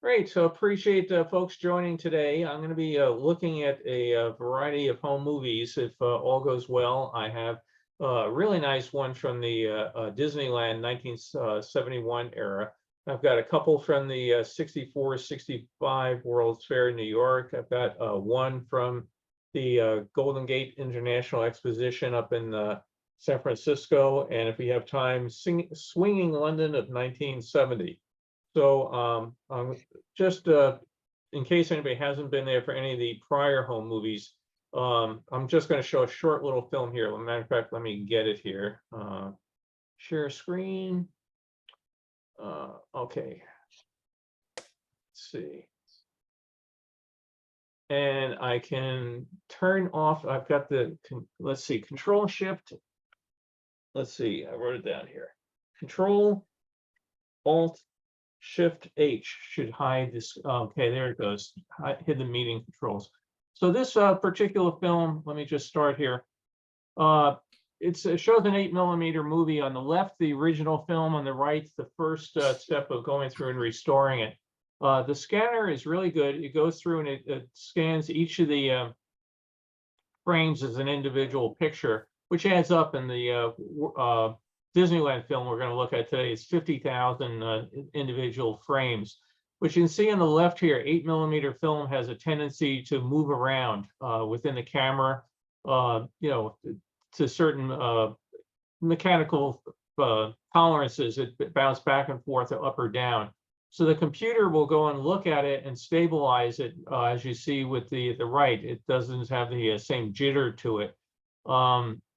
Great. So appreciate folks joining today. I'm going to be looking at a variety of home movies. If all goes well, I have a really nice one from the Disneyland 1971 era. I've got a couple from the 64, 65 World's Fair in New York. I've got one from the Golden Gate International Exposition up in San Francisco. And if we have time, Swinging London of 1970. So just in case anybody hasn't been there for any of the prior home movies, I'm just going to show a short little film here. As a matter of fact, let me get it here. Share screen. Okay. Let's see. And I can turn off. I've got the, let's see, Control Shift. Let's see, I wrote it down here. Control Alt Shift H should hide this. Okay, there it goes. Hidden meeting controls. So this particular film, let me just start here. It shows an 8mm movie on the left, the original film on the right, the first step of going through and restoring it. The scanner is really good. It goes through and it scans each of the frames as an individual picture, which adds up in the Disneyland film we're going to look at today. It's 50,000 individual frames. Which you can see on the left here, 8mm film has a tendency to move around within the camera, to certain mechanical tolerances. It bounces back and forth up or down. So the computer will go and look at it and stabilize it, as you see with the right. It doesn't have the same jitter to it.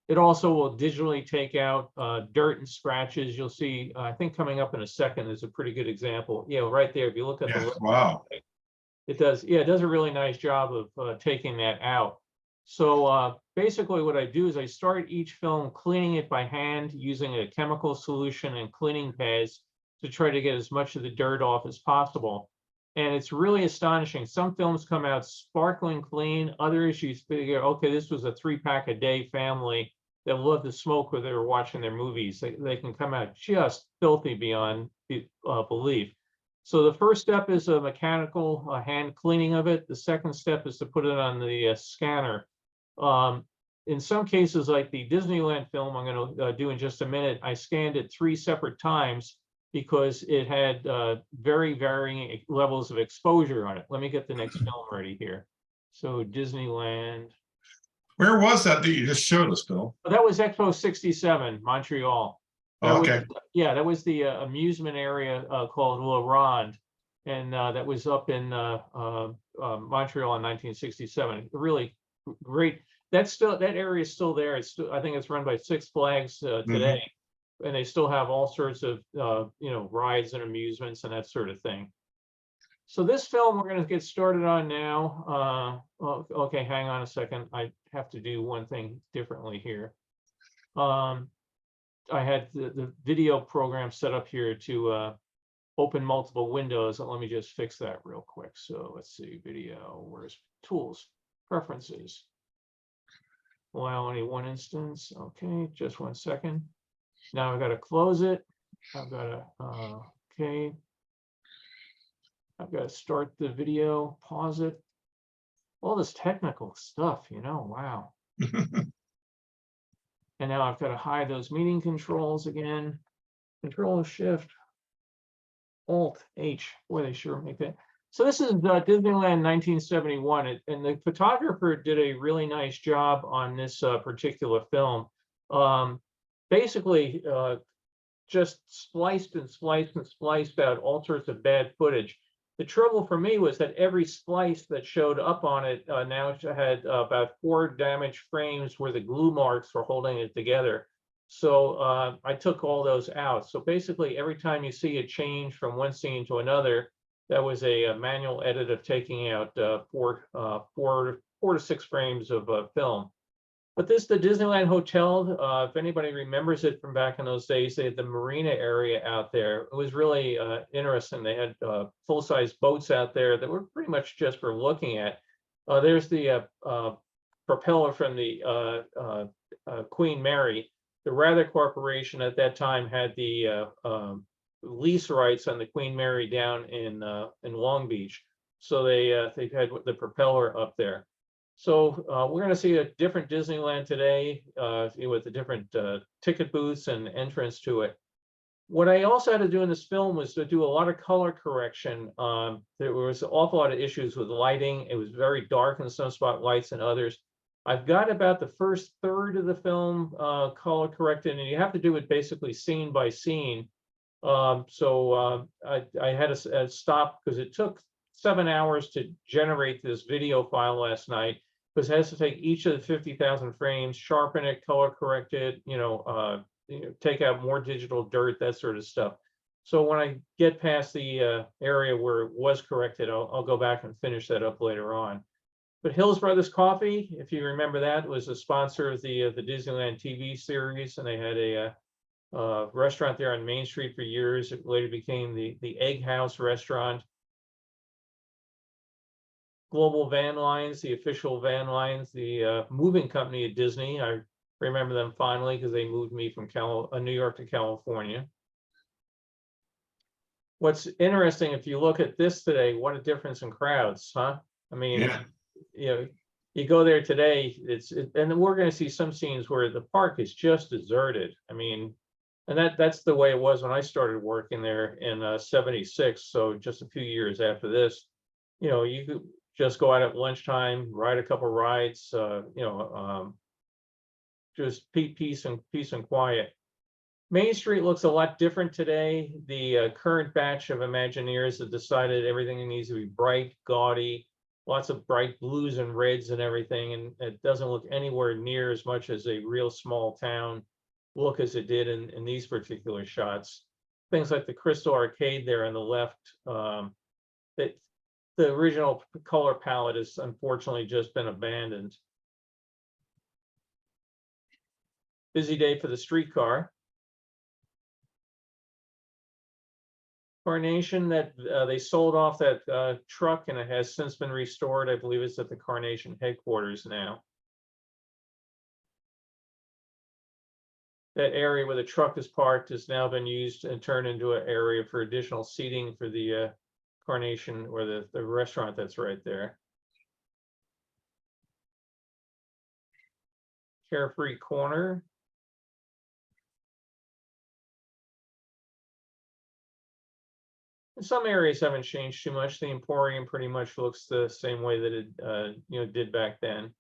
It also will digitally take out dirt and scratches. You'll see, I think coming up in a second is a pretty good example. Right there, if you look at the wow, it does. Yeah, it does a really nice job of taking that out. So basically what I do is I start each film cleaning it by hand using a chemical solution and cleaning pads to try to get as much of the dirt off as possible. And it's really astonishing. Some films come out sparkling clean. Others you figure, okay, this was a 3-pack a day family that love to smoke when they were watching their movies. They can come out just filthy beyond belief. So the first step is a mechanical hand cleaning of it. The second step is to put it on the scanner. In some cases, like the Disneyland film I'm going to do in just a minute, I scanned it 3 separate times because it had very varying levels of exposure on it. Let me get the next film ready here. So Disneyland. Where was that you just showed us, Bill? That was Expo 67, Montreal. Oh, okay. That was the amusement area called La Ronde, and that was up in Montreal in 1967. Really great. That area is still there. It's still, I think it's run by Six Flags today, and they still have all sorts of rides and amusements and that sort of thing. So this film we're going to get started on now. Okay, hang on a second. I have to do one thing differently here. I had the video program set up here to open multiple windows. Let me just fix that real quick. So let's see, video, where's tools, preferences. Allow only one instance. Okay, just 1 second. Now I've got to close it. I've got to, okay. I've got to start the video, pause it. All this technical stuff, wow. And now I've got to hide those meeting controls again. Control Shift Alt H. Boy, they sure make that. So this is Disneyland 1971, and the photographer did a really nice job on this particular film. Basically, just spliced and spliced and spliced out all sorts of bad footage. The trouble for me was that every splice that showed up on it now had about 4 damaged frames where the glue marks were holding it together. So I took all those out. So basically, every time you see a change from one scene to another, that was a manual edit of taking out 4 to 6 frames of film. But this, the Disneyland Hotel, if anybody remembers it from back in those days, they had the marina area out there. It was really interesting. They had full-size boats out there that were pretty much just for looking at. There's the propeller from the Queen Mary. The Rather Corporation at that time had the lease rights on the Queen Mary down in Long Beach. So they've had the propeller up there. So we're going to see a different Disneyland today with the different ticket booths and entrance to it. What I also had to do in this film was to do a lot of color correction. There was an awful lot of issues with lighting. It was very dark in some spotlights and others. I've got about the first third of the film color corrected, and you have to do it basically scene by scene. So I had to stop because it took 7 hours to generate this video file last night, because it has to take each of the 50,000 frames, sharpen it, color correct it, take out more digital dirt, that sort of stuff. So when I get past the area where it was corrected, I'll go back and finish that up later on. But Hills Brothers Coffee, if you remember, that was a sponsor of the Disneyland TV series, and they had a restaurant there on Main Street for years. It later became the Egg House restaurant. Global Van Lines, the official van lines, the moving company at Disney. I remember them fondly because they moved me from New York to California. What's interesting, if you look at this today, what a difference in crowds, huh? I mean, Yeah. You go there today, and we're going to see some scenes where the park is just deserted. I mean, and that's the way it was when I started working there in '76. So just a few years after this, you could just go out at lunchtime, ride a couple rides, just peace and quiet. Main Street looks a lot different today. The current batch of Imagineers have decided everything needs to be bright, gaudy, lots of bright blues and reds and everything, and it doesn't look anywhere near as much as a real small town look as it did in these particular shots. Things like the Crystal Arcade there on the left, the original color palette has unfortunately just been abandoned. Busy day for the streetcar. Carnation, that they sold off that truck, and it has since been restored. I believe it's at the Carnation headquarters now. That area where the truck is parked has now been used and turned into an area for additional seating for the Carnation, or the restaurant that's right there. Carefree Corner. Some areas haven't changed too much. The Emporium pretty much looks the same way that it did back then.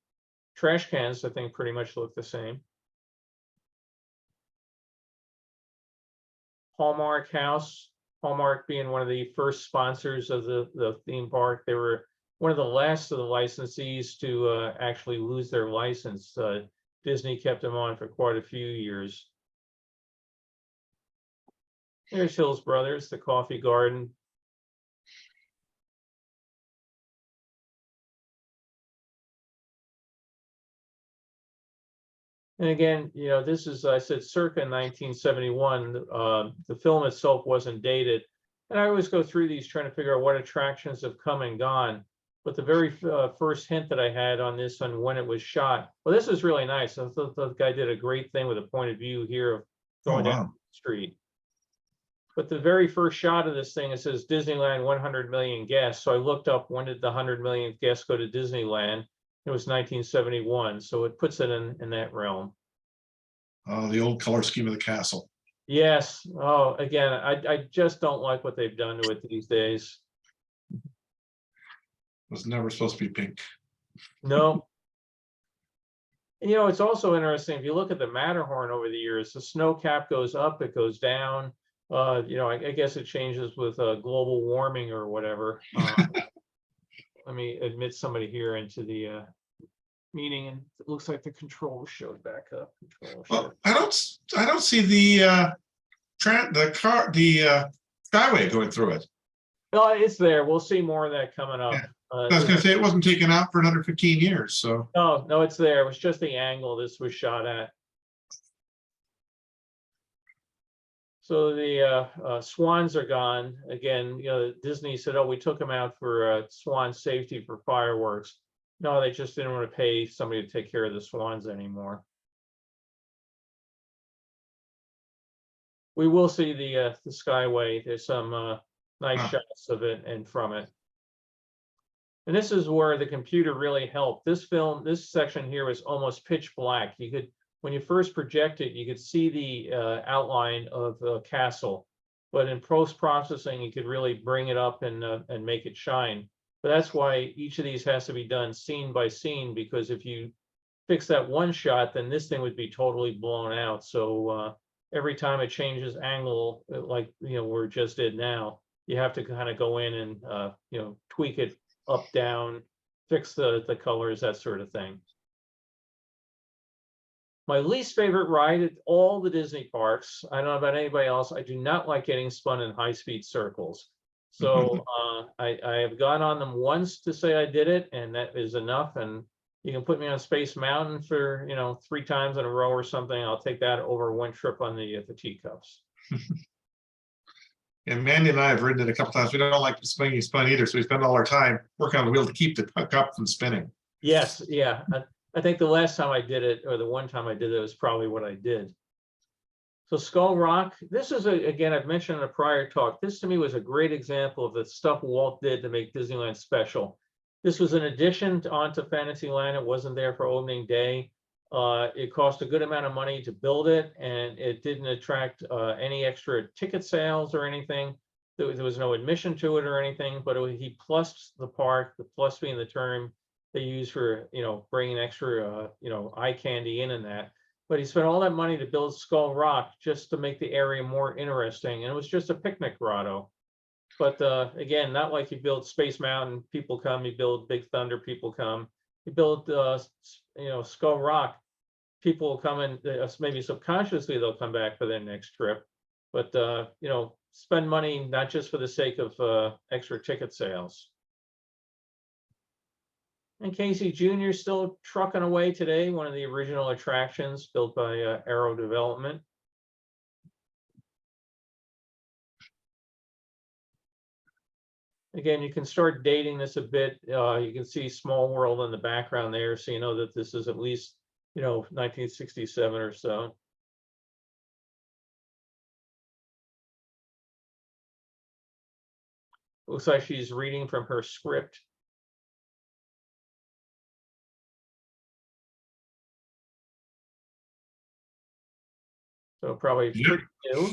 Trash cans, I think, pretty much look the same. Hallmark House, Hallmark being one of the first sponsors of the theme park. They were one of the last of the licensees to actually lose their license. Disney kept them on for quite a few years. There's Hills Brothers, the coffee garden. And again, this is, I said, circa 1971. The film itself wasn't dated. And I always go through these trying to figure out what attractions have come and gone. But the very first hint that I had on this, on when it was shot, well, this is really nice. I thought the guy did a great thing with a point of view here of going down the street. But the very first shot of this thing, it says Disneyland 100 million guests. So I looked up, when did the 100 millionth guest go to Disneyland? It was 1971. So it puts it in that realm. The old color scheme of the castle. Yes. Oh, again, I just don't like what they've done to it these days. It was never supposed to be pink. No. It's also interesting, if you look at the Matterhorn over the years, the snow cap goes up, it goes down. I guess it changes with global warming or whatever. Let me admit somebody here into the meeting, and it looks like the controls showed back up. Well, I don't see the skyway going through it. No, it's there. We'll see more of that coming up. Yeah. I was going to say it wasn't taken out for another 15 years. So no, it's there. It was just the angle this was shot at. So the swans are gone again. Disney said, "Oh, we took them out for swan safety for fireworks." No, they just didn't want to pay somebody to take care of the swans anymore. we will see the Skyway. There's some nice Huh. shots of it and from it. And this is where the computer really helped. This section here was almost pitch black. You could, when you first project it, you could see the outline of the castle. But in post-processing, you could really bring it up and make it shine. But that's why each of these has to be done scene by scene, because if you fix that one shot, then this thing would be totally blown out. So every time it changes angle, like we just did now, you have to kind of go in and tweak it up, down, fix the colors, that sort of thing. My least favorite ride at all the Disney parks, I don't know about anybody else, I do not like getting spun in high-speed circles. So I have gone on them once to say I did it, and that is enough. And you can put me on Space Mountain for 3 times in a row or something. I'll take that over one trip on the teacups. And Mandy and I have ridden it a couple times. We don't like spinning spun either, so we spend all our time working on the wheel to keep the cup from spinning. Yes, yeah. I think the last time I did it, or the one time I did it, was probably what I did. So Skull Rock, this is again, I've mentioned in a prior talk, this to me was a great example of the stuff Walt did to make Disneyland special. This was an addition onto Fantasyland. It wasn't there for opening day. It cost a good amount of money to build it, and it didn't attract any extra ticket sales or anything. There was no admission to it or anything, but he plussed the park, the plus being the term they use for bringing extra eye candy in and that. But he spent all that money to build Skull Rock just to make the area more interesting, and it was just a picnic grotto. But again, not like you build Space Mountain, people come. You build Big Thunder, people come. You build Skull Rock, people will come and maybe subconsciously they'll come back for their next trip. But spend money not just for the sake of extra ticket sales. And Casey Jr. is still trucking away today, one of the original attractions built by Aero Development. Again, you can start dating this a bit. You can see Small World in the background there, so you know that this is at least 1967 or so. Looks like she's reading from her script. So probably pretty new.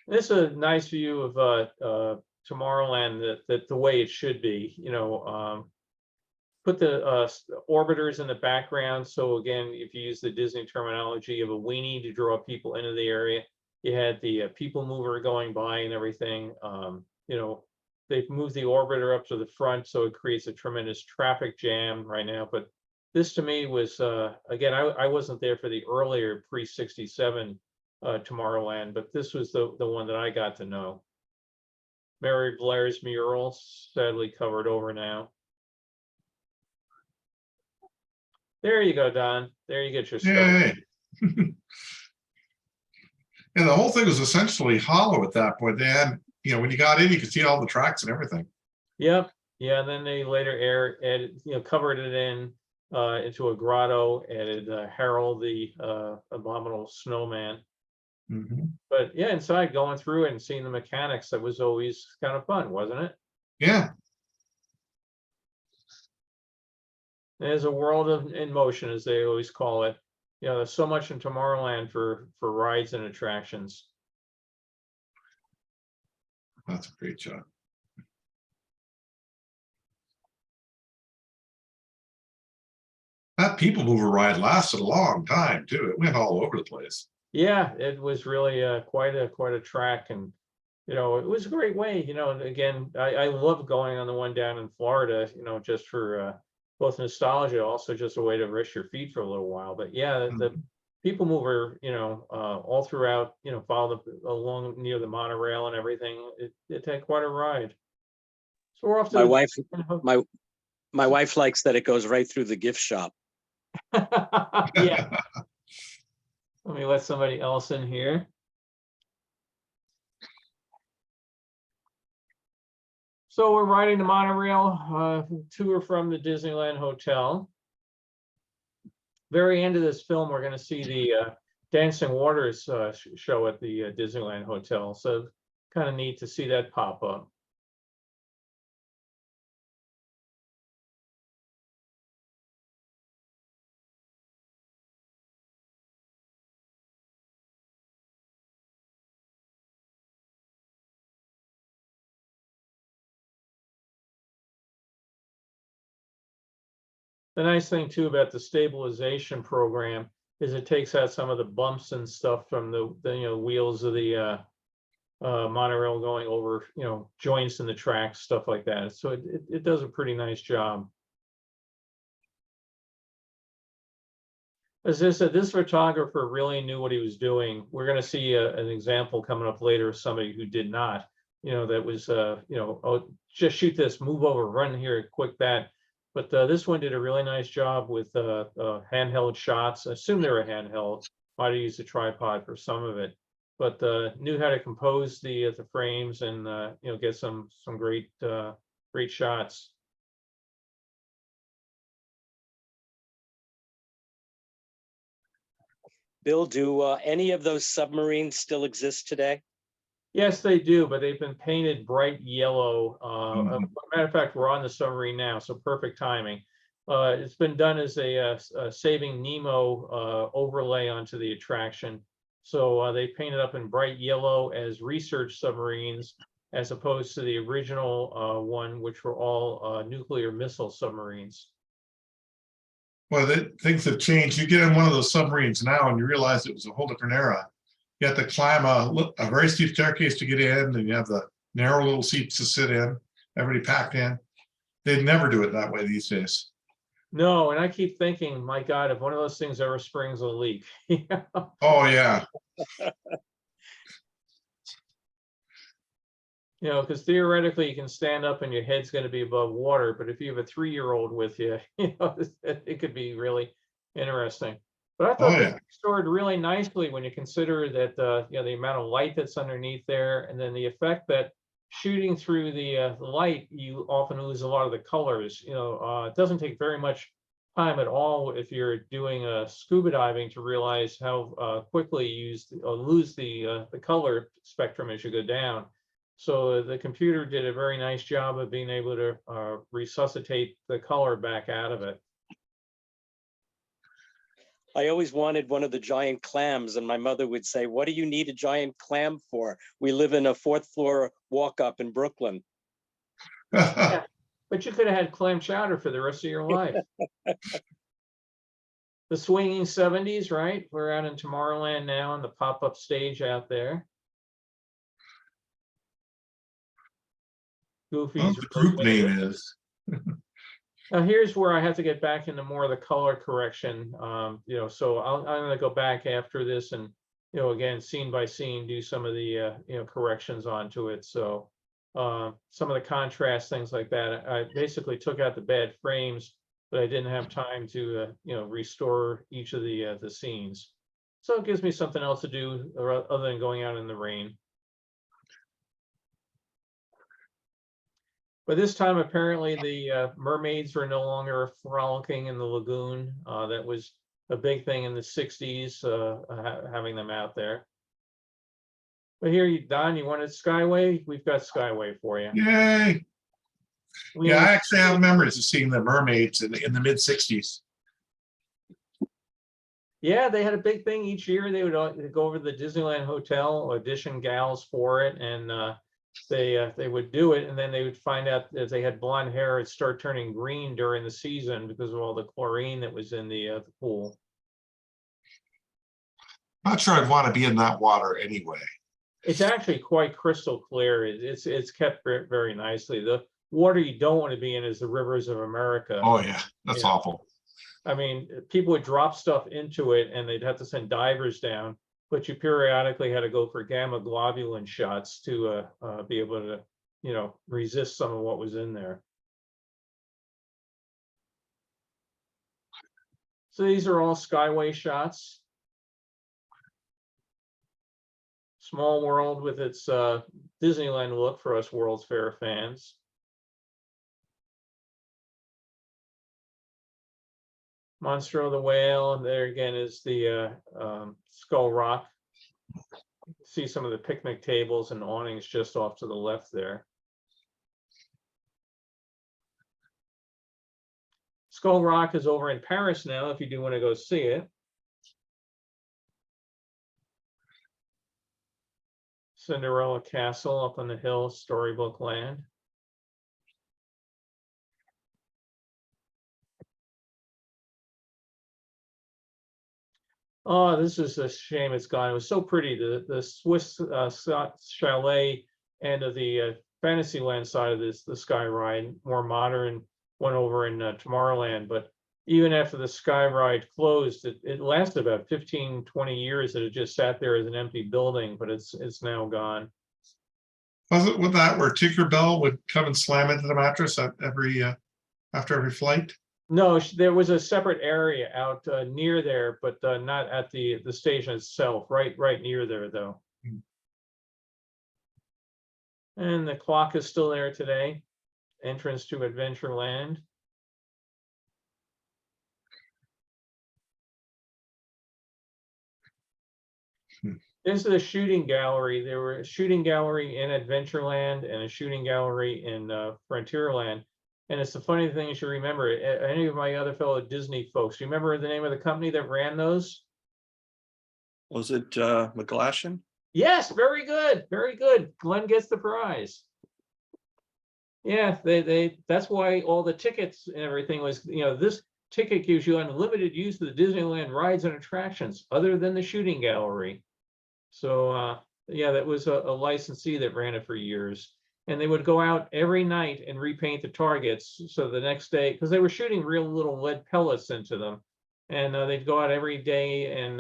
This is a nice view of Tomorrowland, that the way it should be. Put the orbiters in the background. So again, if you use the Disney terminology, you have a weenie to draw people into the area. You had the people mover going by and everything. They've moved the orbiter up to the front, so it creates a tremendous traffic jam right now. But this to me was, again, I wasn't there for the earlier pre-67 Tomorrowland, but this was the one that I got to know. Mary Blair's mural, sadly covered over now. There you go, Don. There you get your stuff. Yay. And the whole thing was essentially hollow at that point. They had, when you got in, you could see all the tracks and everything. Yep. Yeah. And then they later covered it in into a grotto, added Harold the abominable snowman. Mm-hmm. But yeah, inside, going through it and seeing the mechanics, that was always kind of fun, wasn't it? Yeah. There's a world in motion, as they always call it. There's so much in Tomorrowland for rides and attractions. That's a great shot. That people mover ride lasted a long time too. It went all over the place. Yeah, it was really quite a track, and it was a great way. Again, I love going on the one down in Florida. Just for both nostalgia, also just a way to rest your feet for a little while. But yeah, the people mover, all throughout, followed along near the monorail and everything. It had quite a ride. So we're off to my wife likes that it goes right through the gift shop. Yeah. Let me let somebody else in here. So we're riding the monorail to or from the Disneyland Hotel. Very end of this film, we're going to see Dancing Waters show at the Disneyland Hotel. So kind of neat to see that pop up. The nice thing too about the stabilization program is it takes out some of the bumps and stuff from the wheels of the monorail going over, joints in the tracks, stuff like that. So it does a pretty nice job. As I said, this photographer really knew what he was doing. We're going to see an example coming up later of somebody who did not, that was, oh, just shoot this, move over, run here, quick that. But this one did a really nice job with handheld shots. I assume they were handheld. Might have used a tripod for some of it, but knew how to compose the frames and get some great shots. Bill, do any of those submarines still exist today? Yes, they do, but they've been painted bright yellow. Matter of fact, we're on the submarine now, so perfect timing. It's been done as a Saving Nemo overlay onto the attraction. So they painted up in bright yellow as research submarines, as opposed to the original one, which were all nuclear missile submarines. Well, things have changed. You get in one of those submarines now and you realize it was a whole different era. You have to climb a very steep staircase to get in, and you have the narrow little seats to sit in, everybody packed in. They'd never do it that way these days. No, and I keep thinking, my God, if one of those things ever springs a leak. Oh, yeah. Because theoretically you can stand up and your head's going to be above water, but if you have a 3-year-old with you, it could be really interesting. But I thought they stored really nicely when you consider that the amount of light that's underneath there, and then the effect that shooting through the light, you often lose a lot of the colors. It doesn't take very much time at all if you're doing scuba diving to realize how quickly you lose the color spectrum as you go down. So the computer did a very nice job of being able to resuscitate the color back out of it. I always wanted one of the giant clams, and my mother would say, "What do you need a giant clam for? We live in a 4th floor walk-up in Brooklyn." Yeah, but you could have had clam chowder for the rest of your life. The swinging 70s, right? We're out in Tomorrowland now on the pop-up stage out there. Goofy's the group name is. Now here's where I have to get back into more of the color correction. So I'm going to go back after this and, again, scene by scene, do some of the, corrections onto it. So some of the contrast, things like that. I basically took out the bad frames, but I didn't have time to, restore each of the scenes. So it gives me something else to do other than going out in the rain. But this time, apparently, the mermaids are no longer frolicking in the lagoon. That was a big thing in the 60s, having them out there. But here, Don, you wanted Skyway? We've got Skyway for you. Yay. Yeah, I actually have memories of seeing the mermaids in the mid-60s. Yeah, they had a big thing each year. They would go over to the Disneyland Hotel, audition gals for it, and they would do it, and then they would find out that they had blonde hair, it'd start turning green during the season because of all the chlorine that was in the pool. Not sure I'd want to be in that water anyway. It's actually quite crystal clear. It's kept very nicely. The water you don't want to be in is the rivers of America. Oh yeah, that's awful. I mean, people would drop stuff into it and they'd have to send divers down, but you periodically had to go for gamma globulin shots to be able to, resist some of what was in there. So these are all Skyway shots. Small World with its Disneyland look for us World's Fair fans. Monstro the Whale, and there again is the Skull Rock. See some of the picnic tables and awnings just off to the left there. Skull Rock is over in Paris now, if you do want to go see it. Cinderella Castle up on the hill, Storybook Land. Oh, this is a shame it's gone. It was so pretty. The Swiss chalet end of the Fantasyland side of this, the Sky Ride, more modern, one over in Tomorrowland. But even after the Sky Ride closed, it lasted about 15, 20 years that it just sat there as an empty building, but it's now gone. Was it with that where Tinkerbell would come and slam into the mattress at every after every flight? No, there was a separate area out near there, but not at the station itself. Right near there, though. And the clock is still there today. Entrance to Adventureland. This is a shooting gallery. There were a shooting gallery in Adventureland and a shooting gallery in Frontierland. And it's the funny thing is you remember, any of my other fellow Disney folks, you remember the name of the company that ran those? Was it McGlashan? Yes, very good, very good. Glenn gets the prize. Yeah, that's why all the tickets and everything was, this ticket gives you unlimited use of the Disneyland rides and attractions other than the shooting gallery. So yeah, that was a licensee that ran it for years. And they would go out every night and repaint the targets. So the next day, because they were shooting real little lead pellets into them. And they'd go out every day and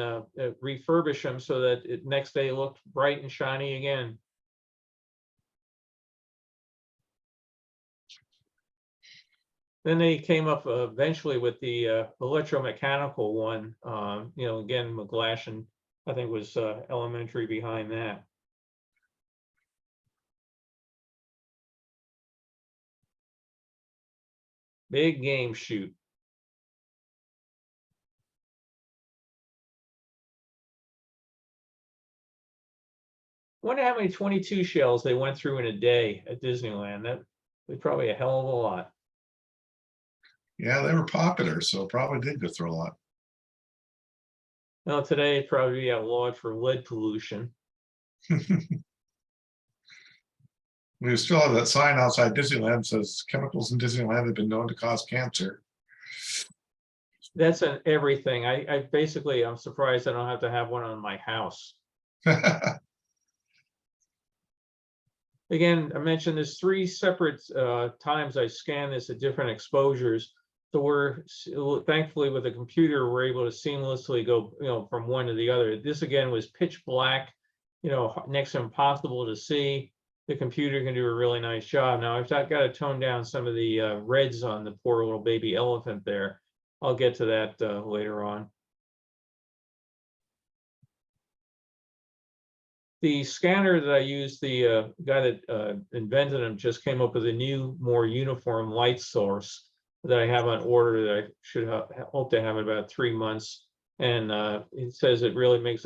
refurbish them so that next day looked bright and shiny again. Then they came up eventually with the electromechanical one. Again, McGlashan, I think, was elementary behind that. Big game shoot. Wonder how many 22 shells they went through in a day at Disneyland. That was probably a hell of a lot. Yeah, they were popular, so probably did go through a lot. Well, today it'd probably be outlawed for lead pollution. We still have that sign outside Disneyland that says chemicals in Disneyland have been known to cause cancer. That's an everything. I basically, I'm surprised I don't have to have one on my house. Again, I mentioned there's 3 separate times I scanned this at different exposures. So we're thankfully with the computer, we're able to seamlessly go, from one to the other. This again was pitch black, next to impossible to see. The computer can do a really nice job. Now I've got to tone down some of the reds on the poor little baby elephant there. I'll get to that later on. The scanner that I used, the guy that invented them just came up with a new, more uniform light source that I have on order that I should hope to have in about 3 months. And it says it really makes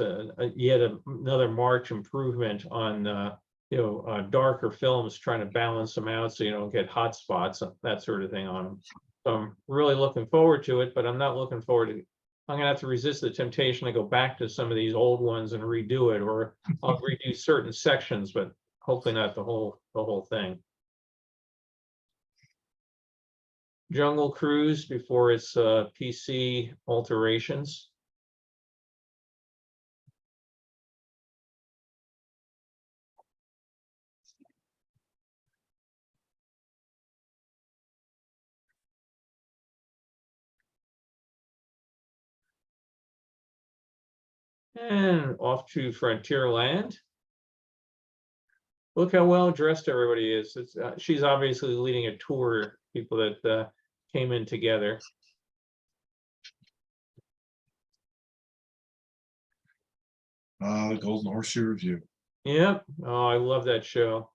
yet another marked improvement on darker films, trying to balance them out so you don't get hot spots, that sort of thing on them. So I'm really looking forward to it, but I'm not looking forward to I'm gonna have to resist the temptation to go back to some of these old ones and redo it, or I'll redo certain sections, but hopefully not the whole thing. Jungle Cruise before its PC alterations. And off to Frontierland. Look how well dressed everybody is. She's obviously leading a tour, people that came in together. The Golden Horseshoe Review. Yep. Oh, I love that show.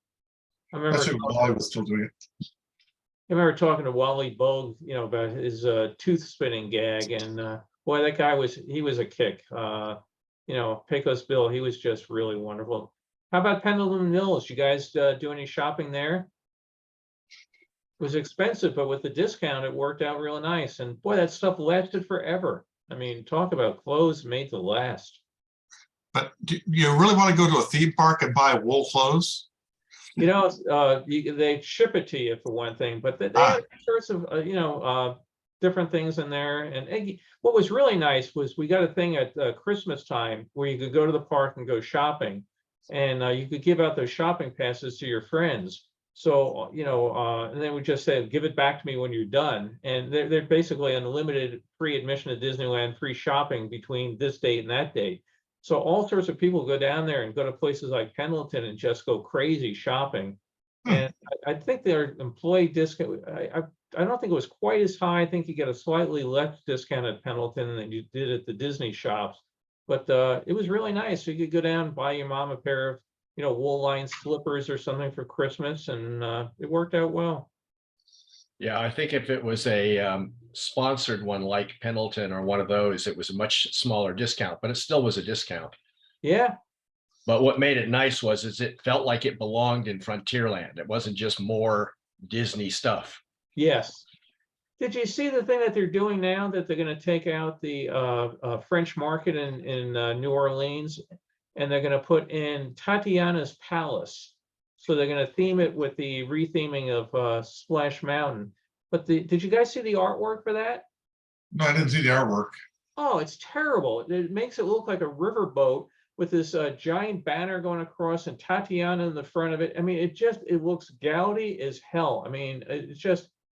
I remember. That's when Wally was still doing it. remember talking to Wally Bogue, about his tooth spinning gag, and boy, that guy he was a kick. Pecos Bill, he was just really wonderful. How about Pendleton Mills? You guys do any shopping there? It was expensive, but with the discount, it worked out real nice. And boy, that stuff lasted forever. I mean, talk about clothes made to last. But do you really want to go to a theme park and buy wool clothes? They ship it to you for one thing, but they had all sorts of, different things in there. And what was really nice was we got a thing at Christmas time where you could go to the park and go shopping, and you could give out those shopping passes to your friends. So, and then we just say, give it back to me when you're done. And they're basically unlimited free admission to Disneyland, free shopping between this date and that date. So all sorts of people go down there and go to places like Pendleton and just go crazy shopping. And I think their employee discount, I don't think it was quite as high. I think you get a slightly less discount at Pendleton than you did at the Disney shops. But it was really nice. So you could go down and buy your mom a pair of, wool lined slippers or something for Christmas, and it worked out well. Yeah, I think if it was a sponsored one like Pendleton or one of those, it was a much smaller discount, but it still was a discount. Yeah. But what made it nice was it felt like it belonged in Frontierland. It wasn't just more Disney stuff. Yes. Did you see the thing that they're doing now, that they're going to take out the French market in New Orleans, and they're going to put in Tatiana's Palace? So they're going to theme it with the retheming of Splash Mountain. But did you guys see the artwork for that? No, I didn't see the artwork. Oh, it's terrible. It makes it look like a riverboat with this giant banner going across and Tatiana in the front of it. I mean, it looks gaudy as hell. I mean, it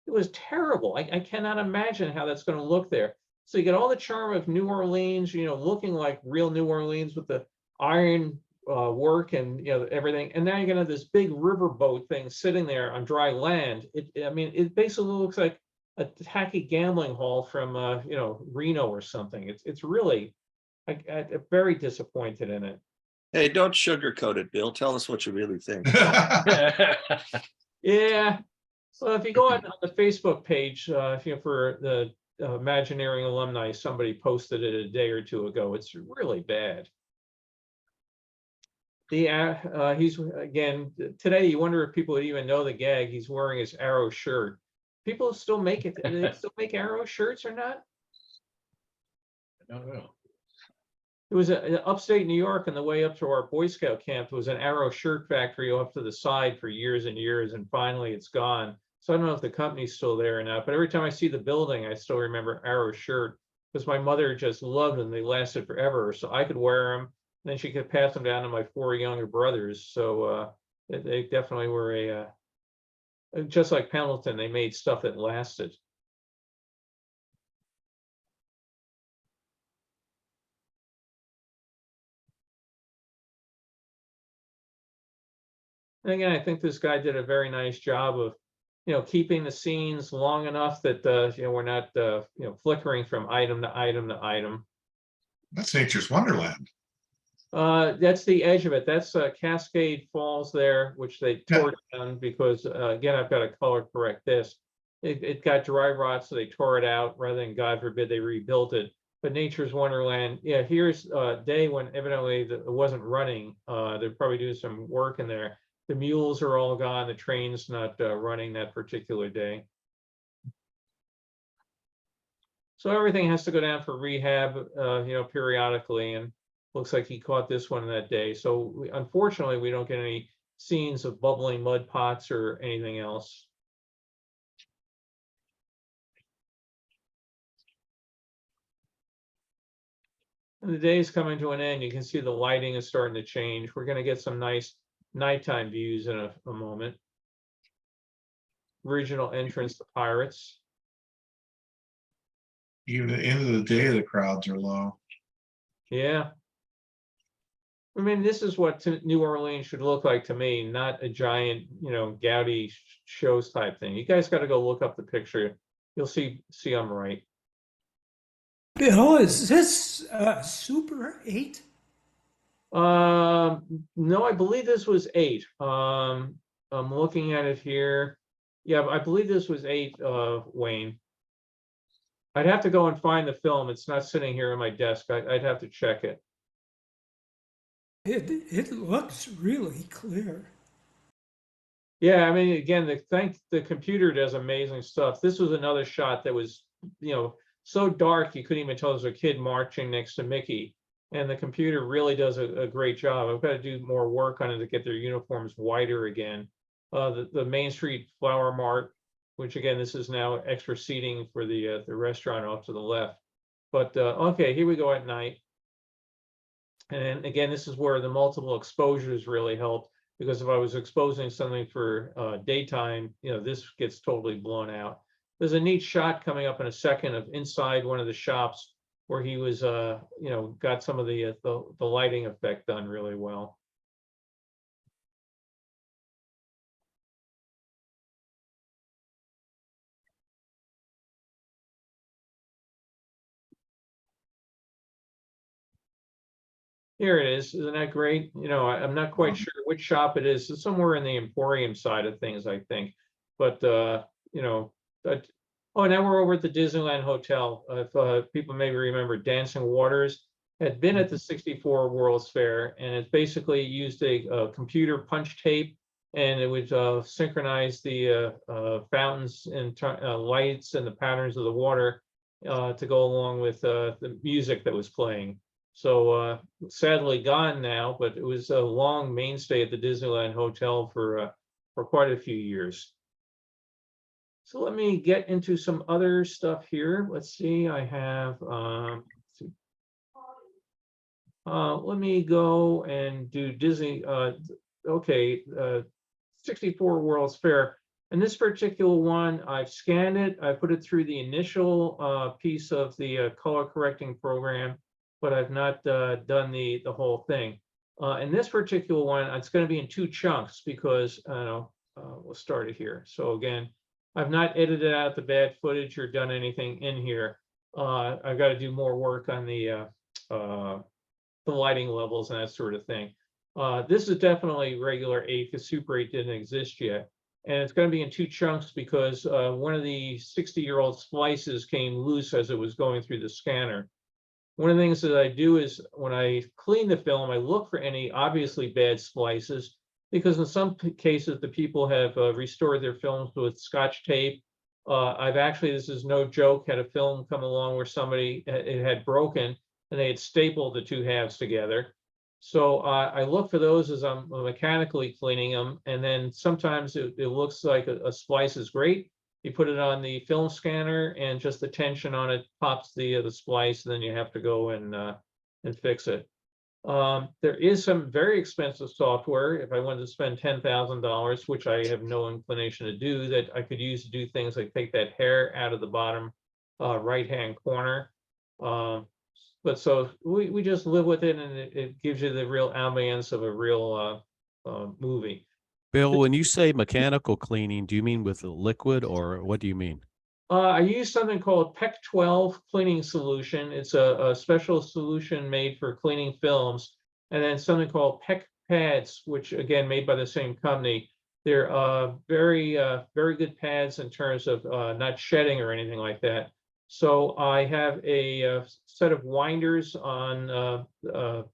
was terrible. I cannot imagine how that's going to look there. So you get all the charm of New Orleans, looking like real New Orleans with the iron work and everything, and now you're gonna have this big riverboat thing sitting there on dry land. It basically looks like a tacky gambling hall from Reno or something. It's really, I'm very disappointed in it. Hey, don't sugarcoat it, Bill. Tell us what you really think. Yeah, so if you go on the Facebook page, for the Imagineering alumni, somebody posted it a day or two ago. It's really bad. He's again today. You wonder if people would even know the gag. He's wearing his Arrow shirt. People still make it. Do they still make Arrow shirts or not? I don't know. It was upstate New York, on the way up to our Boy Scout camp. There was an Arrow shirt factory off to the side for years and years, and finally it's gone. So I don't know if the company's still there or not. But every time I see the building, I still remember Arrow shirt, because my mother just loved them. They lasted forever, so I could wear them. Then she could pass them down to my 4 younger brothers. So they definitely were just like Pendleton, they made stuff that lasted. And again, I think this guy did a very nice job of, keeping the scenes long enough that, we're not, flickering from item to item to item. That's Nature's Wonderland. That's the edge of it. That's Cascade Falls there, which they tore down because, again, I've got to color correct this. It got dry rot, so they tore it out rather than, God forbid, they rebuilt it. But Nature's Wonderland, yeah, here's a day when evidently it wasn't running. They're probably doing some work in there. The mules are all gone. The train's not running that particular day. So everything has to go down for rehab, periodically, and looks like he caught this one that day. So unfortunately, we don't get any scenes of bubbling mud pots or anything else. And the day's coming to an end. You can see the lighting is starting to change. We're going to get some nice nighttime views in a moment. Original entrance to Pirates. Even at the end of the day, the crowds are low. Yeah. I mean, this is what New Orleans should look like to me, not a giant, gaudy shows type thing. You guys got to go look up the picture. You'll see I'm right. Bill, is this Super 8? No, I believe this was 8. I'm looking at it here. Yeah, I believe this was 8, Wayne. I'd have to go and find the film. It's not sitting here on my desk. I'd have to check it. It looks really clear. Yeah, I mean, again, the computer does amazing stuff. This was another shot that was, so dark you couldn't even tell there was a kid marching next to Mickey. And the computer really does a great job. I've got to do more work on it to get their uniforms wider again. The Main Street Flower Mart, which again, this is now extra seating for the restaurant off to the left. But okay, here we go at night. And again, this is where the multiple exposures really help, because if I was exposing something for daytime, this gets totally blown out. There's a neat shot coming up in a second of inside one of the shops where he was, got some of the lighting effect done really well. Here it is. Isn't that great? I'm not quite sure which shop it is. It's somewhere in the Emporium side of things, I think. But oh, now we're over at the Disneyland Hotel. If people maybe remember, Dancing Waters had been at the 64 World's Fair, and it basically used a computer punch tape, and it would synchronize the fountains and lights and the patterns of the water to go along with the music that was playing. So sadly gone now, but it was a long mainstay at the Disneyland Hotel for quite a few years. So let me get into some other stuff here. Let's see, I have, let me go and do Disney, okay, 64 World's Fair. And this particular one, I've scanned it, I put it through the initial piece of the color correcting program, but I've not done the whole thing. In this particular one, it's going to be in 2 chunks because we'll start it here. So again, I've not edited out the bad footage or done anything in here. I've got to do more work on the lighting levels and that sort of thing. This is definitely regular 8 because Super 8 didn't exist yet. And it's going to be in 2 chunks because one of the 60-year-old splices came loose as it was going through the scanner. One of the things that I do is when I clean the film, I look for any obviously bad splices, because in some cases, the people have restored their films with Scotch tape. I've actually, this is no joke, had a film come along where somebody, it had broken and they had stapled the 2 halves together. So I look for those as I'm mechanically cleaning them. And then sometimes it looks like a splice is great. You put it on the film scanner and just the tension on it pops the splice, and then you have to go and fix it. There is some very expensive software, if I wanted to spend $10,000, which I have no inclination to do, that I could use to do things like take that hair out of the bottom right-hand corner. But so we just live with it, and it gives you the real ambience of a real movie. Bill, when you say mechanical cleaning, do you mean with a liquid, or what do you mean? I use something called PEC 12 cleaning solution. It's a special solution made for cleaning films. And then something called PEC pads, which again, made by the same company. They're very good pads in terms of not shedding or anything like that. So I have a set of winders on, that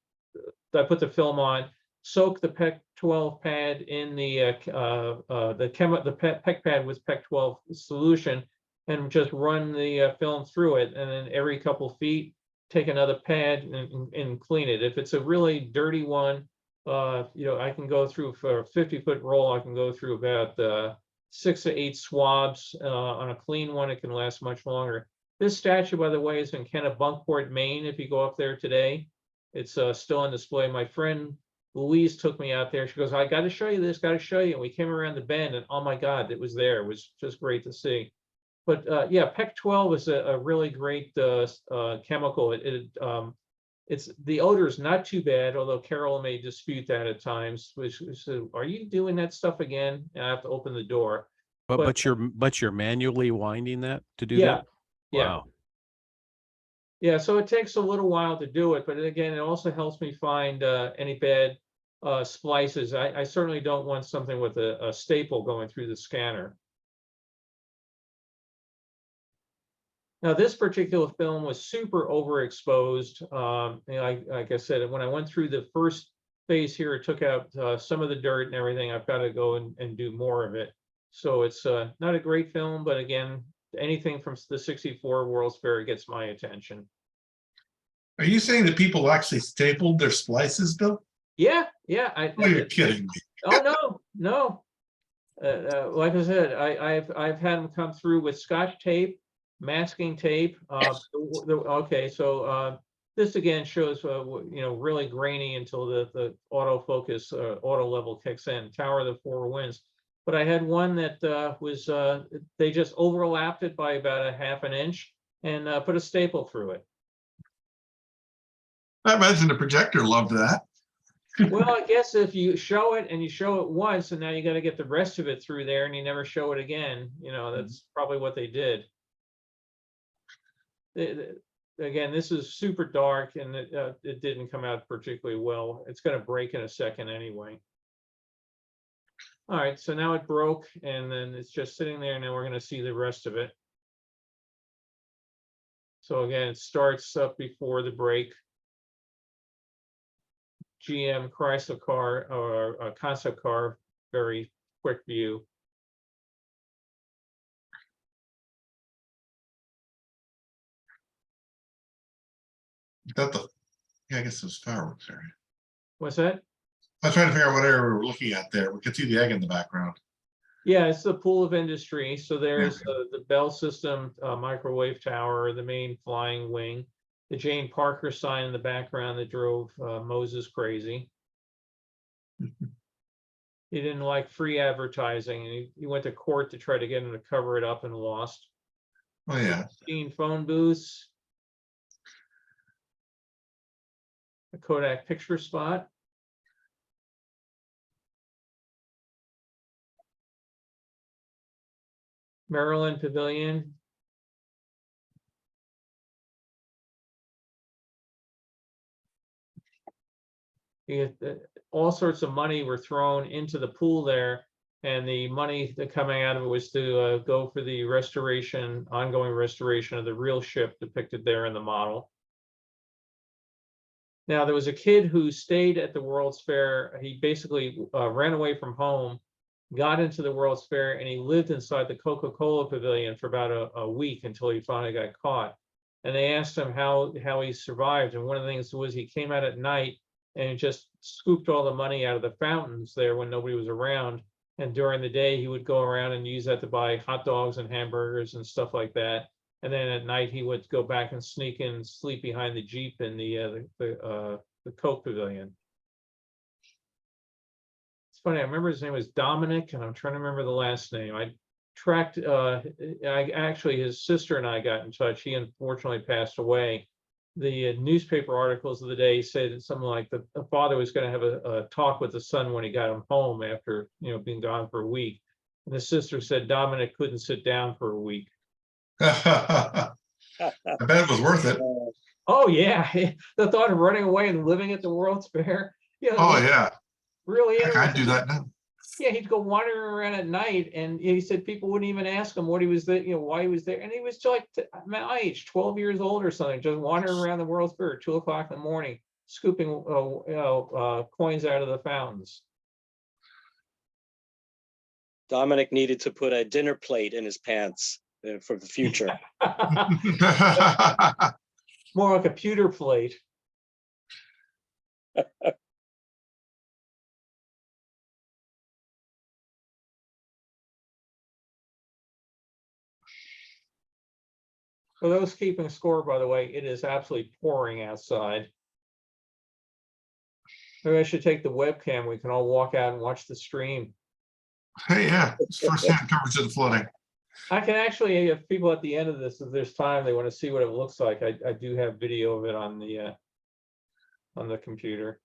I put the film on, soak the PEC 12 pad in the PEC pad with PEC 12 solution, and just run the film through it. And then every couple feet, take another pad and clean it. If it's a really dirty one, I can go through, for a 50-foot roll, I can go through about 6 to 8 swabs. On a clean one, it can last much longer. This statue, by the way, is in Kennebunkport, Maine. If you go up there today, it's still on display. My friend Louise took me out there. She goes, I got to show you this, got to show you. And we came around the bend, and oh my God, it was there. It was just great to see. But yeah, PEC 12 is a really great chemical. It's the odor is not too bad, although Carol may dispute that at times. Which are you doing that stuff again? And I have to open the door. But you're manually winding that to do Yeah, that? yeah. Wow. Yeah, so it takes a little while to do it, but again, it also helps me find any bad splices. I certainly don't want something with a staple going through the scanner. Now, this particular film was super overexposed. Like I said, when I went through the first phase here, it took out some of the dirt and everything. I've got to go and do more of it. So it's not a great film, but again, anything from the '64 World's Fair gets my attention. Are you saying that people actually stapled their splices, Bill? Yeah. Oh, you're kidding me. Oh, no. Like I said, I've had them come through with Scotch tape, masking tape. Okay, so this again shows really grainy until the autofocus auto level kicks in. Tower of the Four Winds. But I had one that was they just overlapped it by about a half an inch and put a staple through it. I imagine the projector loved that. Well, I guess if you show it and you show it once, and now you got to get the rest of it through there, and you never show it again, that's probably what they did. Again, this is super dark, and it didn't come out particularly well. It's going to break in a second anyway. All right, so now it broke, and then it's just sitting there, and then we're going to see the rest of it. So again, it starts up before the break. GM Chrysler car or a concept car, very quick view. Yeah, I guess it was fireworks area. What's that? I was trying to figure out what area we were looking at there. We could see the egg in the background. Yeah, it's the pool of industry. So there's the Bell System microwave tower, the main flying wing, the Jane Parker sign in the background that drove Moses crazy. He didn't like free advertising, and he went to court to try to get him to cover it up and lost. Oh yeah. 16 phone booths. A Kodak picture spot. Maryland Pavilion. All sorts of money were thrown into the pool there, and the money that coming out of it was to go for the ongoing restoration of the real ship depicted there in the model. Now, there was a kid who stayed at the World's Fair. He basically ran away from home, got into the World's Fair, and he lived inside the Coca-Cola pavilion for about a week until he finally got caught. And they asked him how he survived. And one of the things was he came out at night and just scooped all the money out of the fountains there when nobody was around. And during the day, he would go around and use that to buy hot dogs and hamburgers and stuff like that. And then at night, he would go back and sneak in and sleep behind the Jeep in the Coke pavilion. It's funny, I remember his name was Dominic, and I'm trying to remember the last name. I tracked, actually, his sister and I got in touch. He unfortunately passed away. The newspaper articles of the day said something like the father was going to have a talk with the son when he got him home after being gone for a week. And the sister said Dominic couldn't sit down for a week. I bet it was worth it. Oh yeah, the thought of running away and living at the World's Fair. Oh yeah, really Heck, I'd interesting. do that now. Yeah, he'd go wandering around at night, and he said people wouldn't even ask him what he was there, why he was there, and he was like my age, 12 years old or something, just wandering around the World's Fair at 2 o'clock in the morning, scooping coins out of the fountains. Dominic needed to put a dinner plate in his pants for the future. More like a pewter plate. For those keeping score, by the way, it is absolutely pouring outside. Maybe I should take the webcam. We can all walk out and watch the stream. Hey, yeah, it's first-hand coverage of the flooding. I can actually, if people at the end of this, if there's time, they want to see what it looks like. I do have video of it on the computer.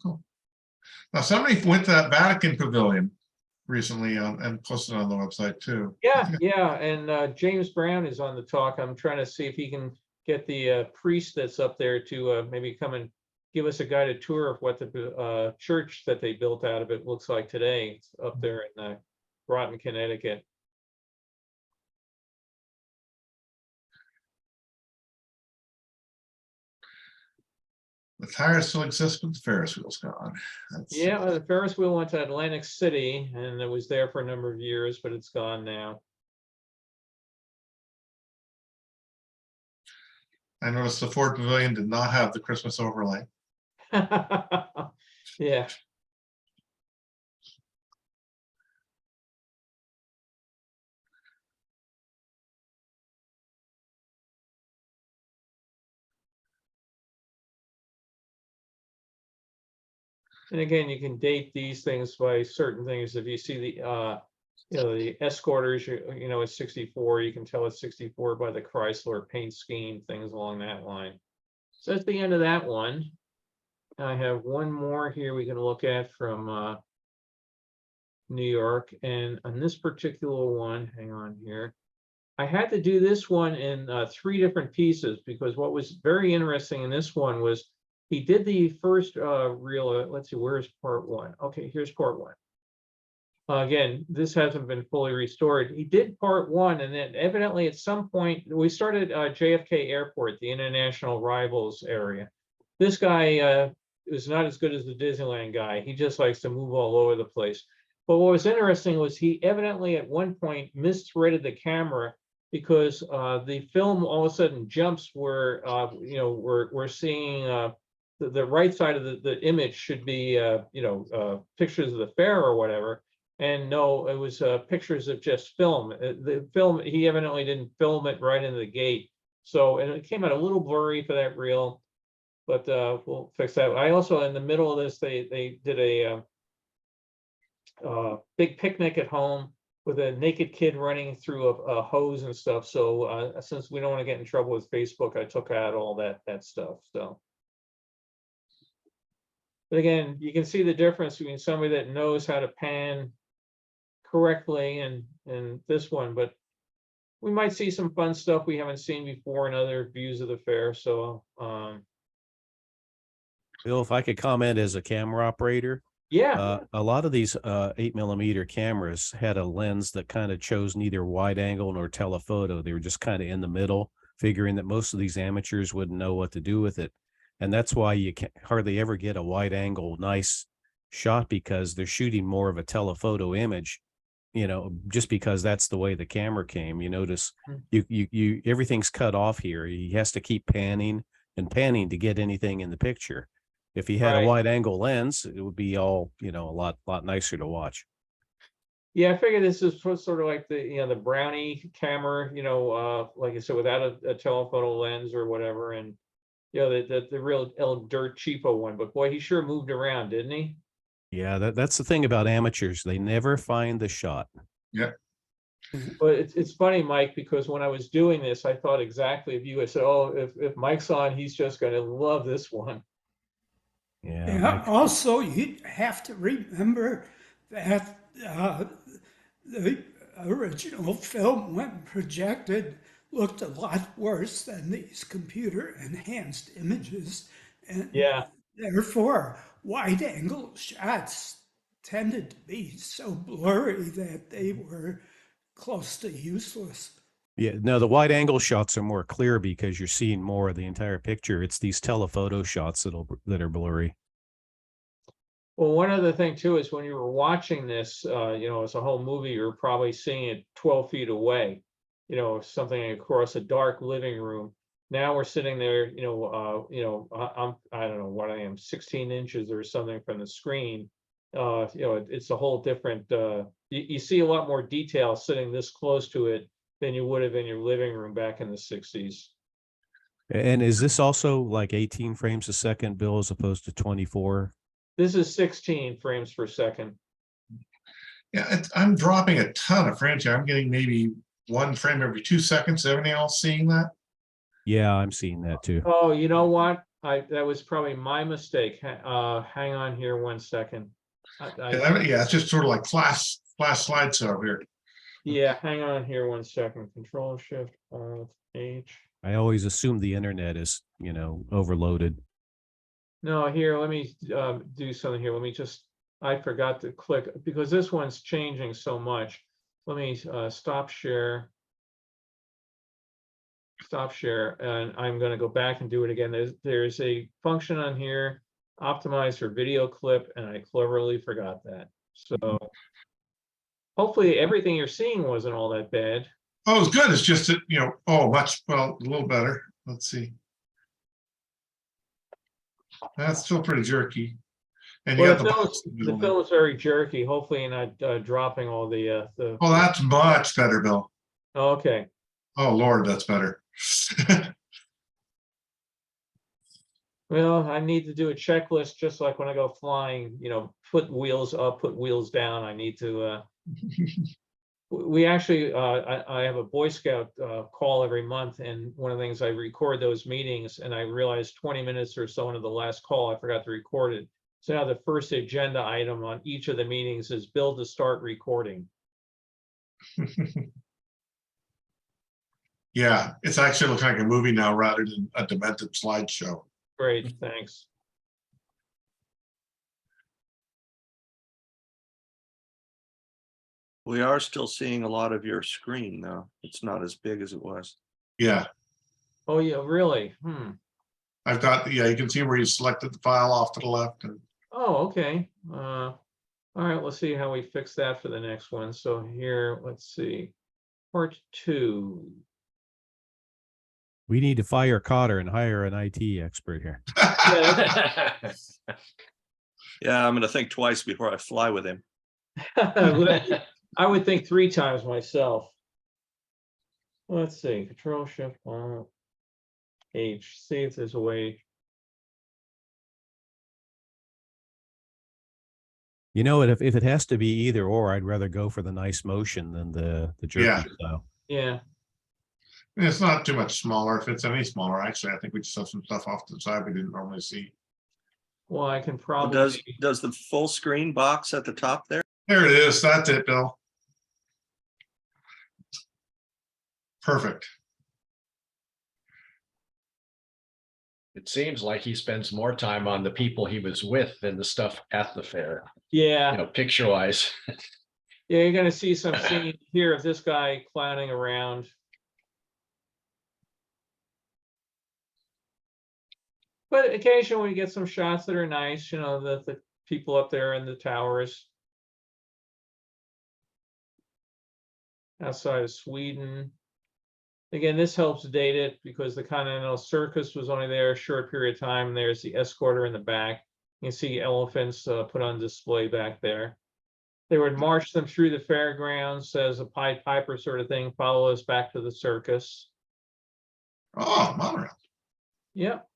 Cool. Now, somebody went to that Vatican Pavilion recently and posted on the website too. Yeah, and James Brown is on the talk. I'm trying to see if he can get the priest that's up there to maybe come and give us a guided tour of what the church that they built out of it looks like today. It's up there in Groton, Connecticut. tires still exist, but the Ferris wheel's gone. That's, Yeah, the Ferris wheel went to Atlantic City and it was there for a number of years, but it's gone now. I noticed the Ford Pavilion did not have the Christmas overlay. Yeah. And again, you can date these things by certain things. If you see the the escorters, it's 64, you can tell it's 64 by the Chrysler paint scheme, things along that line. So that's the end of that one. I have one more here we can look at from New York, and on this particular one, hang on here. I had to do this one in 3 different pieces because what was very interesting in this one was he did the first reel. Let's see, where's part 1? Okay, here's part 1. Again, this hasn't been fully restored. He did part 1, and then evidently at some point we started JFK Airport, the international arrivals area. This guy is not as good as the Disneyland guy. He just likes to move all over the place. But what was interesting was he evidently at one point misthreaded the camera because the film all of a sudden jumps where we're seeing the right side of the image should be pictures of the fair or whatever. And no, it was pictures of just film. The film, he evidently didn't film it right into the gate. So, and it came out a little blurry for that reel, but we'll fix that. I also, in the middle of this, they did a big picnic at home with a naked kid running through a hose and stuff. So since we don't want to get in trouble with Facebook, I took out all that stuff. So. But again, you can see the difference between somebody that knows how to pan correctly and this one, but we might see some fun stuff we haven't seen before in other views of the fair. So Bill, if I could comment as a camera operator, yeah, a lot of these 8mm cameras had a lens that kind of chose neither wide angle nor telephoto. They were just kind of in the middle, figuring that most of these amateurs wouldn't know what to do with it. And that's why you can't hardly ever get a wide angle nice shot, because they're shooting more of a telephoto image, just because that's the way the camera came. You notice you everything's cut off here. He has to keep panning and panning to get anything in the picture. If he had a wide angle lens, it would be all, a lot nicer to watch. yeah, I figure this is sort of like the Brownie camera, like I said, without a telephoto lens or whatever, and the real dirt cheapo one. But boy, he sure moved around, didn't he? Yeah, that's the thing about amateurs. They never find the shot. Yeah. But it's funny, Mike, because when I was doing this, I thought exactly of you. I said, oh, if Mike's on, he's just going to love this one. Yeah, also, you have to remember that the original film, when projected, looked a lot worse than these computer enhanced images. And Yeah. therefore, wide angle shots tended to be so blurry that they were close to useless. Yeah, no, the wide angle shots are more clear because you're seeing more of the entire picture. It's these telephoto shots that are blurry. Well, one other thing too is when you were watching this, as a whole movie, you're probably seeing it 12 feet away, something across a dark living room. Now we're sitting there, I don't know what I am, 16 inches or something from the screen. It's a whole different, you see a lot more detail sitting this close to it than you would have in your living room back in the 60s. And is this also like 18 frames a second, Bill, as opposed to 24? This is 16 frames per second. Yeah, I'm dropping a ton of frames here. I'm getting maybe 1 frame every 2 seconds. Everything else seeing that? Yeah, I'm seeing that too. Oh, you know what? That was probably my mistake. Hang on here 1 second. Yeah, it's just sort of like flash slideshow here. Yeah, hang on here 1 second. Control Shift H. I always assume the internet is, overloaded. No, here, let me do something here. Let me I forgot to click because this one's changing so much. Let me stop share. stop share, and I'm gonna go back and do it again. There's a function on here, optimize for video clip, and I cleverly forgot that. So hopefully everything you're seeing wasn't all that bad. Oh, it's good. It's just that, a little better. Let's see. That's still pretty jerky. And you Well, got the box in the the middle there. film is very jerky. Hopefully you're not dropping all the. Oh, that's much better, Bill. Okay. Oh, Lord, that's better. Well, I need to do a checklist, just like when I go flying, put wheels up, put wheels down. I need to, we actually, I have a Boy Scout call every month, and one of the things I record those meetings, and I realized 20 minutes or so into the last call, I forgot to record it. So now the first agenda item on each of the meetings is Bill to start recording. Yeah, it's actually looking like a movie now rather than a demented slideshow. Great, thanks. We are still seeing a lot of your screen though. It's not as big as it was. Yeah, Oh, yeah, really? I've got, you can see where you selected the file off to the left. And Oh, okay. All right, let's see how we fix that for the next one. So here, let's see. Part 2. We need to fire Cotter and hire an IT expert here. Yeah, Yeah, I'm gonna think twice before I fly with him. I would think 3 times myself. Let's see, Control Shift H, see if there's a way. If it has to be either or, I'd rather go for the nice motion than the jerky Yeah. style. Yeah, it's not too much smaller. If it's any smaller, actually, I think we just have some stuff off to the side we didn't normally see. well, I can Well, probably. does the full screen box at the top there? There it is. That's it, Bill. Perfect. It seems like he spends more time on the people he was with than the stuff at the fair, Yeah, picture wise. yeah, you're gonna see some scene here of this guy clowning around. But occasionally we get some shots that are nice, the people up there in the towers. Outside of Sweden. Again, this helps date it because the Continental Circus was only there a short period of time. There's the escorter in the back. You can see elephants put on display back there. They would march them through the fairgrounds as a Pied Piper sort of thing, follow us back to the circus. Oh, monorail. Yep.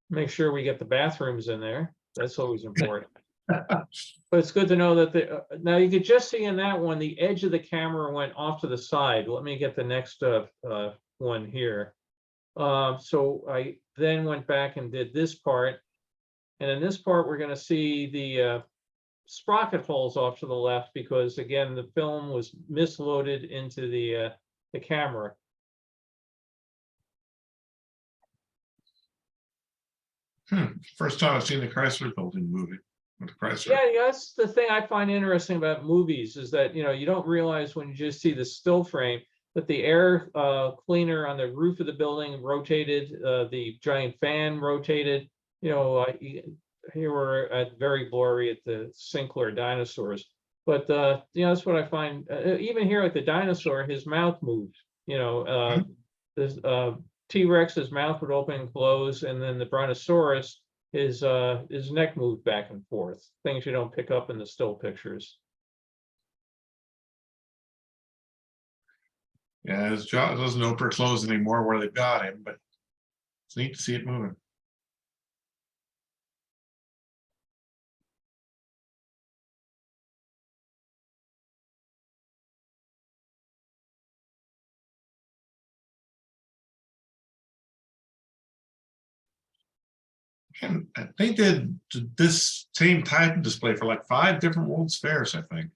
Make sure we get the bathrooms in there. That's always important. But it's good to know that now you could just see in that one, the edge of the camera went off to the side. Let me get the next one here. So I then went back and did this part. And in this part, we're going to see the sprocket holes off to the left because, again, the film was misloaded into the camera. First time I've seen the Chrysler Building movie with the Chrysler. Yeah, that's the thing I find interesting about movies is that, you don't realize when you just see the still frame that the air cleaner on the roof of the building rotated, the giant fan rotated. Here we're at very blurry at the Sinclair dinosaurs. But, that's what I find. Even here at the dinosaur, his mouth moved. This T-Rex's mouth would open and close, and then the Brontosaurus, his neck moved back and forth. Things you don't pick up in the still pictures. Yeah, his jaw doesn't open or close anymore where they've got him, but it's neat to see it moving. And they did this same Titan display for like 5 different World's Fairs, I think.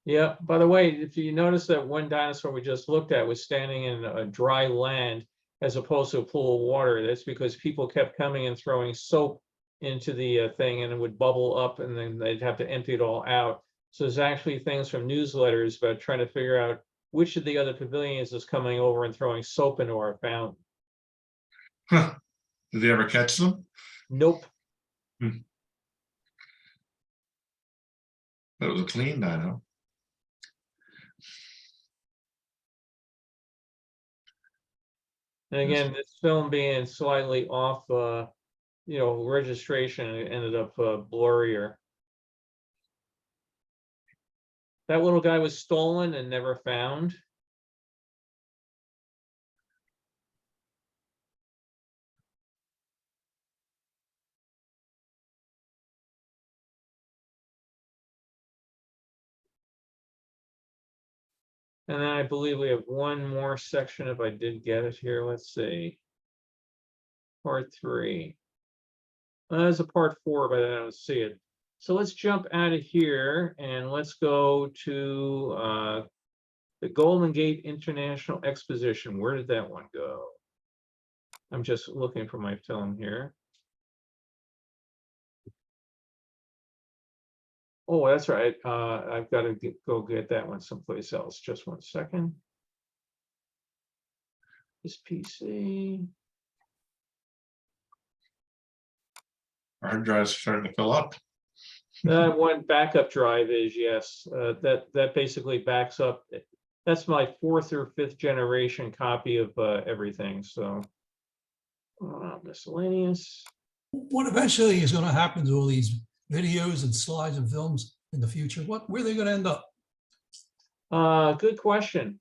Yeah, by the way, if you notice that one dinosaur we just looked at was standing in a dry land as opposed to a pool of water, that's because people kept coming and throwing soap into the thing and it would bubble up and then they'd have to empty it all out. So there's actually things from newsletters about trying to figure out which of the other pavilions is coming over and throwing soap into our fountain. Did they ever catch them? Nope. That was a clean dino. And again, this film being slightly off, registration, it ended up blurrier. That little guy was stolen and never found. And then I believe we have one more section if I did get it here. Let's see. Part 3. There's a part 4, but I don't see it. So let's jump out of here and let's go to the Golden Gate International Exposition. Where did that one go? I'm just looking for my film here. Oh, that's right. I've got to go get that one someplace else. Just one second. This PC. Our hard drives are starting to fill up. That one backup drive is, yes. That basically backs up. That's my 4th or 5th generation copy of everything. So miscellaneous. What eventually is going to happen to all these videos and slides and films in the future? Where are they going to end up? Good question.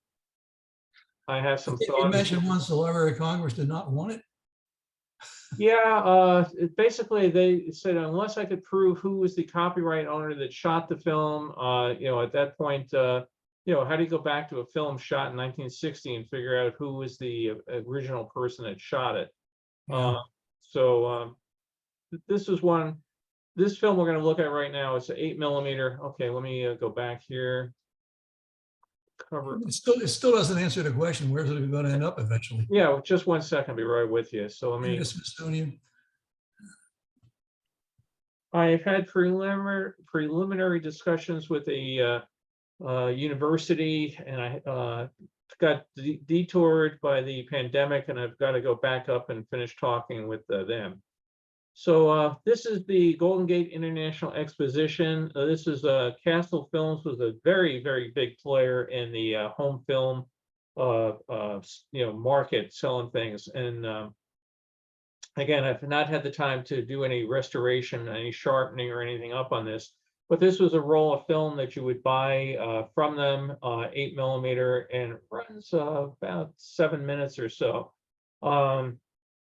I have some You thoughts. mentioned once the Library of Congress did not want it. Yeah, basically they said unless I could prove who was the copyright owner that shot the film, at that point, how do you go back to a film shot in 1960 and figure out who was the original person that shot it? Yeah. This is one. This film we're going to look at right now. It's an 8mm. Okay, let me go back here. Cover. It still doesn't answer the question, where's it going to end up eventually? Yeah, just one second. I'll be right with you. So let me. The Smithsonian. I've had preliminary discussions with a university, and I got detoured by the pandemic, and I've got to go back up and finish talking with them. So this is the Golden Gate International Exposition. This is Castle Films was a very, very big player in the home film, market, selling things. And again, I've not had the time to do any restoration, any sharpening or anything up on this, but this was a roll of film that you would buy from them, 8mm, and it runs about 7 minutes or so.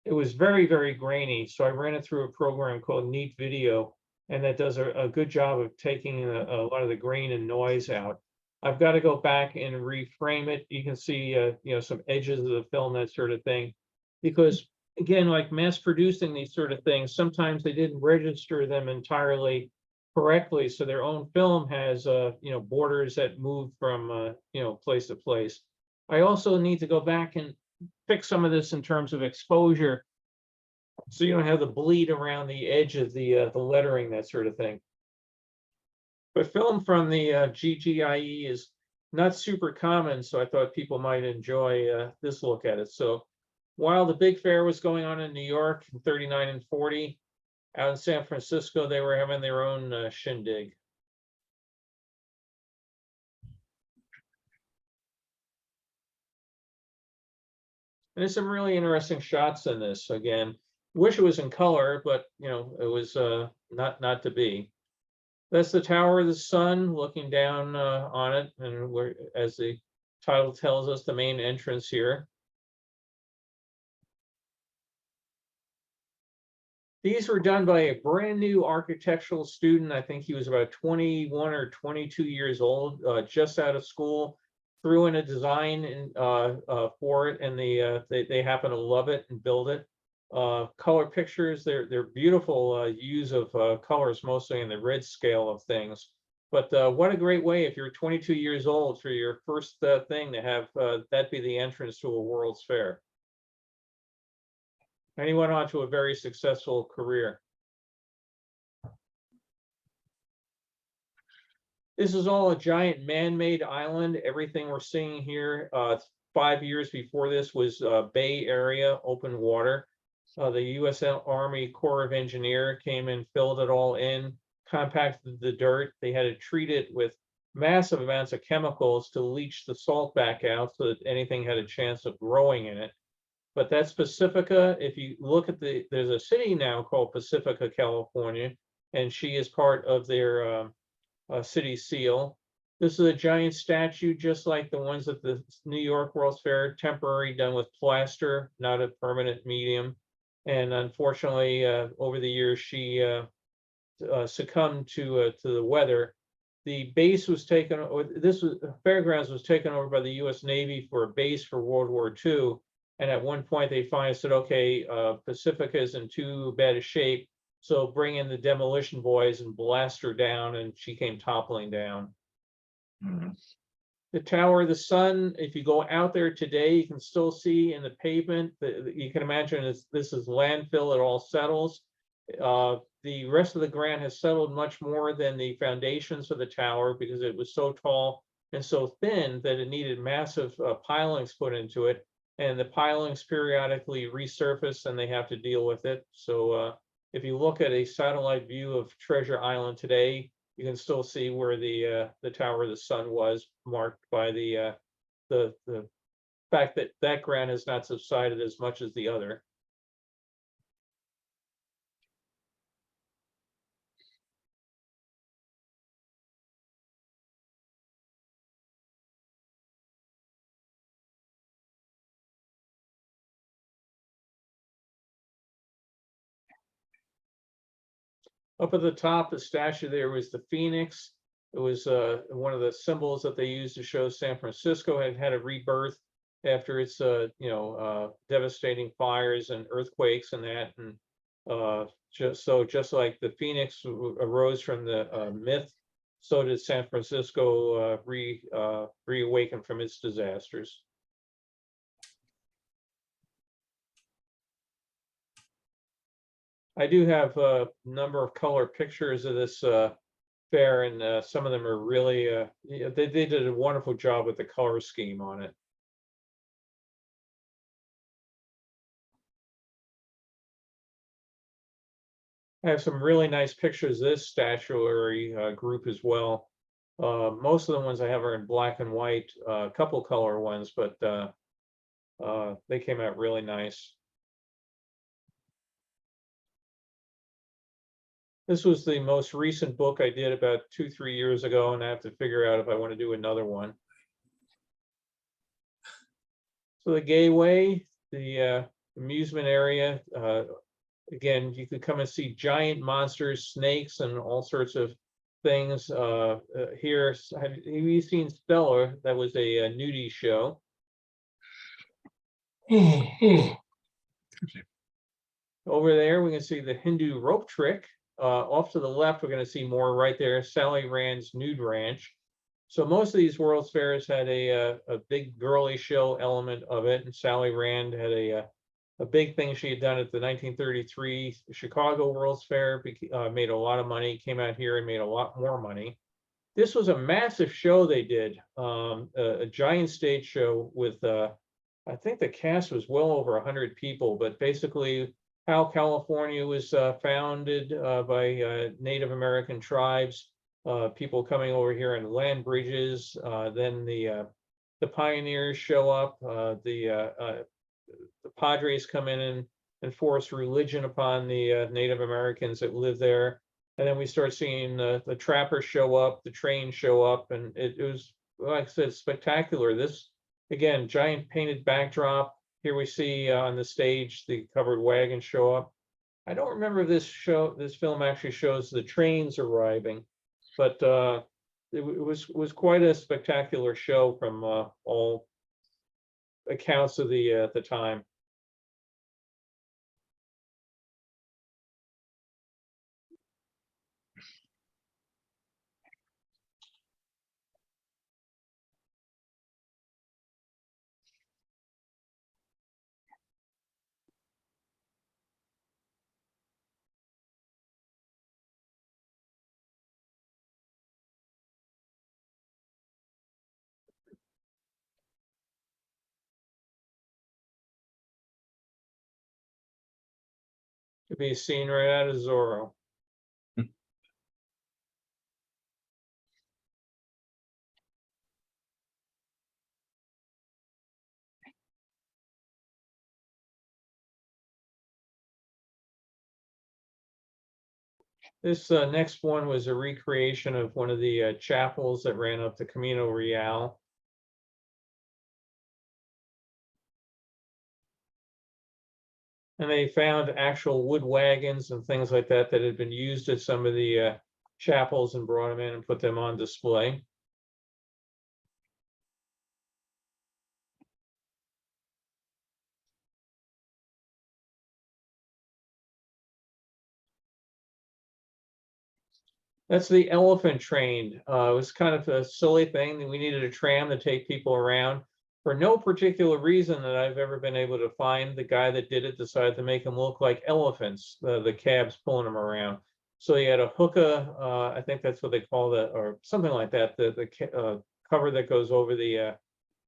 It was very, very grainy, so I ran it through a program called Neat Video, and that does a good job of taking a lot of the grain and noise out. I've got to go back and reframe it. You can see, some edges of the film, that sort of thing, because again, like mass producing these sort of things, sometimes they didn't register them entirely correctly, so their own film has, borders that move from, place to place. I also need to go back and fix some of this in terms of exposure, so you don't have the bleed around the edge of the lettering, that sort of thing. But film from the GGIE is not super common, so I thought people might enjoy this look at it. So while the big fair was going on in New York in 39 and 40, out in San Francisco, they were having their own shindig. And there's some really interesting shots in this. Again, wish it was in color, but it was not to be. That's the Tower of the Sun, looking down on it, and we're, as the title tells us, the main entrance here. These were done by a brand new architectural student. I think he was about 21 or 22 years old, just out of school. Threw in a design for it, and they happen to love it and build it. Color pictures, they're beautiful use of colors, mostly in the red scale of things. But what a great way, if you're 22 years old, for your first thing to have that be the entrance to a World's Fair. And he went on to a very successful career. This is all a giant man-made island. Everything we're seeing here, 5 years before this was Bay Area open water. The U.S. Army Corps of Engineer came and filled it all in, compacted the dirt. They had to treat it with massive amounts of chemicals to leach the salt back out so that anything had a chance of growing in it. But that's Pacifica. If you look at there's a city now called Pacifica, California, and she is part of their city seal. This is a giant statue, just like the ones at the New York World's Fair, temporary, done with plaster, not a permanent medium. And unfortunately, over the years, she succumbed to the weather. The base was taken, or fairgrounds was taken over by the U.S. Navy for a base for World War II. And at one point, they finally said, "Okay, Pacifica is in too bad a shape, so bring in the demolition boys and blast her down," and she came toppling down. Mhm. The Tower of the Sun, if you go out there today, you can still see in the pavement, you can imagine this is landfill, it all settles. The rest of the ground has settled much more than the foundations of the tower because it was so tall and so thin that it needed massive pilings put into it. And the pilings periodically resurface and they have to deal with it. So if you look at a satellite view of Treasure Island today, you can still see where the Tower of the Sun was, marked by the fact that that ground has not subsided as much as the other. Up at the top, the statue there was the Phoenix. It was one of the symbols that they used to show San Francisco had had a rebirth after its devastating fires and earthquakes and that. And just like the Phoenix arose from the myth, so did San Francisco reawaken from its disasters. I do have a number of color pictures of this fair, and some of them are really, they did a wonderful job with the color scheme on it. I have some really nice pictures of this statuary group as well. Most of the ones I have are in black and white, a couple color ones, but they came out really nice. This was the most recent book I did about 2-3 years ago, and I have to figure out if I want to do another one. So the Gateway, the amusement area, again, you could come and see giant monsters, snakes, and all sorts of things. Here, have you seen Stellar? That was a nudie show. Over there, we can see the Hindu rope trick. Off to the left, we're going to see more right there, Sally Rand's Nude Ranch. So most of these World's Fairs had a big girly show element of it, and Sally Rand had a big thing she had done at the 1933 Chicago World's Fair, made a lot of money, came out here and made a lot more money. This was a massive show they did, a giant stage show with, I think the cast was well over 100 people, but basically how California was founded by Native American tribes, people coming over here on land bridges, then the pioneers show up, the Padres come in and enforce religion upon the Native Americans that live there. And then we start seeing the trappers show up, the trains show up, and it was, like I said, spectacular. This, again, giant painted backdrop. Here we see on the stage the covered wagon show up. I don't remember if this film actually shows the trains arriving, but it was quite a spectacular show from all accounts of the time. Could be a scene right out of Zorro. This next one was a recreation of one of the chapels that ran up the Camino Real. And they found actual wood wagons and things like that that had been used at some of the chapels and brought them in and put them on display. That's the elephant train. It was kind of a silly thing that we needed a tram to take people around. For no particular reason that I've ever been able to find, the guy that did it decided to make them look like elephants, the cabs pulling them around. So you had a hookah, I think that's what they call that, or something like that, the cover that goes over the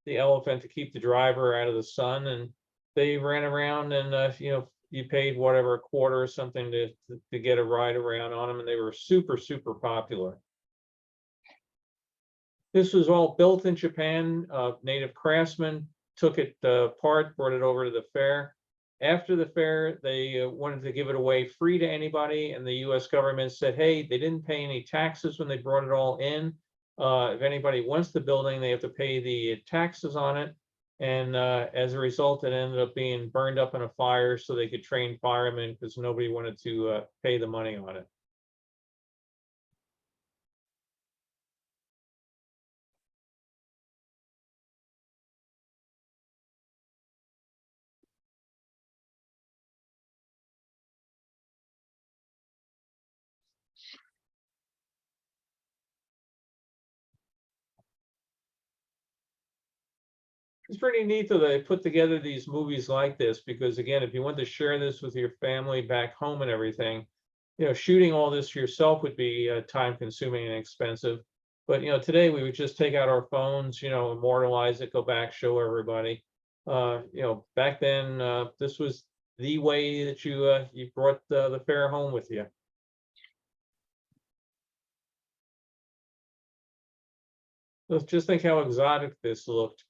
elephant to keep the driver out of the sun. And they ran around and, you know, you paid whatever, a quarter or something to get a ride around on them, and they were super, super popular. This was all built in Japan. Native craftsmen took it apart, brought it over to the fair. After the fair, they wanted to give it away free to anybody, and the US government said, hey, they didn't pay any taxes when they brought it all in. If anybody wants the building, they have to pay the taxes on it. And as a result, it ended up being burned up in a fire so they could train firemen because nobody wanted to pay the money on it. It's pretty neat that they put together these movies like this, because again, if you want to share this with your family back home and everything, you know, shooting all this yourself would be time consuming and expensive. But, you know, today we would just take out our phones, you know, immortalize it, go back, show everybody. You know, back then, this was the way that you brought the fair home with you. Let's just think how exotic this looked.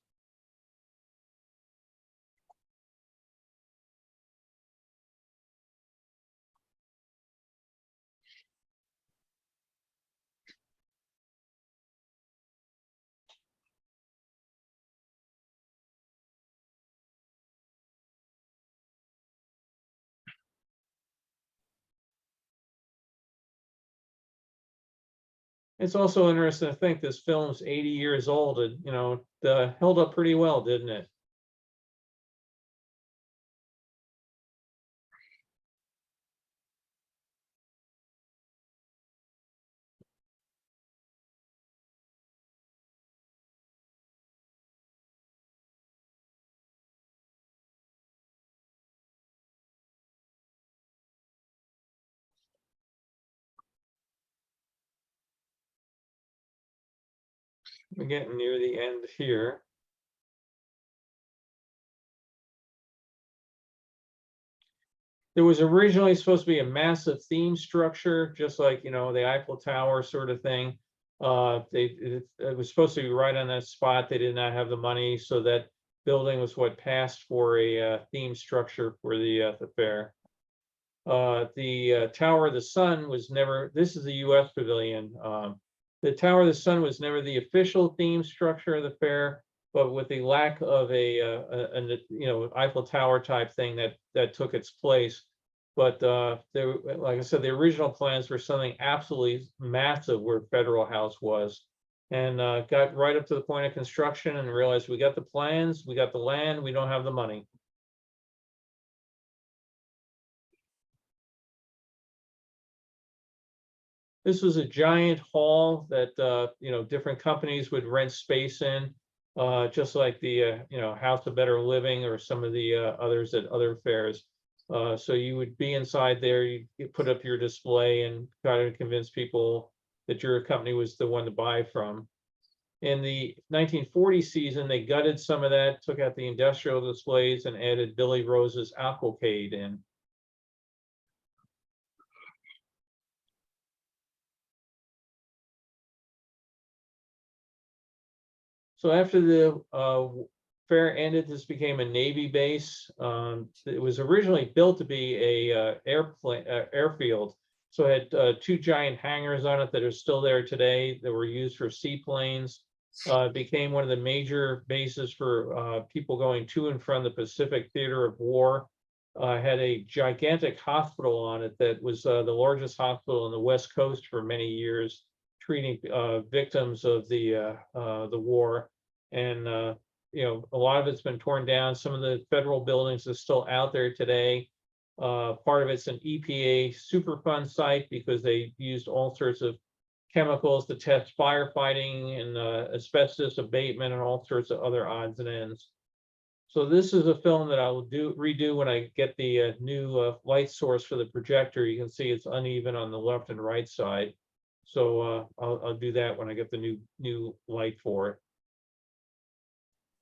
It's also interesting to think this film's 80 years old, and you know, held up pretty well, didn't it? We're getting near the end here. There was originally supposed to be a massive theme structure, just like, you know, the Eiffel Tower sort of thing. It was supposed to be right on that spot. They did not have the money, so that building was what passed for a theme structure for the fair. The Tower of the Sun was never, this is the US Pavilion. The Tower of the Sun was never the official theme structure of the fair, but with the lack of a you know, Eiffel Tower type thing that took its place. But there, like I said, the original plans were something absolutely massive where Federal House was, and got right up to the point of construction and realized we got the plans, we got the land, we don't have the money. This was a giant hall that you know, different companies would rent space in, just like the you know, House of Better Living or some of the others at other fairs. So you would be inside there, you put up your display and try to convince people that your company was the one to buy from. In the 1940 season, they gutted some of that, took out the industrial displays and added Billy Rose's Aquacade in. So after the fair ended, this became a Navy base. It was originally built to be a airfield. So it had 2 giant hangars on it that are still there today that were used for seaplanes. It became one of the major bases for people going to and from the Pacific Theater of War. Had a gigantic hospital on it that was the largest hospital on the West Coast for many years, treating victims of the war. And you know, a lot of it's been torn down. Some of the federal buildings are still out there today. Part of it's an EPA Superfund site because they used all sorts of chemicals to test firefighting and asbestos abatement and all sorts of other odds and ends. So this is a film that I will redo when I get the new light source for the projector. You can see it's uneven on the left and right side. So I'll do that when I get the new light for it.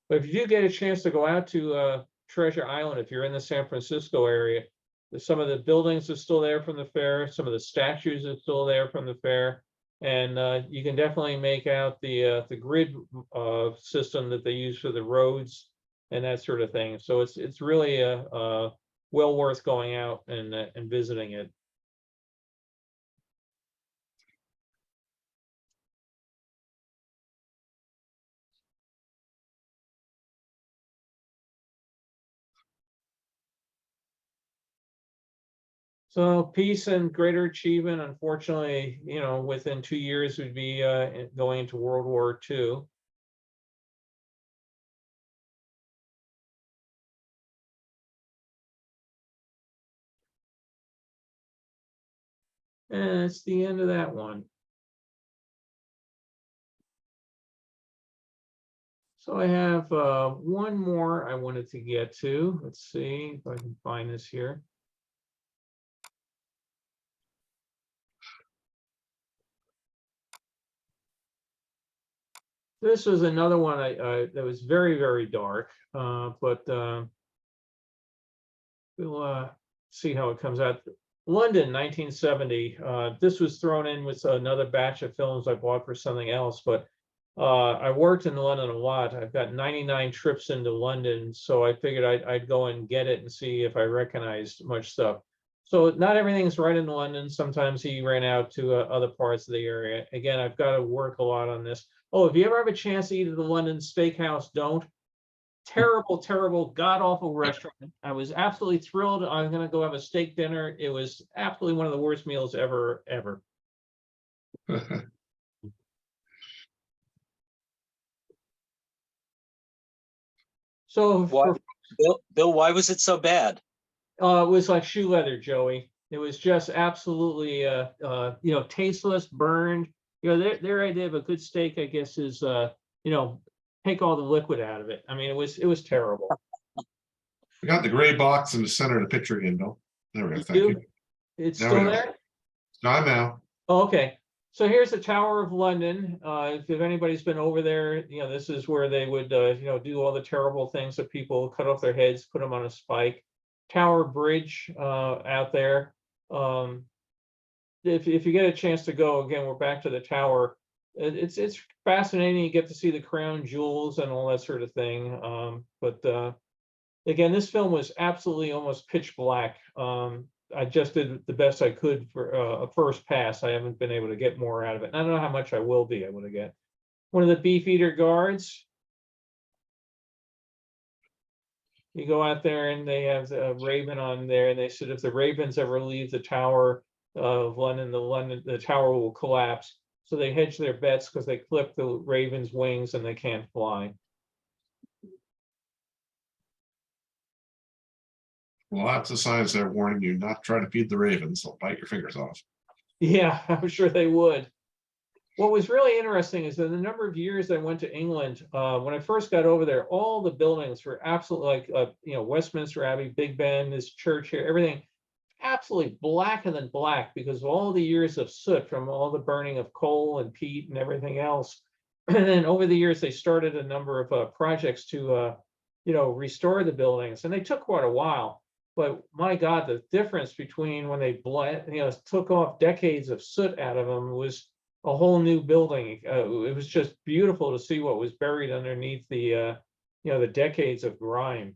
But if you do get a chance to go out to Treasure Island, if you're in the San Francisco area, some of the buildings are still there from the fair. Some of the statues are still there from the fair. And you can definitely make out the grid system that they use for the roads and that sort of thing. So it's really well worth going out and visiting it. So peace and greater achievement, unfortunately, you know, within 2 years would be going into World War II. And it's the end of that one. So I have one more I wanted to get to. Let's see if I can find this here. This was another one that was very, very dark, but we'll see how it comes out. London, 1970. This was thrown in with another batch of films I bought for something else, but I worked in London a lot. I've got 99 trips into London, so I figured I'd go and get it and see if I recognized much stuff. So not everything's right in London. Sometimes he ran out to other parts of the area. Again, I've got to work a lot on this. Oh, if you ever have a chance to eat at the London Steakhouse, don't. Terrible, terrible, god-awful restaurant. I was absolutely thrilled. I'm going to go have a steak dinner. It was absolutely one of the worst meals ever. So Why, Bill, why was it so bad? it was like shoe leather, Joey. It was just absolutely, you know, tasteless, burned. You know, their idea of a good steak, I guess, is, you know, take all the liquid out of it. I mean, it was terrible. We got the gray box in the center of the picture again, Bill. There we go. Thank you. It's There we still go. there? It's on now. Oh, okay. So here's the Tower of London. If anybody's been over there, you know, this is where they would, you know, do all the terrible things that people cut off their heads, put them on a spike. Tower Bridge out there. If you get a chance to go, again, we're back to the tower. It's fascinating. You get to see the crown jewels and all that sort of thing. But again, this film was absolutely almost pitch black. I just did the best I could for a first pass. I haven't been able to get more out of it. And I don't know how much I will be able to get. One of the Beefeater guards. You go out there and they have a raven on there, and they said if the ravens ever leave the Tower of London, the tower will collapse. So they hedge their bets because they clip the raven's wings and they can't fly. Lots of signs there warning you not to try to feed the ravens. They'll bite your fingers off. Yeah, I'm sure they would. What was really interesting is that the number of years I went to England, when I first got over there, all the buildings were absolutely like, you know, Westminster Abbey, Big Ben, this church here, everything absolutely blacker than black because of all the years of soot from all the burning of coal and peat and everything else. And then over the years, they started a number of projects to, you know, restore the buildings, and they took quite a while. But my God, the difference between when they took off decades of soot out of them was a whole new building. It was just beautiful to see what was buried underneath the, the decades of grime.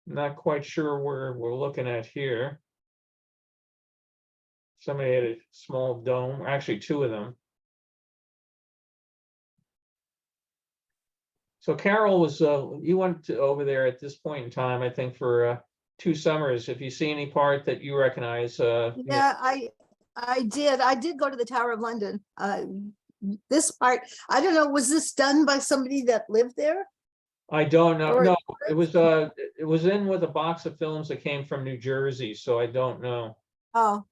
Not quite sure where we're looking at here. Somebody had a small dome, actually two of them. So Carol was, you went over there at this point in time, I think for 2 summers. If you see any part that you recognize, Yeah, I did go to the Tower of London. This part, I don't know, was this done by somebody that lived there? I don't know. Or- No, it was in with a box of films that came from New Jersey, so I don't know. Oh,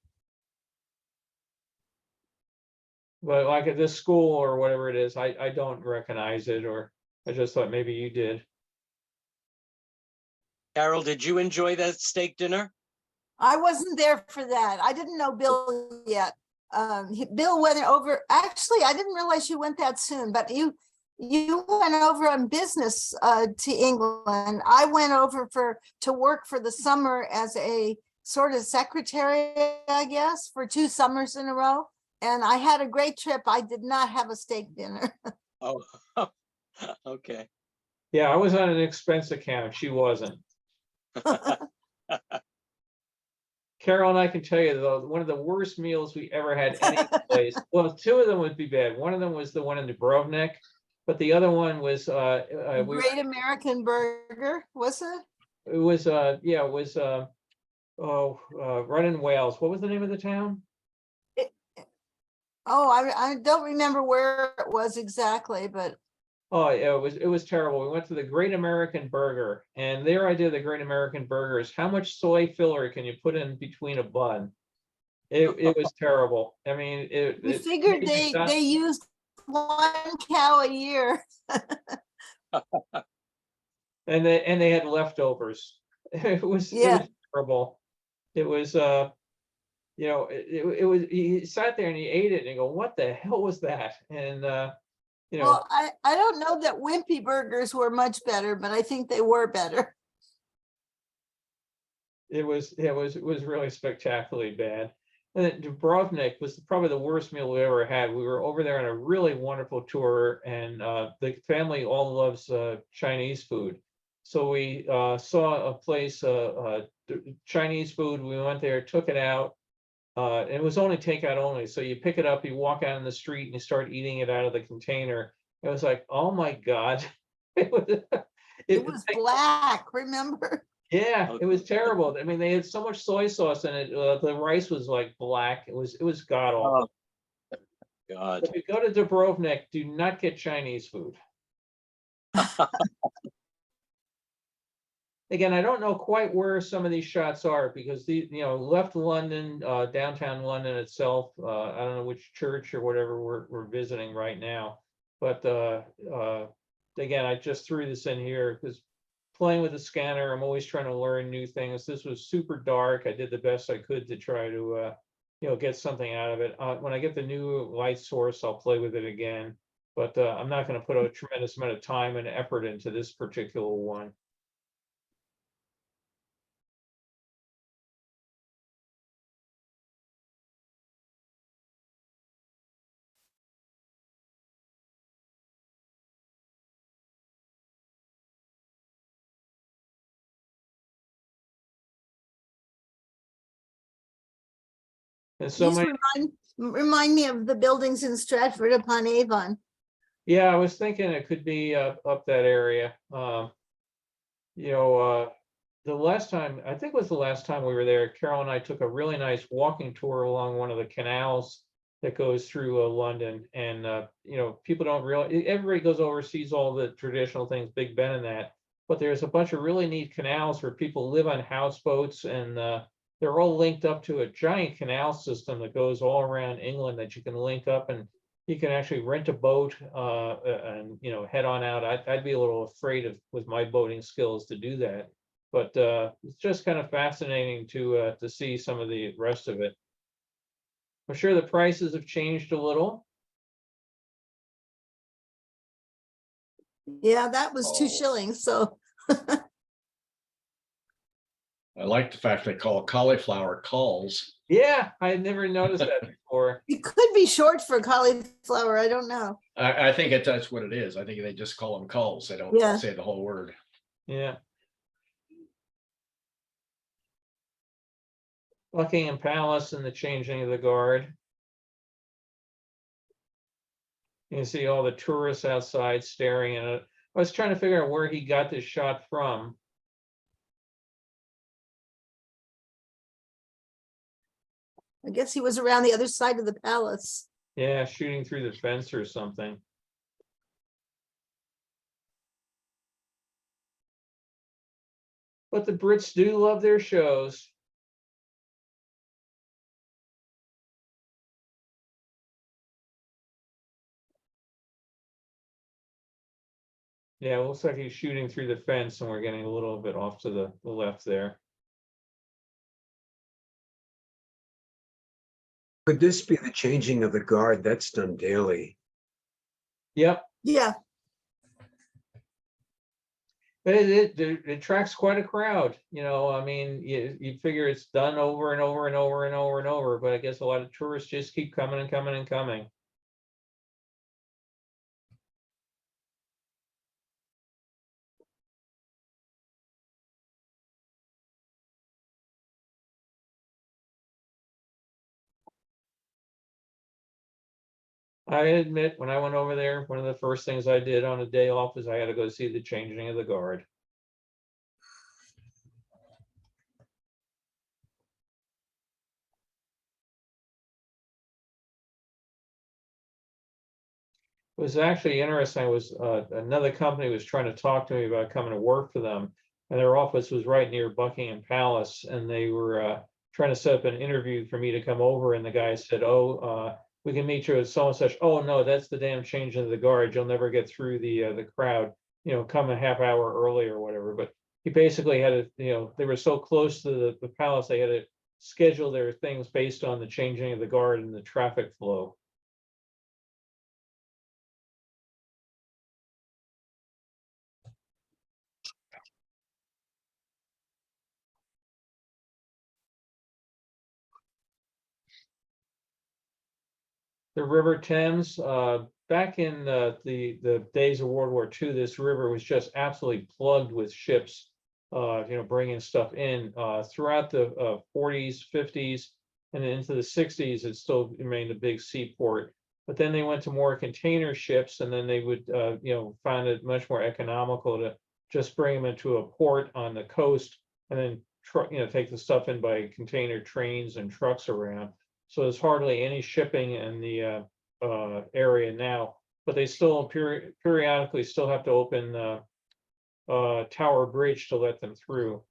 But like at this school or whatever it is, I don't recognize it, or I just thought maybe you did. Carol, did you enjoy that steak dinner? I wasn't there for that. I didn't know Bill yet. Bill went over, actually, I didn't realize you went that soon, but you went over on business to England. I went over to work for the summer as a sort of secretary, I guess, for 2 summers in a row. And I had a great trip. I did not have a steak dinner. Oh, okay. Yeah, I was on an expense account. She wasn't. Carol and I can tell you though, one of the worst meals we ever had any place. Well, 2 of them would be bad. One of them was the one in Dubrovnik, but the other one was Great American Burger, was it? it was yeah, it was run in Wales. What was the name of the town? Oh, I don't remember where it was exactly, but Oh, yeah, it was terrible. We went to the Great American Burger, and their idea of the Great American Burger is how much soy filler can you put in between a bun? It was terrible. I mean, we figured they used 1 cow a year. and they had leftovers. It was terrible. It was it was, he sat there and he ate it and you go, what the hell was that? And Well, I don't know that Wimpy burgers were much better, but I think they were better. it was really spectacularly bad. And then Dubrovnik was probably the worst meal we ever had. We were over there on a really wonderful tour, and the family all loves Chinese food. So we saw a place, Chinese food. We went there, took it out. It was only takeout only. So you pick it up, you walk out in the street, and you start eating it out of the container. It was like, oh my God. It was black, remember? Yeah, it was terrible. I mean, they had so much soy sauce in it. The rice was like black. It was god awful. Oh, God. If you go to Dubrovnik, do not get Chinese food. Again, I don't know quite where some of these shots are because left London, downtown London itself. I don't know which church or whatever we're visiting right now, but again, I just threw this in here because playing with the scanner, I'm always trying to learn new things. This was super dark. I did the best I could to try to get something out of it. When I get the new light source, I'll play with it again, but I'm not going to put a tremendous amount of time and effort into this particular one. And so These remind me of the buildings in Stratford upon Avon. Yeah, I was thinking it could be up that area. The last time, I think it was the last time we were there, Carol and I took a really nice walking tour along one of the canals that goes through London. And, people don't realize, everybody goes over, sees all the traditional things, Big Ben and that, but there's a bunch of really neat canals where people live on houseboats, and they're all linked up to a giant canal system that goes all around England that you can link up, and you can actually rent a boat and head on out. I'd be a little afraid with my boating skills to do that, but it's just kind of fascinating to see some of the rest of it. I'm sure the prices have changed a little. Yeah, that was 2 shillings. So I like the fact they call cauliflower culls. Yeah, I had never noticed that before. It could be short for cauliflower. I don't know. I think that's what it is. I think they just call them culls. They don't Yeah. say the whole word. Yeah. Buckingham Palace and the changing of the guard. You can see all the tourists outside staring at it. I was trying to figure out where he got this shot from. I guess he was around the other side of the palace. Yeah, shooting through the fence or something. But the Brits do love their shows. Yeah, it looks like he's shooting through the fence and we're getting a little bit off to the left there. Could this be the changing of the guard? That's done daily. Yep, Yeah, but it attracts quite a crowd, you know, I mean, you figure it's done over and over and over and over and over, but I guess a lot of tourists just keep coming and coming and coming. I admit, when I went over there, one of the first things I did on a day off is I had to go see the changing of the guard. It was actually interesting. Was another company was trying to talk to me about coming to work for them, and their office was right near Buckingham Palace, and they were trying to set up an interview for me to come over, and the guy said, "Oh, we can meet you at so and such." "Oh no, that's the damn change of the guard. You'll never get through the crowd. You know, come a half hour early or whatever." But he basically had to, you know, they were so close to the palace, they had to schedule their things based on the changing of the guard and the traffic flow. The River Thames, back in the days of World War II, this river was just absolutely plugged with ships, you know, bringing stuff in. Throughout the 40s, 50s, and into the 60s, it still remained a big seaport. But then they went to more container ships, and then they would, you know, find it much more economical to just bring them into a port on the coast, and then, you know, take the stuff in by container trains and trucks around. So there's hardly any shipping in the area now, but they still periodically still have to open Tower Bridge to let them through.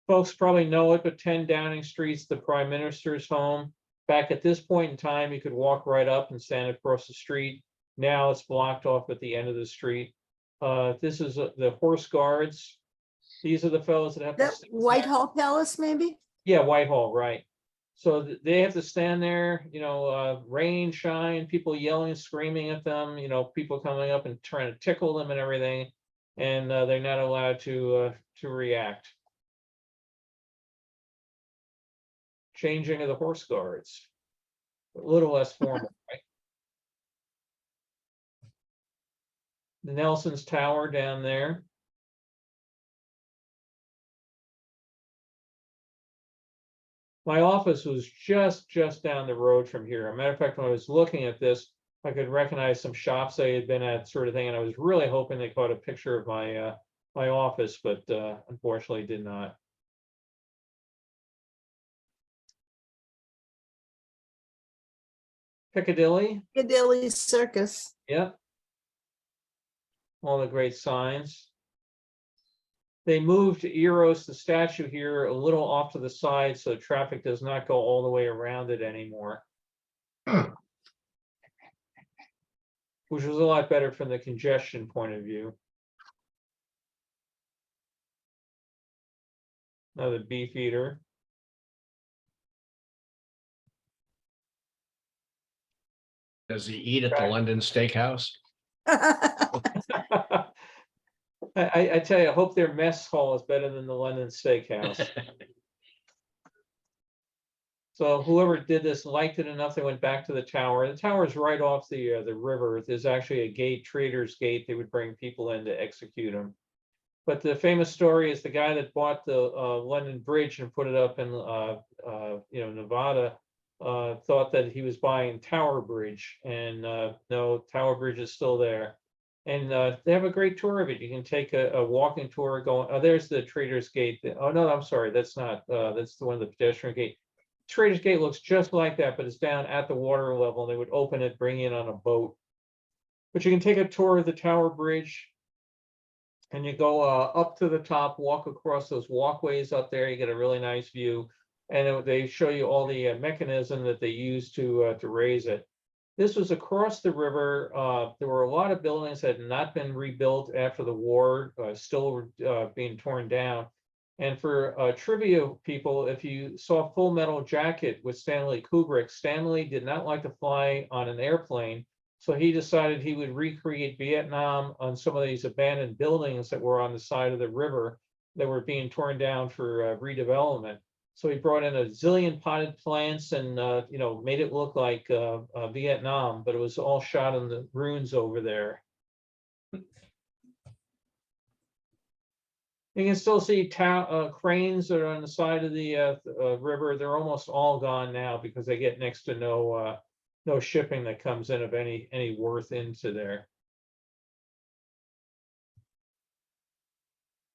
Folks probably know it, but 10 Downing Street's the Prime Minister's home. Back at this point in time, you could walk right up and stand across the street. Now it's blocked off at the end of the street. This is the Horse Guards. These are the fellows that have to that Whitehall Palace, maybe? Yeah, Whitehall, right. So they have to stand there, you know, rain, shine, people yelling, screaming at them, you know, people coming up and trying to tickle them and everything, and they're not allowed to react. Changing of the Horse Guards, a little less formal, right? The Nelson's Tower down there. My office was just down the road from here. As a matter of fact, when I was looking at this, I could recognize some shops I had been at, sort of thing, and I was really hoping they caught a picture of my my office, but unfortunately did not. Piccadilly, Piccadilly Circus. yeah. All the great signs. They moved Eros, the statue here, a little off to the side, so traffic does not go all the way around it anymore. Huh. Which was a lot better from the congestion point of view. Another Beefeater. Does he eat at the London Steakhouse? I tell you, I hope their mess hall is better than the London Steakhouse. So whoever did this liked it enough, they went back to the tower. The tower is right off the river. There's actually a gate, Trader's Gate. They would bring people in to execute them. But the famous story is the guy that bought the London Bridge and put it up in Nevada thought that he was buying Tower Bridge, and no, Tower Bridge is still there. And they have a great tour of it. You can take a walking tour going. Oh, there's the Trader's Gate. Oh no, I'm sorry, that's not. That's the one of the pedestrian gate. Trader's Gate looks just like that, but it's down at the water level. They would open it, bring you in on a boat. But you can take a tour of the Tower Bridge, and you go up to the top, walk across those walkways up there. You get a really nice view, and they show you all the mechanism that they use to raise it. This was across the river. There were a lot of buildings that had not been rebuilt after the war, still being torn down. And for trivia people, if you saw Full Metal Jacket with Stanley Kubrick, Stanley did not like to fly on an airplane. So he decided he would recreate Vietnam on some of these abandoned buildings that were on the side of the river that were being torn down for redevelopment. So he brought in a zillion potted plants and made it look like Vietnam, but it was all shot in the ruins over there. You can still see cranes that are on the side of the river. They're almost all gone now because they get next to no shipping that comes in of any worth into there.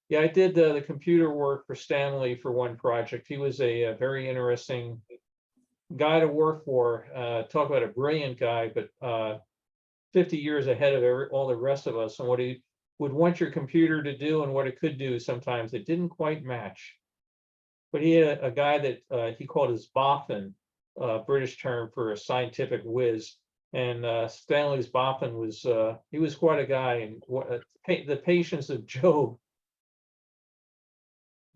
Yeah, I did the computer work for Stanley for one project. He was a very interesting guy to work for. Talk about a brilliant guy, but 50 years ahead of all the rest of us, and what he would want your computer to do and what it could do, sometimes it didn't quite match. But he had a guy that he called his boffin, British term for a scientific whiz. And Stanley's boffin was, he was quite a guy, and the patience of Job.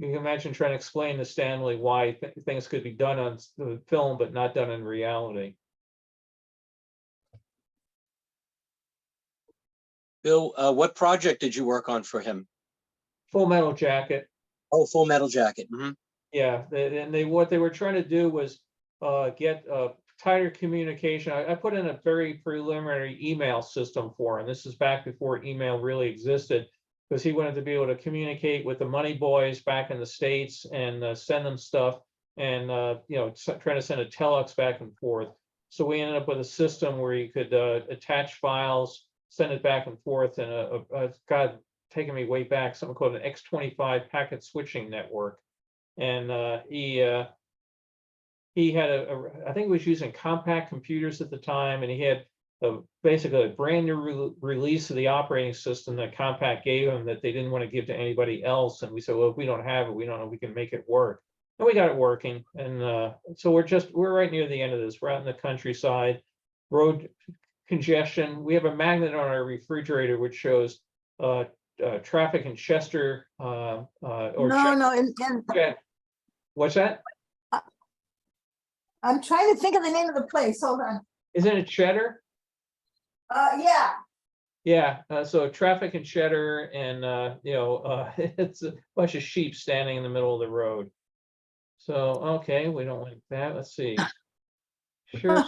You can imagine trying to explain to Stanley why things could be done on the film, but not done in reality. Bill, what project did you work on for him? Full Metal Jacket. Oh, Full Metal Jacket. Mm-hmm. Yeah, what they were trying to do was get tighter communication. I put in a very preliminary email system for him. This is back before email really existed, because he wanted to be able to communicate with the money boys back in the States and send them stuff, and trying to send a telex back and forth. So we ended up with a system where you could attach files, send it back and forth, and God, taking me way back, something called an X25 packet switching network. And he had I think he was using compact computers at the time, and he had basically a brand new release of the operating system that Compaq gave him that they didn't want to give to anybody else. And we said, well, if we don't have it, we don't know if we can make it work. And we got it working. And so we're right near the end of this. We're out in the countryside, road congestion. We have a magnet on our refrigerator which shows traffic in Chester. What's that? I'm trying to think of the name of the place. Hold on. Isn't it Cheddar? Yeah. Yeah. So traffic in Cheddar, and it's a bunch of sheep standing in the middle of the road. So okay, we don't like that. Let's see. Sure.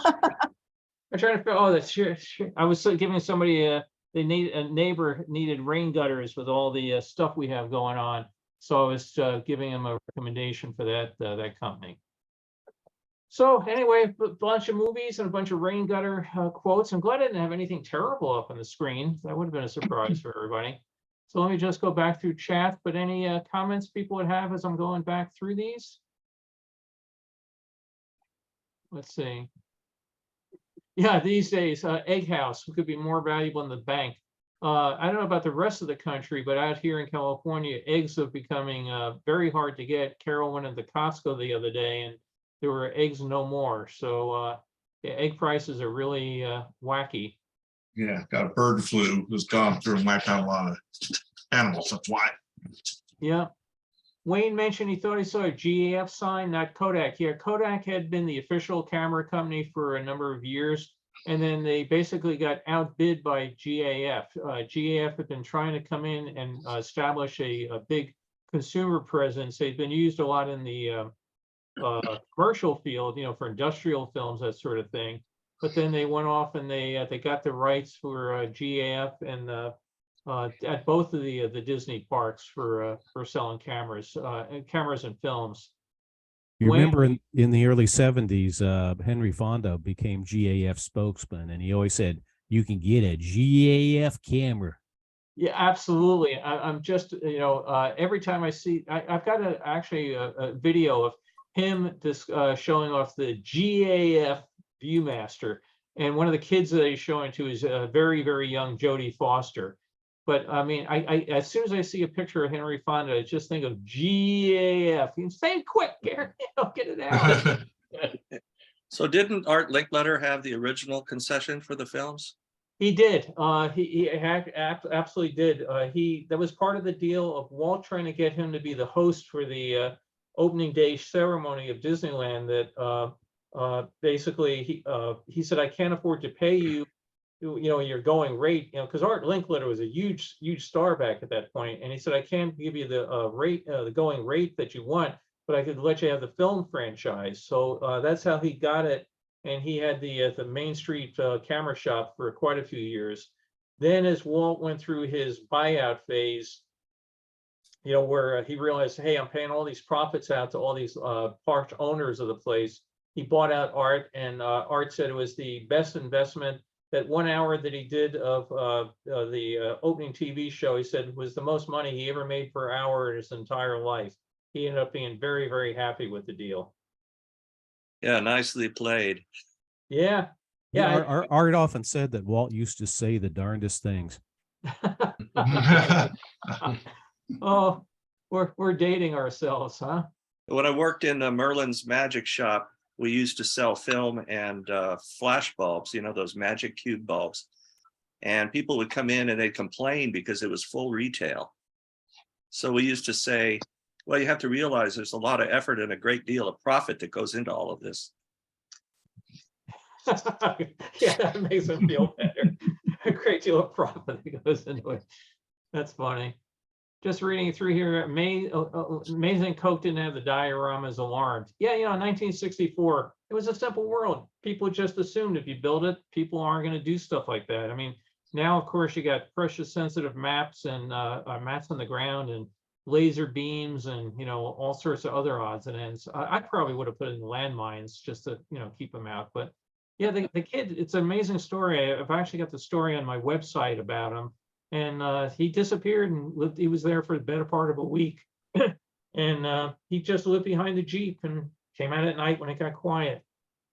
I'm trying to figure. Oh, that's sure. I was giving somebody a neighbor needed rain gutters with all the stuff we have going on. So I was giving him a recommendation for that company. So anyway, a bunch of movies and a bunch of rain gutter quotes. I'm glad I didn't have anything terrible up on the screen. That would have been a surprise for everybody. So let me just go back through chat. But any comments people would have as I'm going back through these? Let's see. Yeah, these days, Egg House could be more valuable than the bank. I don't know about the rest of the country, but out here in California, eggs are becoming very hard to get. Carol went into Costco the other day, and there were eggs no more. So yeah, egg prices are really wacky. Yeah, got a bird flu that's gone through and wiped out a lot of animals. That's why. Yeah. Wayne mentioned he thought he saw a GAF sign, not Kodak. Yeah, Kodak had been the official camera company for a number of years. And then they basically got outbid by GAF. GAF had been trying to come in and establish a big consumer presence. They've been used a lot in the commercial field, you know, for industrial films, that sort of thing. But then they went off and they got the rights for GAF and at both of the Disney parks for selling cameras and films. You When- remember in the early 70s, Henry Fonda became GAF spokesman, and he always said, you can get a GAF camera. Yeah, absolutely. I'm just, you know, every time I see, I've got actually a video of him showing off the GAF Viewmaster. And one of the kids that he's showing to is a very, very young Jodie Foster. But I mean, I as soon as I see a picture of Henry Fonda, I just think of GAF. You say it quick, Gary, get it out. So didn't Art Linkletter have the original concession for the films? He did. He absolutely did. That was part of the deal of Walt trying to get him to be the host for the opening day ceremony of Disneyland. That basically he said, I can't afford to pay you, you know, your going rate, you know, because Art Linkletter was a huge star back at that point, and he said, I can't give you the rate, the going rate that you want, but I could let you have the film franchise. So that's how he got it. And he had the Main Street camera shop for quite a few years. Then as Walt went through his buyout phase, you know, where he realized, hey, I'm paying all these profits out to all these park owners of the place. He bought out Art, and Art said it was the best investment. That 1 hour that he did of the opening TV show, he said was the most money he ever made per hour in his entire life. He ended up being very, very happy with the deal. Yeah, nicely played. Yeah. Yeah, Yeah. Art often said that Walt used to say the darndest things. Oh, we're dating ourselves, huh? When I worked in Merlin's magic shop, we used to sell film and flash bulbs, you know, those magic cube bulbs. And people would come in and they'd complain because it was full retail. So we used to say, well, you have to realize there's a lot of effort and a great deal of profit that goes into all of this. Yeah, that makes him feel better. A great deal of profit that goes into it. That's funny. Just reading through here, amazing Coke didn't have the dioramas alarmed. Yeah, you know, in 1964, it was a simple world. People just assumed if you build it, people aren't going to do stuff like that. I mean, now, of course, you got pressure sensitive maps and maps on the ground and laser beams and, you know, all sorts of other odds and ends. I probably would have put in landmines just to, you know, keep them out. But yeah, the kid, it's an amazing story. I've actually got the story on my website about him. And he disappeared and lived, he was there for the better part of a week. And he just lived behind the Jeep and came out at night when it got quiet.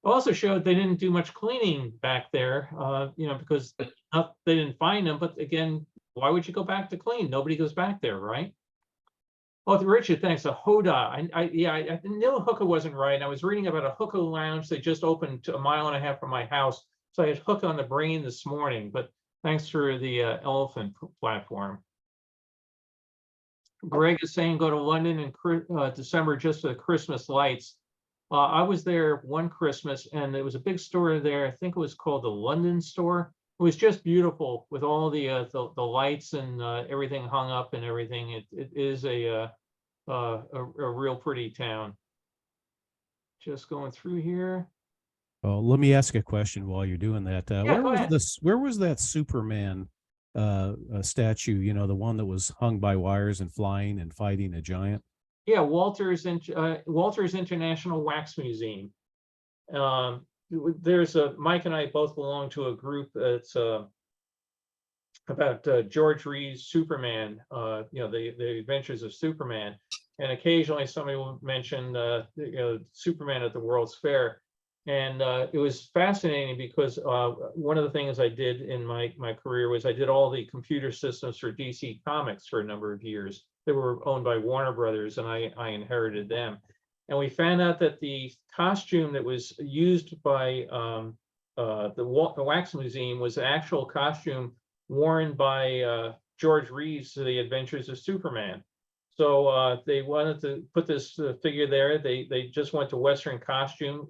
Also showed they didn't do much cleaning back there, you know, because they didn't find him. But again, why would you go back to clean? Nobody goes back there, right? Oh, Richard, thanks. A Hoda. I knew hookah wasn't right. I was reading about a hookah lounge that just opened a mile and a half from my house. So I had hookah on the brain this morning, but thanks for the elephant platform. Greg is saying go to London in December just for the Christmas lights. I was there one Christmas and there was a big store there. I think it was called the London store. It was just beautiful with all the lights and everything hung up and everything. It is a real pretty town. Just going through here. Oh, let me ask a question while you're doing that. Yeah, Where go was ahead. where was that Superman statue? You know, the one that was hung by wires and flying and fighting a giant. Yeah, Walter's International Wax Museum. There's Mike and I both belong to a group that's about George Reed's Superman. You know, the Adventures of Superman, and occasionally somebody will mention you know, Superman at the World's Fair. And it was fascinating because one of the things I did in my career was I did all the computer systems for DC Comics for a number of years. They were owned by Warner Brothers, and I inherited them. And we found out that the costume that was used by the Wax Museum was an actual costume worn by George Reeves to the Adventures of Superman. So they wanted to put this figure there. They just went to Western Costume.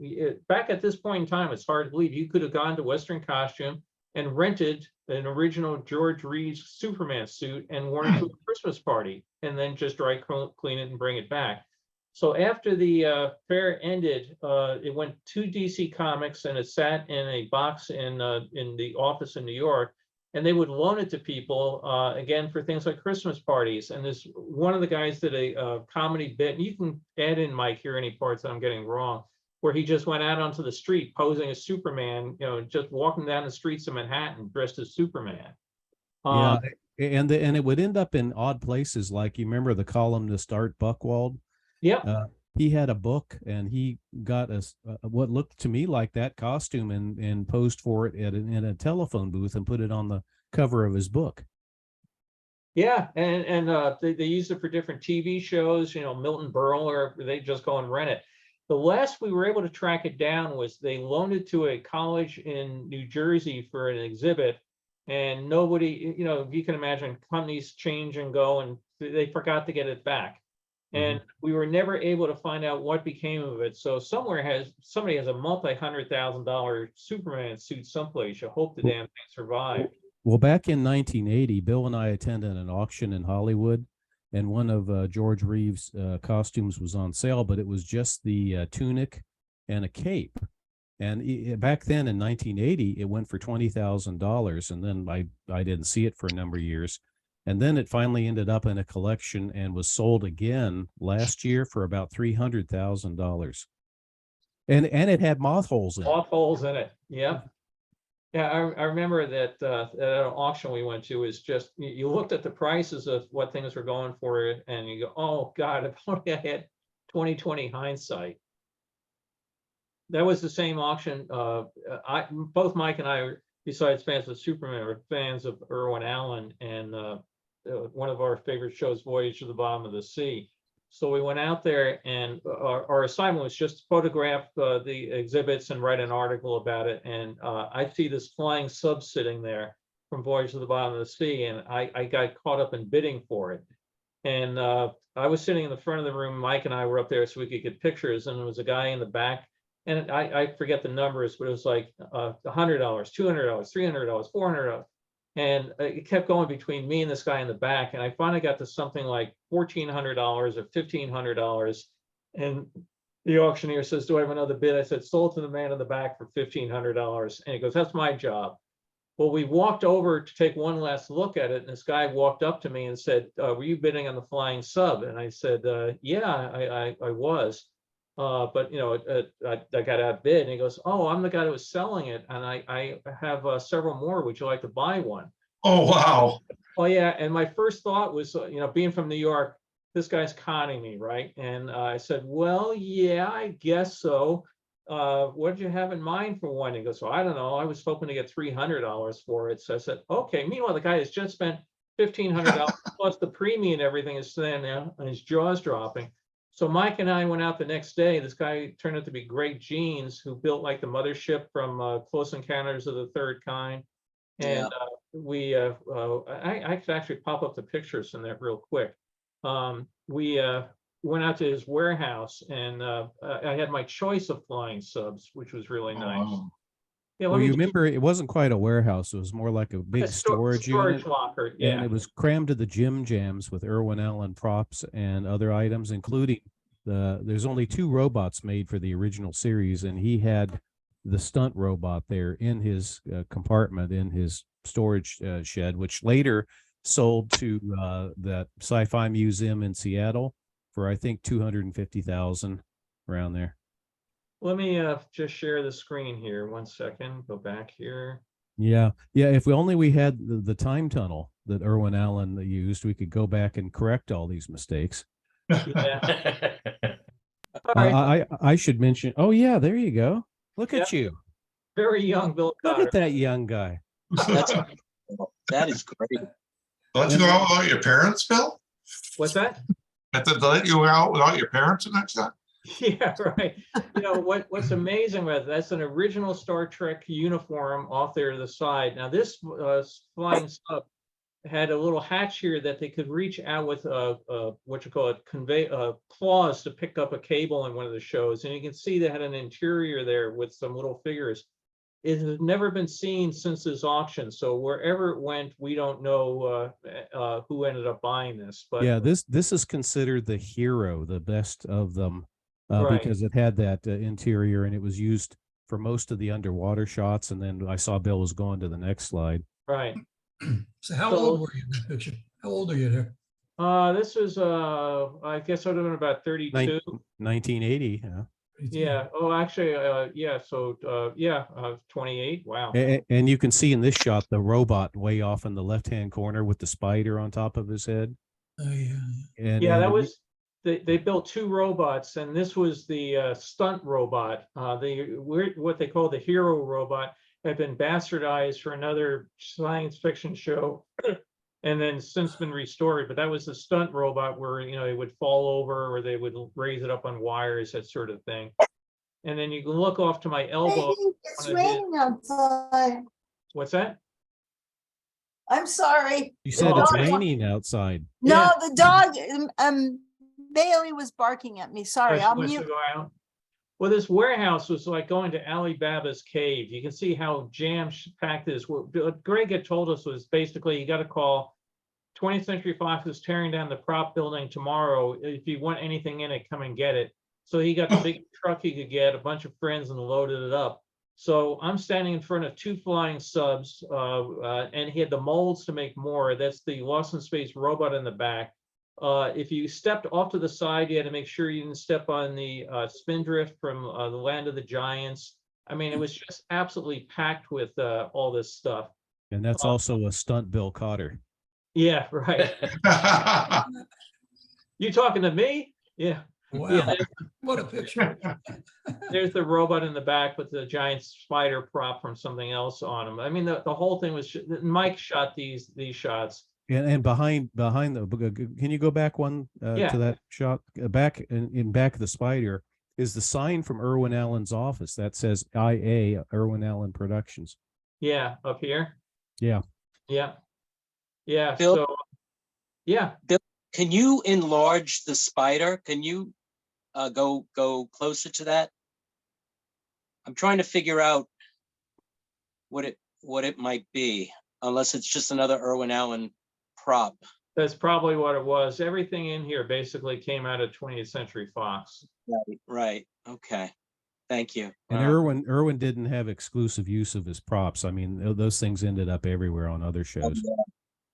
Back at this point in time, it's hard to believe you could have gone to Western Costume and rented an original George Reeves Superman suit and worn it to a Christmas party, and then just dry clean it and bring it back. So after the fair ended, it went to DC Comics, and it sat in a box in the office in New York. And they would loan it to people again for things like Christmas parties. And this one of the guys did a comedy bit, and you can add in, Mike, here any parts that I'm getting wrong, where he just went out onto the street posing as Superman, just walking down the streets of Manhattan dressed as Superman. Yeah, and it would end up in odd places, like you remember the columnist Art Buchwald. Yep. He had a book, and he got what looked to me like that costume and posed for it in a telephone booth and put it on the cover of his book. Yeah, and they used it for different TV shows, Milton Berle, or they just go and rent it. The last we were able to track it down was they loaned it to a college in New Jersey for an exhibit, and nobody, you can imagine, companies change and go, and they forgot to get it back. And we were never able to find out what became of it. So somebody has a multi-$100,000 Superman suit someplace. You hope the damn thing survived. Well, back in 1980, Bill and I attended an auction in Hollywood, and one of George Reeves' costumes was on sale, but it was just the tunic and a cape. And back then in 1980, it went for $20,000, and then I didn't see it for a number of years. And then it finally ended up in a collection and was sold again last year for about $300,000. And it had moth holes in it. Moth holes in it. Yeah. Yeah, I remember that at an auction we went to, is just, you looked at the prices of what things were going for, and you go, oh God, if only I had 20/20 hindsight. That was the same auction. Both Mike and I, besides fans of Superman, were fans of Irwin Allen, and one of our favorite shows, Voyage to the Bottom of the Sea. So we went out there, and our assignment was just to photograph the exhibits and write an article about it. And I see this flying sub sitting there from Voyage to the Bottom of the Sea, and I got caught up in bidding for it. And I was sitting in the front of the room. Mike and I were up there so we could get pictures, and there was a guy in the back, and I forget the numbers, but it was like $100, $200, $300, $400. And it kept going between me and this guy in the back. And I finally got to something like $1,400 or $1,500. And the auctioneer says, do I have another bid? I said, sold to the man in the back for $1,500. And he goes, that's my job. Well, we walked over to take one last look at it. And this guy walked up to me and said, were you bidding on the flying sub? And I said, yeah, I was. But I got outbid. And he goes, oh, I'm the guy that was selling it, and I have several more. Would you like to buy one? Oh, wow. Oh yeah. And my first thought was, being from New York, this guy's conning me, right? And I said, well, yeah, I guess so. What did you have in mind for one? He goes, well, I don't know. I was hoping to get $300 for it. So I said, okay. Meanwhile, the guy has just spent $1,500 plus the premium and everything is standing there, and his jaw's dropping. So Mike and I went out the next day. This guy turned out to be Greg Jeans, who built like the mothership from Close Encounters of the Third Kind. And I could actually pop up the pictures in there real quick. We went out to his warehouse, and I had my choice of flying subs, which was really nice. Wow. Yeah, Well, you remember, it wasn't quite a warehouse. It was more like a big storage unit. locker. And Yeah. it was crammed to the Jim Jams with Irwin Allen props and other items, including there's only 2 robots made for the original series, and he had the stunt robot there in his compartment in his storage shed, which later sold to that Sci-Fi Museum in Seattle for, I think, $250,000, around there. Let me just share the screen here. 1 second. Go back here. Yeah. If we had the time tunnel that Irwin Allen used, we could go back and correct all these mistakes. Yeah. All right. I should mention. Oh yeah, there you go. Look at you. Very young Bill Look Cotter. at that young guy. That is great. Let you go out without your parents, Bill? What's that? I said, let you go out without your parents the next time? Yeah, right. What's amazing about that's an original Star Trek uniform off there to the side. Now this flying sub had a little hatch here that they could reach out with what you call it, claws to pick up a cable in one of the shows. And you can see they had an interior there with some little figures. It has never been seen since this auction. So wherever it went, we don't know who ended up buying this. But Yeah, this is considered the hero, the best of them, Right. because it had that interior and it was used for most of the underwater shots. And then I saw Bill was going to the next slide. right. So how So- old were you in that picture? How old are you there? This was I guess I would have been about 32. 1980. Yeah. Yeah. Oh, actually, yeah. So, yeah, 28. Wow. And you can see in this shot the robot way off in the left-hand corner with the spider on top of his head. Oh, yeah. And Yeah, and that was, they built two robots, and this was the stunt robot. What they call the hero robot had been bastardized for another science fiction show. And then since been restored, but that was the stunt robot where, it would fall over or they would raise it up on wires, that sort of thing. And then you can look off to my elbow. Baby, it's one of his- raining outside. What's that? I'm sorry. you said Oh, it's okay. raining outside. No, Yeah. the dog, Bailey was barking at me. Sorry, I'll Wants to mute. go out. Well, this warehouse was like going to Alibaba's cave. You can see how jam-packed it is. What Greg had told us was basically you got to call 20th Century Fox is tearing down the prop building tomorrow. If you want anything in it, come and get it. So he got the big truck he could get, a bunch of friends, and loaded it up. So I'm standing in front of two flying subs, and he had the molds to make more. That's the Lost in Space robot in the back. If you stepped off to the side, you had to make sure you didn't step on the spindrift from the Land of the Giants. I mean, it was just absolutely packed with all this stuff. And that's also a stunt Bill Cotter. Yeah, right. You talking to me? Yeah. Wow, Yeah, what a picture. there's the robot in the back with the giant spider prop from something else on him. I mean, the whole thing was, Mike shot these shots. And behind the, can you go back one Yeah. to that shot? Back in back of the spider is the sign from Irwin Allen's office that says IA, Irwin Allen Productions. Yeah, up here. Yeah. Yeah. Yeah, Bill? so, yeah. Can you enlarge the spider? Can you go closer to that? I'm trying to figure out what it might be, unless it's just another Irwin Allen prop. That's probably what it was. Everything in here basically came out of 20th Century Fox. Right. Okay. Thank you. And Wow. Irwin didn't have exclusive use of his props. I mean, those things ended up everywhere on other shows.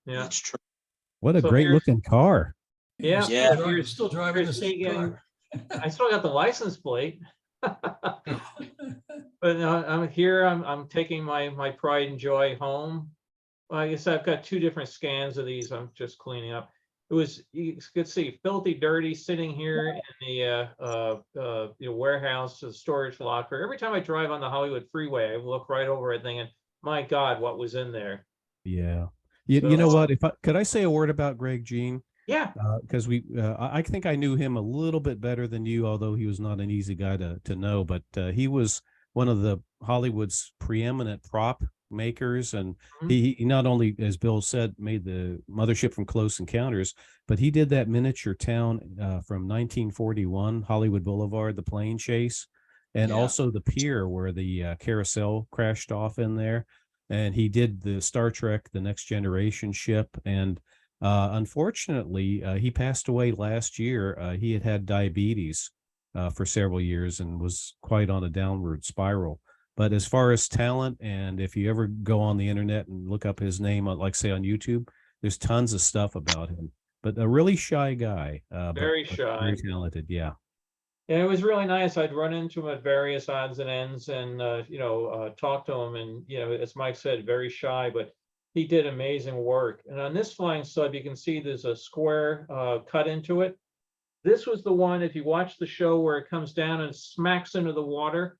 Yeah. That's true. What a So great here's- looking car. Yeah. Yeah. You're Here's- still driving here's the same Keegan. car. I still got the license plate. But I'm here, I'm taking my pride and joy home. Well, I guess I've got two different scans of these. I'm just cleaning up. It was, you could see filthy dirty sitting here in the warehouse, the storage locker. Every time I drive on the Hollywood freeway, I look right over it thinking, my God, what was in there? Yeah. You know So- what? Could I say a word about Greg Jean? Yeah, Because I think I knew him a little bit better than you, although he was not an easy guy to know. But he was one of the Hollywood's preeminent prop makers, and Mhm. he not only, as Bill said, made the mothership from Close Encounters, but he did that miniature town from 1941, Hollywood Boulevard, the plane chase, and Yeah. also the pier where the carousel crashed off in there. And he did the Star Trek, the Next Generation ship, and unfortunately, he passed away last year. He had had diabetes for several years and was quite on a downward spiral. But as far as talent, and if you ever go on the internet and look up his name, like say on YouTube, there's tons of stuff about him. But a really shy guy. Very but shy. very talented. Yeah. and it was really nice. I'd run into him at various odds and ends and, talk to him. And, as Mike said, very shy, but he did amazing work. And on this flying sub, you can see there's a square cut into it. This was the one, if you watch the show, where it comes down and smacks into the water.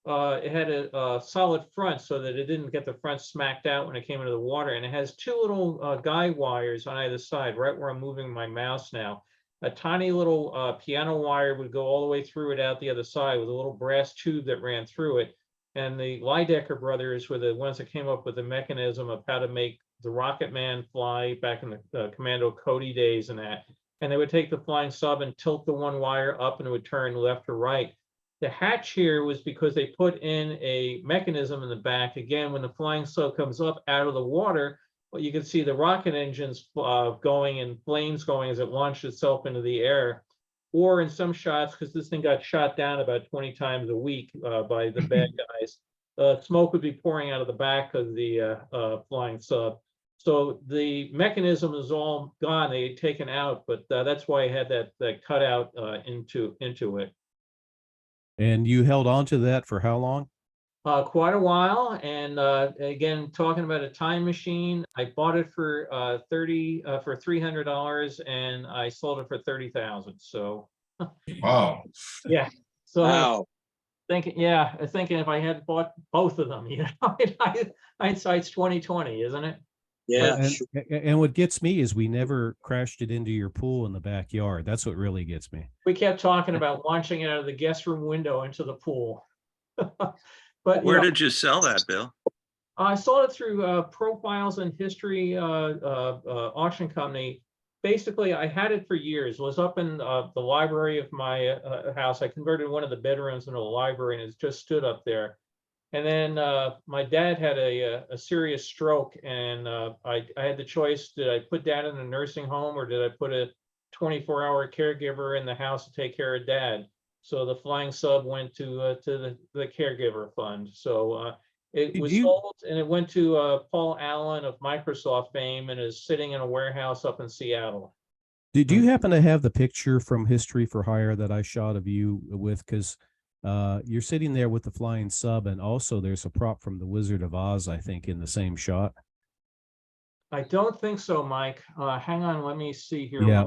It had a solid front so that it didn't get the front smacked out when it came into the water. And it has two little guide wires on either side, right where I'm moving my mouse now. A tiny little piano wire would go all the way through it out the other side with a little brass tube that ran through it. And the Lydecker brothers were the ones that came up with the mechanism of how to make the Rocket Man fly back in the Commando Cody days and that. And they would take the flying sub and tilt the one wire up and it would turn left or right. The hatch here was because they put in a mechanism in the back. Again, when the flying sub comes up out of the water, well, you can see the rocket engines going and flames going as it launched itself into the air. Or in some shots, because this thing got shot down about 20 times a week by the bad guys, smoke would be pouring out of the back of the flying sub. So the mechanism is all gone. They had taken out, but that's why I had that cutout into it. And you held on to that for how long? Quite a while. And again, talking about a time machine, I bought it for $300 and I sold it for 30,000. So Wow. yeah. So Wow. I was thinking if I had bought both of them, hindsight's 2020, isn't it? Yeah. And what gets me is we never crashed it into your pool in the backyard. That's what really gets me. We kept talking about launching it out of the guest room window into the pool. But Where did you sell that, Bill? I sold it through Profiles and History auction company. Basically, I had it for years. It was up in the library of my house. I converted one of the bedrooms into a library, and it just stood up there. And then my dad had a serious stroke, and I had the choice: did I put Dad in a nursing home, or did I put a 24-hour caregiver in the house to take care of Dad? So the flying sub went to the caregiver fund. So it was sold, and it went to Paul Allen of Microsoft fame, and is sitting in a warehouse up in Seattle. Did you happen to have the picture from History for Hire that I shot of you with? Because you're sitting there with the flying sub, and also there's a prop from The Wizard of Oz, I think, in the same shot. I don't think so, Mike. Hang on, let me see here. Yeah.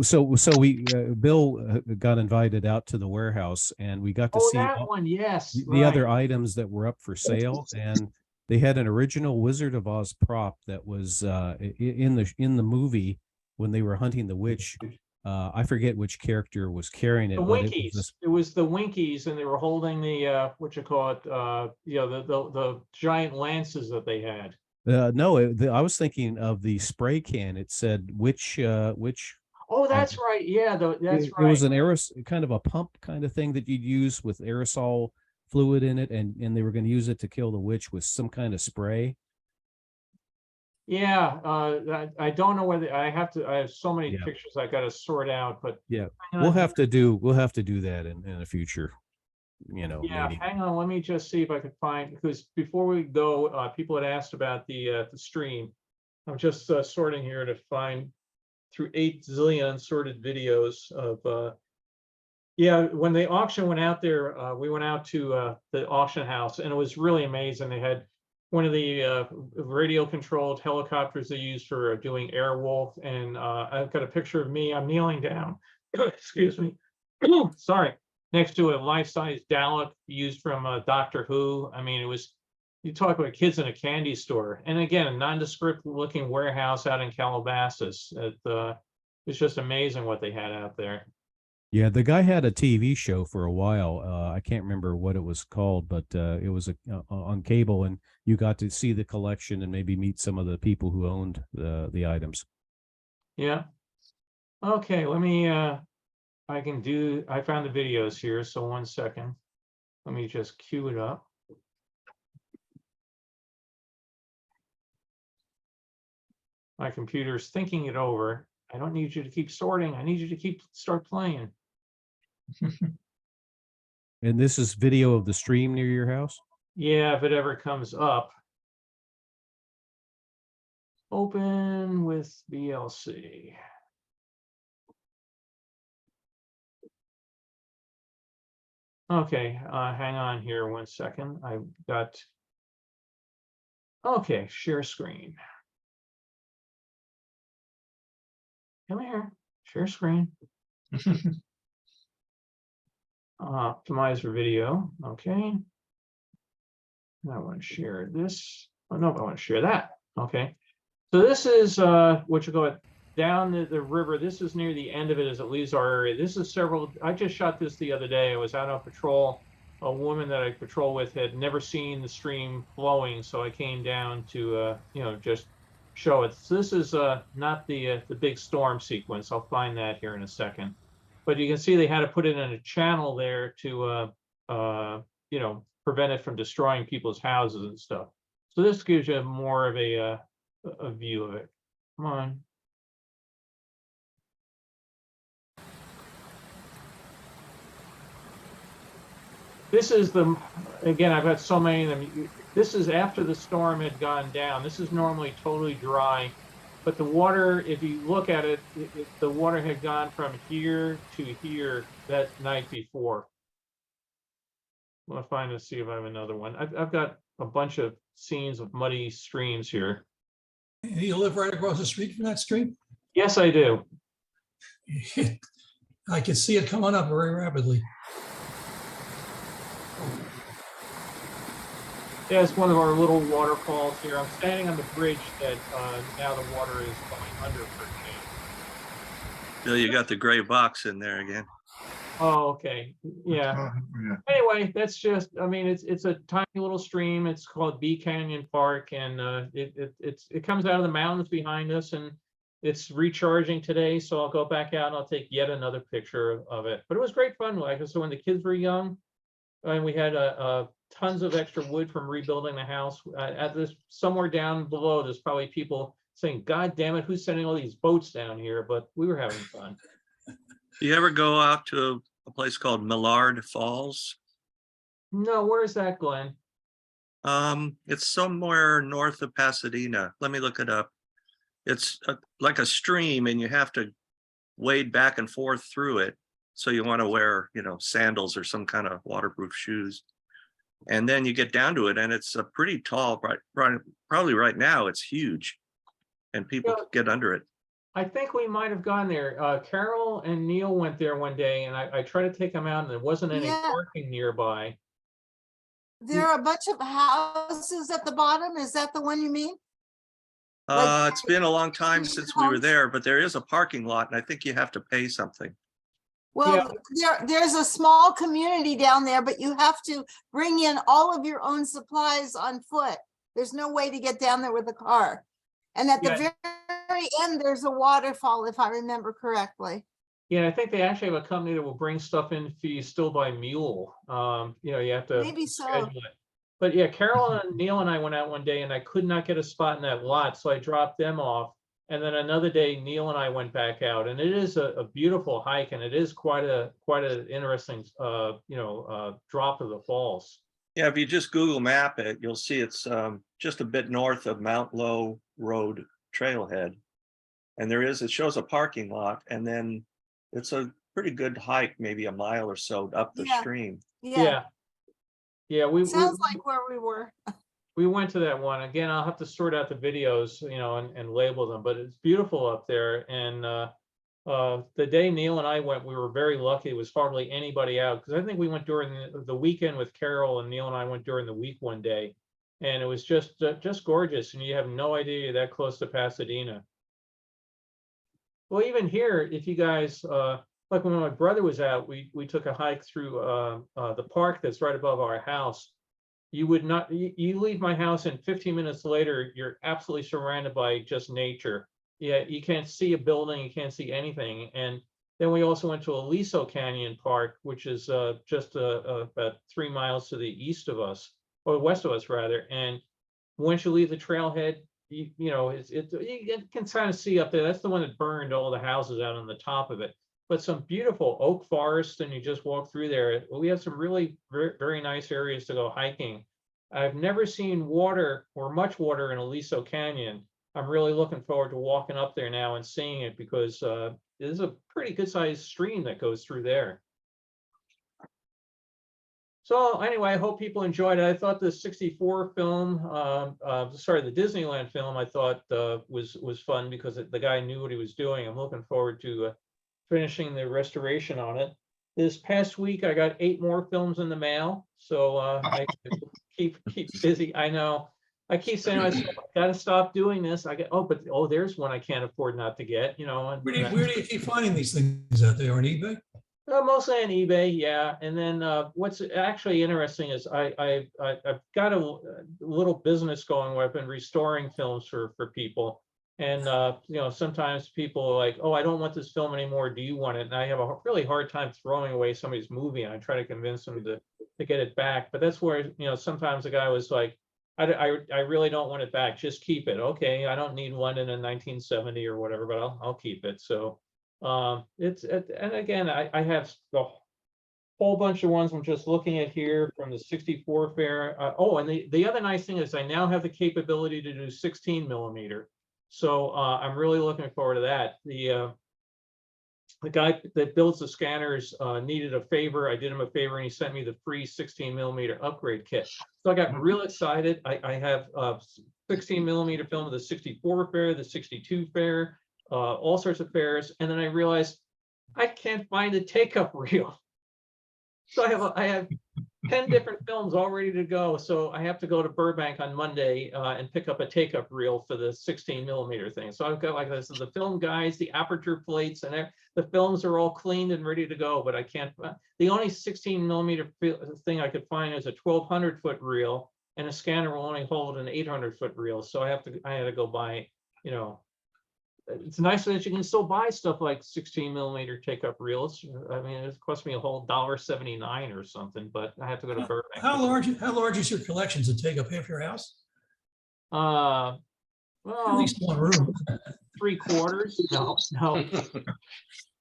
So we Bill got invited out to the warehouse, and we got to see that one. Yes, the other items that were up for sale, and they had an original Wizard of Oz prop that was in the movie when they were hunting the witch. I forget which character was carrying it. The Winkies. It was the Winkies, and they were holding the what you call it? The giant lances that they had. No, I was thinking of the spray can. It said which. Oh, that's right. Yeah, that's right. It was an kind of a pump kind of thing that you'd use with aerosol fluid in it, and they were going to use it to kill the witch with some kind of spray. Yeah, I don't know whether I have to. I have so many pictures I got to sort out, but yeah, we'll have to do that in a future. Yeah, meeting. hang on. Let me just see if I can find, because before we go, people had asked about the stream. I'm just sorting here to find through 8 zillion unsorted videos of. When the auction went out there, we went out to the auction house, and it was really amazing. They had one of the radio controlled helicopters they used for doing Airwolf, and I've got a picture of me. I'm kneeling down. Excuse me. Sorry. Next to a life-size Dalek used from Doctor Who. I mean, it was, you talk about kids in a candy store. And again, a nondescript looking warehouse out in Calabasas. It's just amazing what they had out there. Yeah, the guy had a TV show for a while. I can't remember what it was called, but it was on cable, and you got to see the collection and maybe meet some of the people who owned the items. Yeah. Okay, let me, I found the videos here, so 1 second. Let me just queue it up. My computer's thinking it over. I don't need you to keep sorting. I need you to start playing. And this is video of the stream near your house? Yeah, if it ever comes up. Open with VLC. Okay, hang on here 1 second. I've got, okay, share screen. Come here, share screen. Optimize for video, okay. I want to share this. Oh no, I want to share that. Okay. So this is what you go down the river. This is near the end of it as it leaves our area. This is I just shot this the other day. I was out on patrol. A woman that I patrol with had never seen the stream flowing, so I came down to just show it. So this is not the big storm sequence. I'll find that here in a second. But you can see they had to put it in a channel there to you know, prevent it from destroying people's houses and stuff. So this gives you more of a view of it. Come on. This is the, again, I've got so many of them. This is after the storm had gone down. This is normally totally dry, but the water, if you look at it, the water had gone from here to here that night before. I'm gonna find and see if I have another one. I've got a bunch of scenes of muddy streams here. You live right across the street from that stream? Yes, I do. I can see it coming up very rapidly. Yeah, it's one of our little waterfalls here. I'm standing on the bridge that now the water is going under for me. Bill, you got the gray box in there again. Oh, okay. Yeah. Yeah. Anyway, that's just, I mean, it's a tiny little stream. It's called Bee Canyon Park, and it comes out of the mountains behind us, and it's recharging today. So I'll go back out and I'll take yet another picture of it. But it was great fun. Like, so when the kids were young, and we had tons of extra wood from rebuilding the house. At this, somewhere down below, there's probably people saying, "God damn it, who's sending all these boats down here?" But we were having fun. Do you ever go out to a place called Millard Falls? No, where is that, Glenn? It's somewhere north of Pasadena. Let me look it up. It's like a stream, and you have to wade back and forth through it. So you want to wear, you know, sandals or some kind of waterproof shoes. And then you get down to it, and it's a pretty tall, probably right now it's huge, and people get under it. I think we might have gone there. Carol and Neil went there one day, and I tried to take them out, and there wasn't any Yeah. parking nearby. There are a bunch of houses at the bottom. Is that the one you mean? Like- It's been a long time since we were homes? there, but there is a parking lot, and I think you have to pay something. Well, there's a small community down there, but you have to bring in all of your own supplies on foot. There's no way to get down there with a car. And at the very end, there's a waterfall, if I remember correctly. Yeah, I think they actually have a company that will bring stuff in for you still by mule. You know, you have to Maybe so. schedule it. But yeah, Carol and Neil and I went out one day, and I could not get a spot in that lot, so I dropped them off. And then another day, Neil and I went back out, and it is a beautiful hike, and it is quite an interesting drop of the falls. Yeah, if you just Google map it, you'll see it's just a bit north of Mount Low Road trailhead. And it shows a parking lot, and then it's a pretty good hike, maybe a mile or so up the Yeah. stream. Yeah, Yeah, we sounds like where we were. we went to that one. Again, I'll have to sort out the videos, you know, and label them, but it's beautiful up there. And the day Neil and I went, we were very lucky. It was hardly anybody out, because I think we went during the weekend with Carol, and Neil and I went during the week one day, and it was just gorgeous. And you have no idea you're that close to Pasadena. Well, even here, if you guys like when my brother was out, we took a hike through the park that's right above our house. You would not, you leave my house, and 15 minutes later, you're absolutely surrounded by just nature. Yeah, you can't see a building, you can't see anything. And then we also went to Aliso Canyon Park, which is just about 3 miles to the east of us, or west of us rather. And once you leave the trailhead, you can kind of see up there. That's the one that burned all the houses out on the top of it. But some beautiful oak forest, and you just walk through there. We have some really very, very nice areas to go hiking. I've never seen water or much water in Aliso Canyon. I'm really looking forward to walking up there now and seeing it, because there's a pretty good sized stream that goes through there. So anyway, I hope people enjoyed it. I thought the 64 film, the Disneyland film, I thought was fun, because the guy knew what he was doing. I'm looking forward to finishing the restoration on it. This past week, I got 8 more films in the mail, so I keep busy. I know. I keep saying I got to stop doing this. I get there's one I can't afford not to get. You know. And, Where do you keep finding these things out there, on eBay? Mostly on eBay, yeah. And then what's actually interesting is I've got a little business going where I've been restoring films for people. And, you know, sometimes people are like, oh, I don't want this film anymore. Do you want it? And I have a really hard time throwing away somebody's movie. And I try to convince them to get it back. But that's where, you know, sometimes the guy was like, I really don't want it back. Just keep it. Okay, I don't need one in a 1970 or whatever, but I'll keep it. So and again, I have the whole bunch of ones I'm just looking at here from the 64 fair. Oh, and the other nice thing is I now have the capability to do 16 millimeter. So I'm really looking forward to that. The guy that builds the scanners needed a favor. I did him a favor and he sent me the free 16 millimeter upgrade kit. So I got real excited. I have 16 millimeter film of the 64 fair, the 62 fair, all sorts of fairs. And then I realized I can't find a take-up reel. So I have 10 different films all ready to go. So I have to go to Burbank on Monday and pick up a take-up reel for the 16 millimeter thing. So I've got like this, the film guides, the aperture plates, and the films are all cleaned and ready to go. But I can't. The only 16 millimeter thing I could find is a 1200 foot reel, and a scanner will only hold an 800 foot reel. So I had to go buy, you know. It's nice that you can still buy stuff like 16 millimeter take-up reels. I mean, it cost me a whole $1.79 or something, but I have to go to Burbank. How large is your collection to take up half your house? Well, At least one room. 3/4.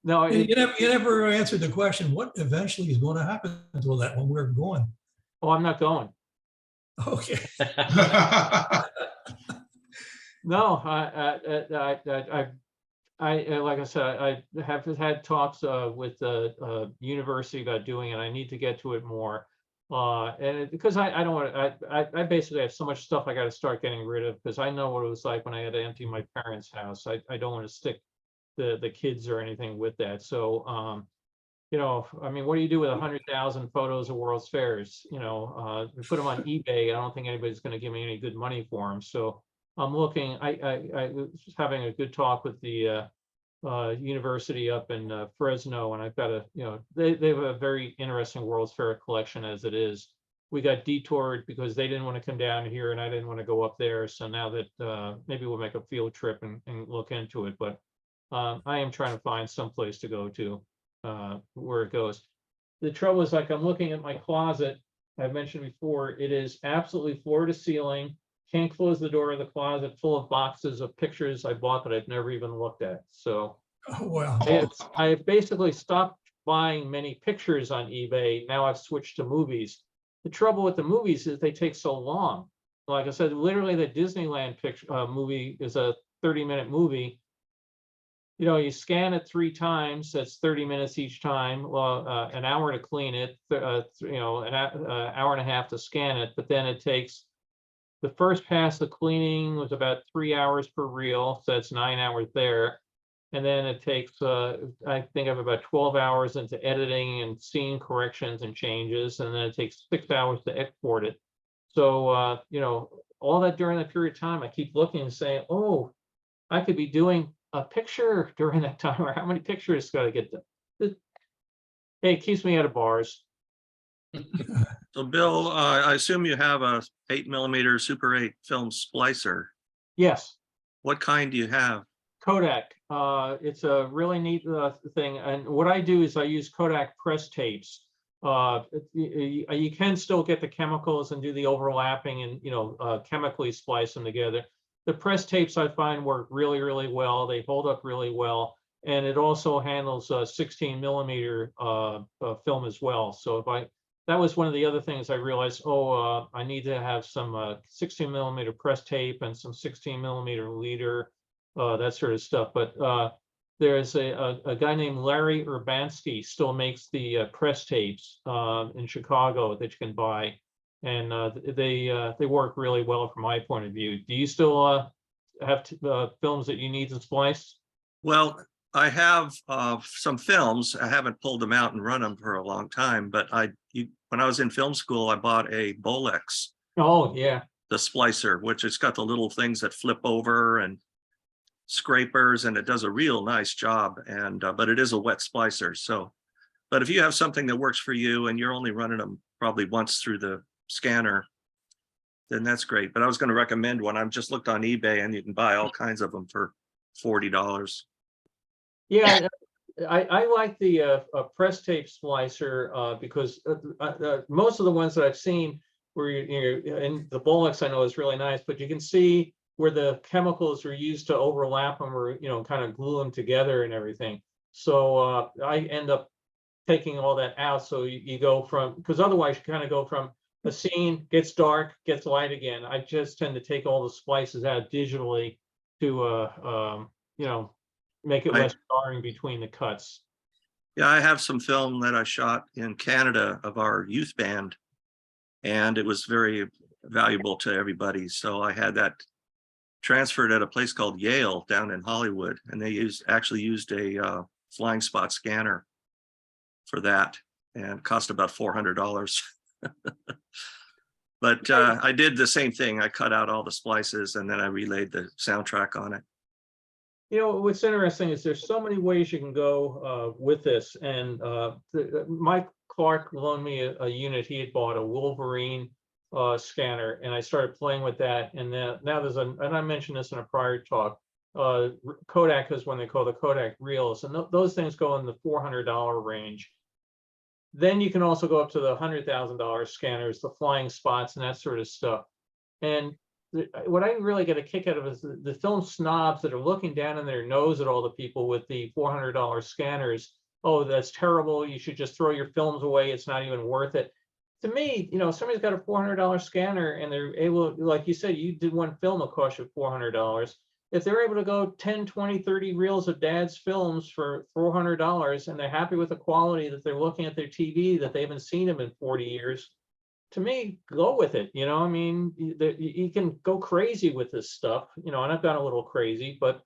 No. You never answered the question, what eventually is going to happen to all that when we're going? Oh, I'm not going. Okay. No, like I said, I have had talks with the university about doing it. I need to get to it more. Because I don't want to, I basically have so much stuff I got to start getting rid of because I know what it was like when I had to empty my parents' house. I don't want to stick the kids or anything with that. So, you know, I mean, what do you do with 100,000 photos of World's Fairs? You know, you put them on eBay. I don't think anybody's going to give me any good money for them. So I'm looking, I was just having a good talk with the university up in Fresno, and I've got you know, they have a very interesting World's Fair collection as it is. We got detoured because they didn't want to come down here and I didn't want to go up there. So now that maybe we'll make a field trip and look into it. But I am trying to find some place to go to where it goes. The trouble is, like, I'm looking at my closet. I mentioned before, it is absolutely floor to ceiling. Can't close the door of the closet, full of boxes of pictures I bought that I've never even looked at. So Oh, wow. I have basically stopped buying many pictures on eBay. Now I've switched to movies. The trouble with the movies is they take so long. Like I said, literally the Disneyland movie is a 30-minute movie. You know, you scan it 3 times, that's 30 minutes each time. Well, an hour to clean it, you know, an hour and a half to scan it, but then it takes the first pass of cleaning was about 3 hours per reel, so that's 9 hours there. And then it takes, I think of about 12 hours into editing and scene corrections and changes, and then it takes 6 hours to export it. So, you know, all that during that period of time, I keep looking and saying, oh, I could be doing a picture during that time, or how many pictures got to get done. Hey, it keeps me out of bars. So Bill, I assume you have a 8mm Super 8 film splicer. Yes. What kind do you have? Kodak. It's a really neat thing. And what I do is I use Kodak press tapes. You can still get the chemicals and do the overlapping and, you know, chemically splice them together. The press tapes I find work really, really well. They hold up really well. And it also handles 16 millimeter film as well. So that was one of the other things I realized, I need to have some 16 millimeter press tape and some 16 millimeter leader, that sort of stuff. But there's a guy named Larry Urbanski still makes the press tapes in Chicago that you can buy. And they work really well from my point of view. Do you still have films that you need to splice? Well, I have some films. I haven't pulled them out and run them for a long time, but when I was in film school, I bought a Bolex. Oh, yeah. The splicer, which it's got the little things that flip over and scrapers, and it does a real nice job. And but it is a wet splicer. So, but if you have something that works for you and you're only running them probably once through the scanner, then that's great. But I was going to recommend one. I've just looked on eBay and you can buy all kinds of them for $40. Yeah, I like the press tape splicer because most of the ones that I've seen where and the Bolex I know is really nice, but you can see where the chemicals are used to overlap them or kind of glue them together and everything. So I end up taking all that out. So you go from, because otherwise you kind of go from the scene gets dark, gets light again. I just tend to take all the splices out digitally to make it Right. less jarring between the cuts. Yeah, I have some film that I shot in Canada of our youth band, and it was very valuable to everybody. So I had that transferred at a place called Yale down in Hollywood, and they actually used a flying spot scanner for that, and cost about $400. But I did the same thing. I cut out all the splices and then I relayed the soundtrack on it. What's interesting is there's so many ways you can go with this. And Mike Clark loaned me a unit. He had bought a Wolverine scanner, and I started playing with that. And now there's and I mentioned this in a prior talk. Kodak is when they call the Kodak reels, and those things go in the $400 range. Then you can also go up to the $100,000 scanners, the flying spots and that sort of stuff. And what I really get a kick out of is the film snobs that are looking down in their nose at all the people with the $400 scanners. Oh, that's terrible. You should just throw your films away. It's not even worth it. To me, somebody's got a $400 scanner and they're able, like you said, you did one film, it cost you $400. If they're able to go 10, 20, 30 reels of dad's films for $400 and they're happy with the quality that they're looking at their TV, that they haven't seen them in 40 years, to me, go with it. I mean, you can go crazy with this stuff, and I've gone a little crazy, but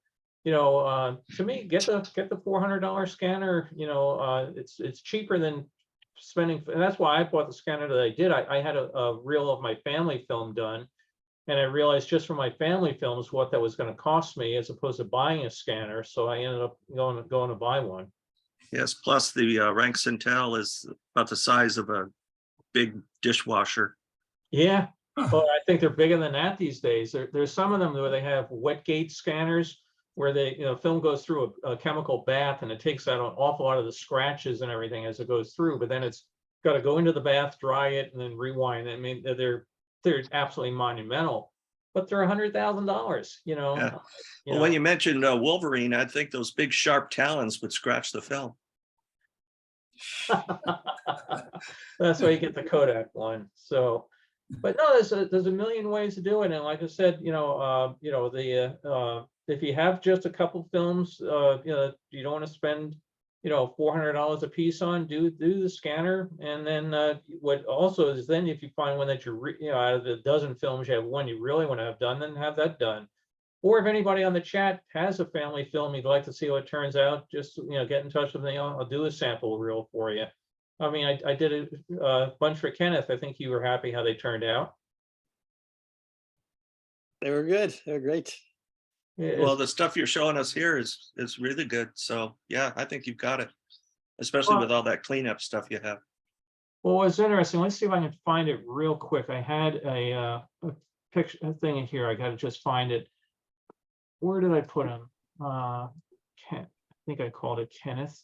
to me, get the $400 scanner. It's cheaper than spending, and that's why I bought the scanner that I did. I had a reel of my family film done, and I realized just for my family films what that was going to cost me as opposed to buying a scanner. So I ended up going to buy one. Yes, plus the rank Cintel is about the size of a big dishwasher. Yeah. Well, I think they're bigger than that these days. There's some of them where they have wet gate scanners where film goes through a chemical bath and it takes out an awful lot of the scratches and everything as it goes through. But then it's got to go into the bath, dry it, and then rewind. I mean, they're absolutely monumental, but they're $100,000. Yeah. Well, when you mentioned Wolverine, I think those big sharp talons would scratch the film. That's why you get the Kodak one. So, but no, there's a million ways to do it. And like I said, if you have just a couple films, you don't want to spend, $400 a piece on, do the scanner. And then what also is then if you find one that out of the dozen films you have one you really want to have done, then have that done. Or if anybody on the chat has a family film you'd like to see how it turns out, just get in touch with me. I'll do a sample reel for you. I mean, I did a bunch for Kenneth. I think you were happy how they turned out. They were good. They were great. Well, the stuff you're showing us here is really good. So yeah, I think you've got it, especially with all that cleanup stuff you have. Well, it's interesting. Let's see if I can find it real quick. I had a picture thing here. I got to just find it. Where did I put him? I think I called it Kenneth.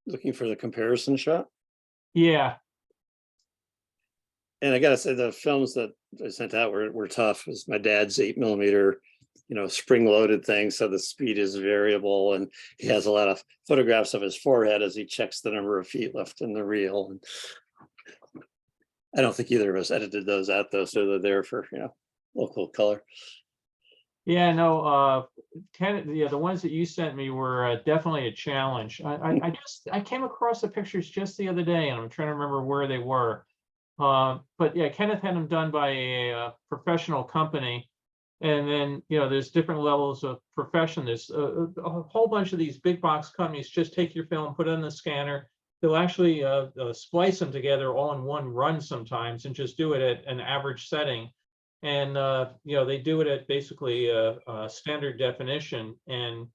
Looking for the comparison shot. Yeah. And I gotta say, the films that I sent out were tough. It was my dad's 8mm, spring-loaded thing, so the speed is variable, and he has a lot of photographs of his forehead as he checks the number of feet left in the reel. And I don't think either of us edited those out though, so they're there for local color. Yeah, no, the ones that you sent me were definitely a challenge. I came across the pictures just the other day, and I'm trying to remember where they were. But yeah, Kenneth had them done by a professional company, and then there's different levels of profession. There's a whole bunch of these big box companies just take your film, put it in the scanner. They'll actually splice them together all in one run sometimes, and just do it at an average setting. And they do it at basically standard definition. And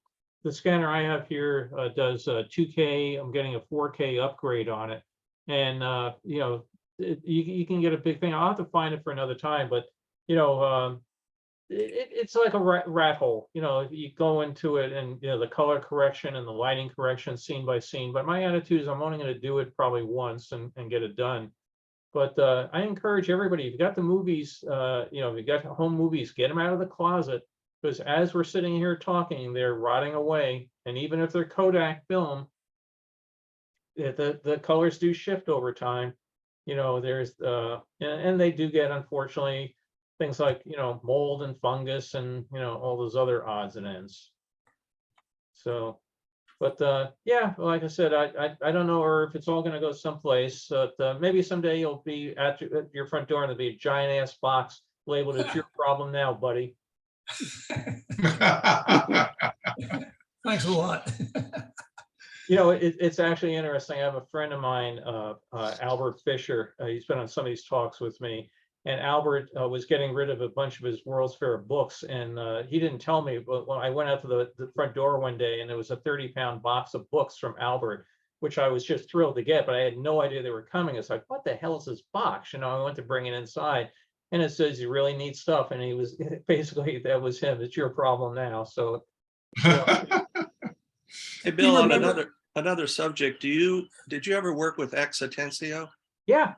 the scanner I have here does 2K. I'm getting a 4K upgrade on it. And, you know, you can get a big thing. I'll have to find it for another time, but, you know, it's like a rat hole, you know, you go into it and, you know, the color correction and the lighting correction scene by scene. But my attitude is I'm only going to do it probably once and get it done. But I encourage everybody, if you got the movies, you know, if you got home movies, get them out of the closet, because as we're sitting here talking, they're rotting away. And even if they're Kodak film, the colors do shift over time. You know, there's and they do get, unfortunately, things like, you know, mold and fungus and, you know, all those other odds and ends. So, but yeah, like I said, I don't know, or if it's all going to go someplace. But maybe someday you'll be at your front door and there'll be a giant ass box labeled "It's your problem now, buddy." Thanks a lot. You know, it's actually interesting. I have a friend of mine, Albert Fisher. He's been on some of these talks with me. And Albert was getting rid of a bunch of his World's Fair books. And he didn't tell me, but when I went out to the front door one day and there was a 30-pound box of books from Albert, which I was just thrilled to get, but I had no idea they were coming. It's like, what the hell is this box? You know, I went to bring it inside and it says you really need stuff. And he was basically, that was him. It's your problem now. So, you know. Hey, Bill, on another subject, did you ever work with Ex Atencio? Yeah.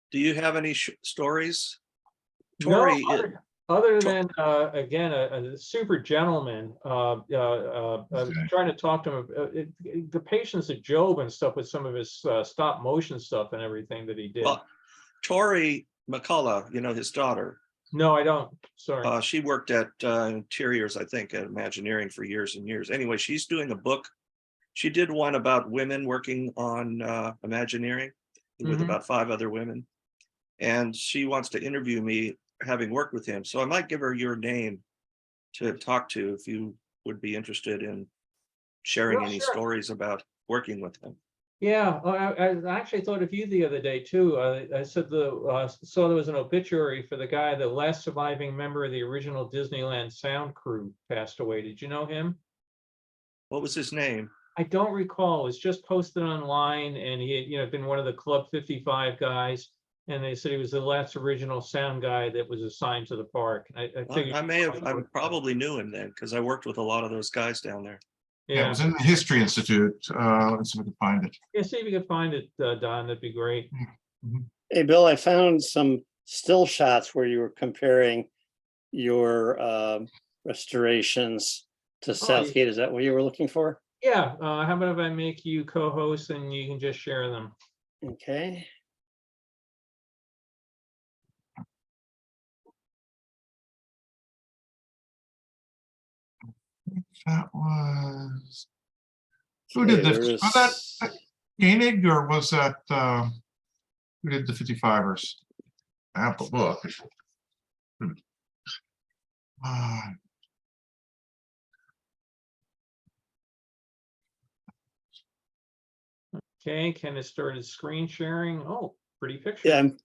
Do you have any stories? No, Tori, other than again a super gentleman. I was trying to talk to him. The patience of Job and stuff with some of his stop motion stuff and everything that he did. well, Tori McCullough, you know, his daughter. No, I don't. Sorry. She worked at Interiors, I think, at Imagineering for years and years. Anyway, she's doing a book. She did one about women working on Imagineering with about 5 other women. And she wants to interview me, having worked with him. So I might give her your name to talk to if you would be interested in sharing any stories about working with him. Yeah, I actually thought of you the other day too. I said saw there was an obituary for the guy, the last surviving member of the original Disneyland sound crew passed away. Did you know him? What was his name? I don't recall. It was just posted online, and he had, you know, been one of the Club 55 guys. And they said he was the last original sound guy that was assigned to the park. I probably knew him then, because I worked with a lot of those guys down there. Yeah, it was in the History Institute. Let's see if we can find it. Yeah, see if you can find it, Don. That'd be great. Hey, Bill, I found some still shots where you were comparing your restorations to Southgate. Is that what you were looking for? Yeah. How about if I make you co-host and you can just share them? Okay. That was, who did this? Was that Koenig or was that who did the 55ers? I have the book. Okay, Ken has started screen sharing. Oh, pretty picture. Yeah, I'm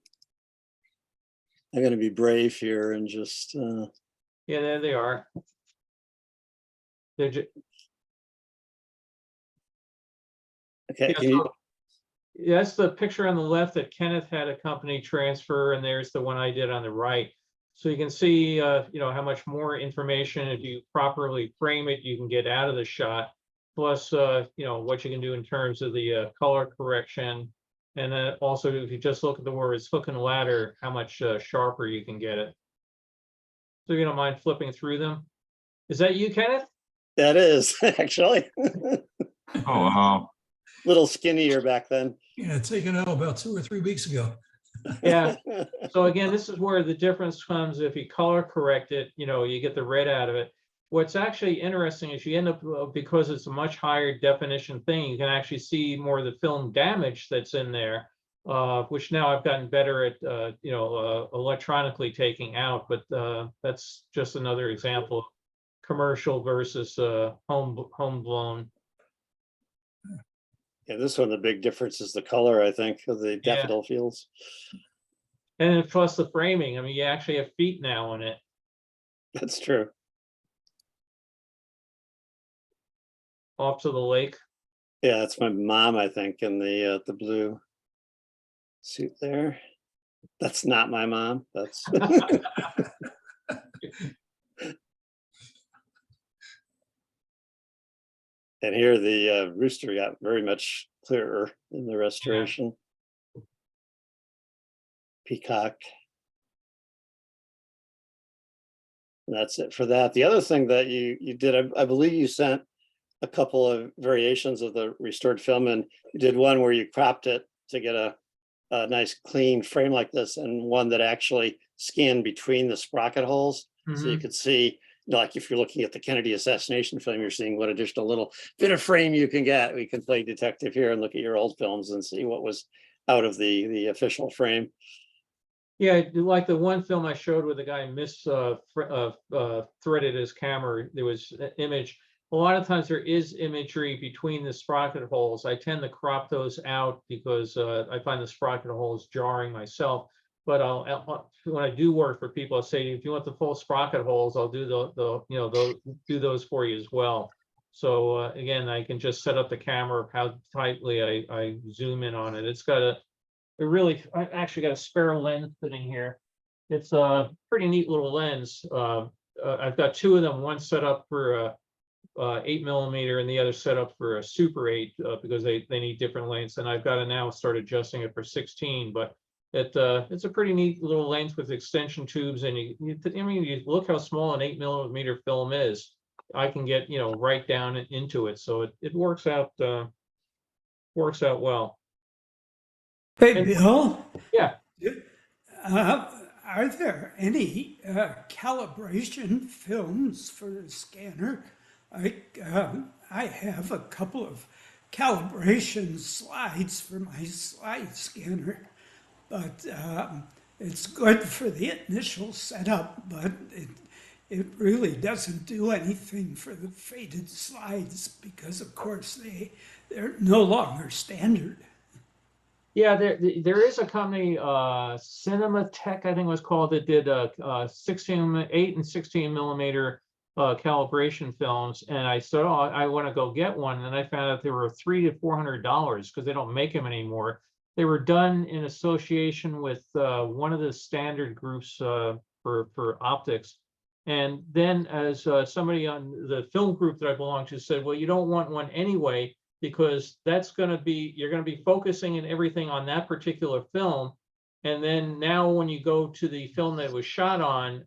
going to be brave here and just. Yeah, there they are. Okay. Yeah, so that's the picture on the left that Kenneth had a company transfer, and there's the one I did on the right. So you can see, you know, how much more information, if you properly frame it, you can get out of the shot. Plus, you know, what you can do in terms of the color correction. And then also, if you just look at the words hook and ladder, how much sharper you can get it. So you don't mind flipping through them. Is that you, Kenneth? That is, actually. Oh, wow. Little skinnier back then. Yeah, taken out about 2 or 3 weeks ago. Yeah. So again, this is where the difference comes. If you color correct it, you know, you get the red out of it. What's actually interesting is you end up, because it's a much higher definition thing, you can actually see more of the film damage that's in there, which now I've gotten better at, you know, electronically taking out. But that's just another example of commercial versus home blown. Yeah, this one, the big difference is the color, I think, of the daffodil fields. And plus the framing. I mean, you actually have feet now in it. That's true. Off to the lake. Yeah, that's my mom, I think, in the blue suit there. That's not my mom. That's and here the rooster got very much clearer in the restoration. Peacock. And that's it for that. The other thing that you did, I believe you sent a couple of variations of the restored film, and you did one where you cropped it to get a nice clean frame like this, and one that actually scanned between the sprocket holes. So you could see, like if you're looking at the Kennedy assassination film, you're seeing what additional little bit of frame you can get. We can play detective here and look at your old films and see what was out of the official frame. Yeah, like the one film I showed where the guy threaded his camera, there was an image. A lot of times there is imagery between the sprocket holes. I tend to crop those out because I find the sprocket holes jarring myself. But when I do work for people, I'll say, if you want the full sprocket holes, I'll do do those for you as well. So again, I can just set up the camera, how tightly I zoom in on it. It's got I actually got a spare lens sitting here. It's a pretty neat little lens. I've got two of them, one set up for 8mm and the other set up for a Super 8 because they need different lengths. And I've got to now start adjusting it for 16. But it's a pretty neat little lens with extension tubes. And you look how small an 8mm film is. I can get right down into it, so it works out well. Hey, Bill, Yeah. are there any calibration films for the scanner? I have a couple of calibration slides for my slide scanner, but it's good for the initial setup, but it really doesn't do anything for the faded slides because, of course, they're no longer standard. Yeah, there is a company, Cinematech, I think it was called, that did 8 and 16mm calibration films. And I said, oh, I want to go get one. And I found out they were $300 to $400 because they don't make them anymore. They were done in association with one of the standard groups for optics. And then as somebody on the film group that I belong to said, well, you don't want one anyway, because you're going to be focusing and everything on that particular film. And then now when you go to the film that it was shot on,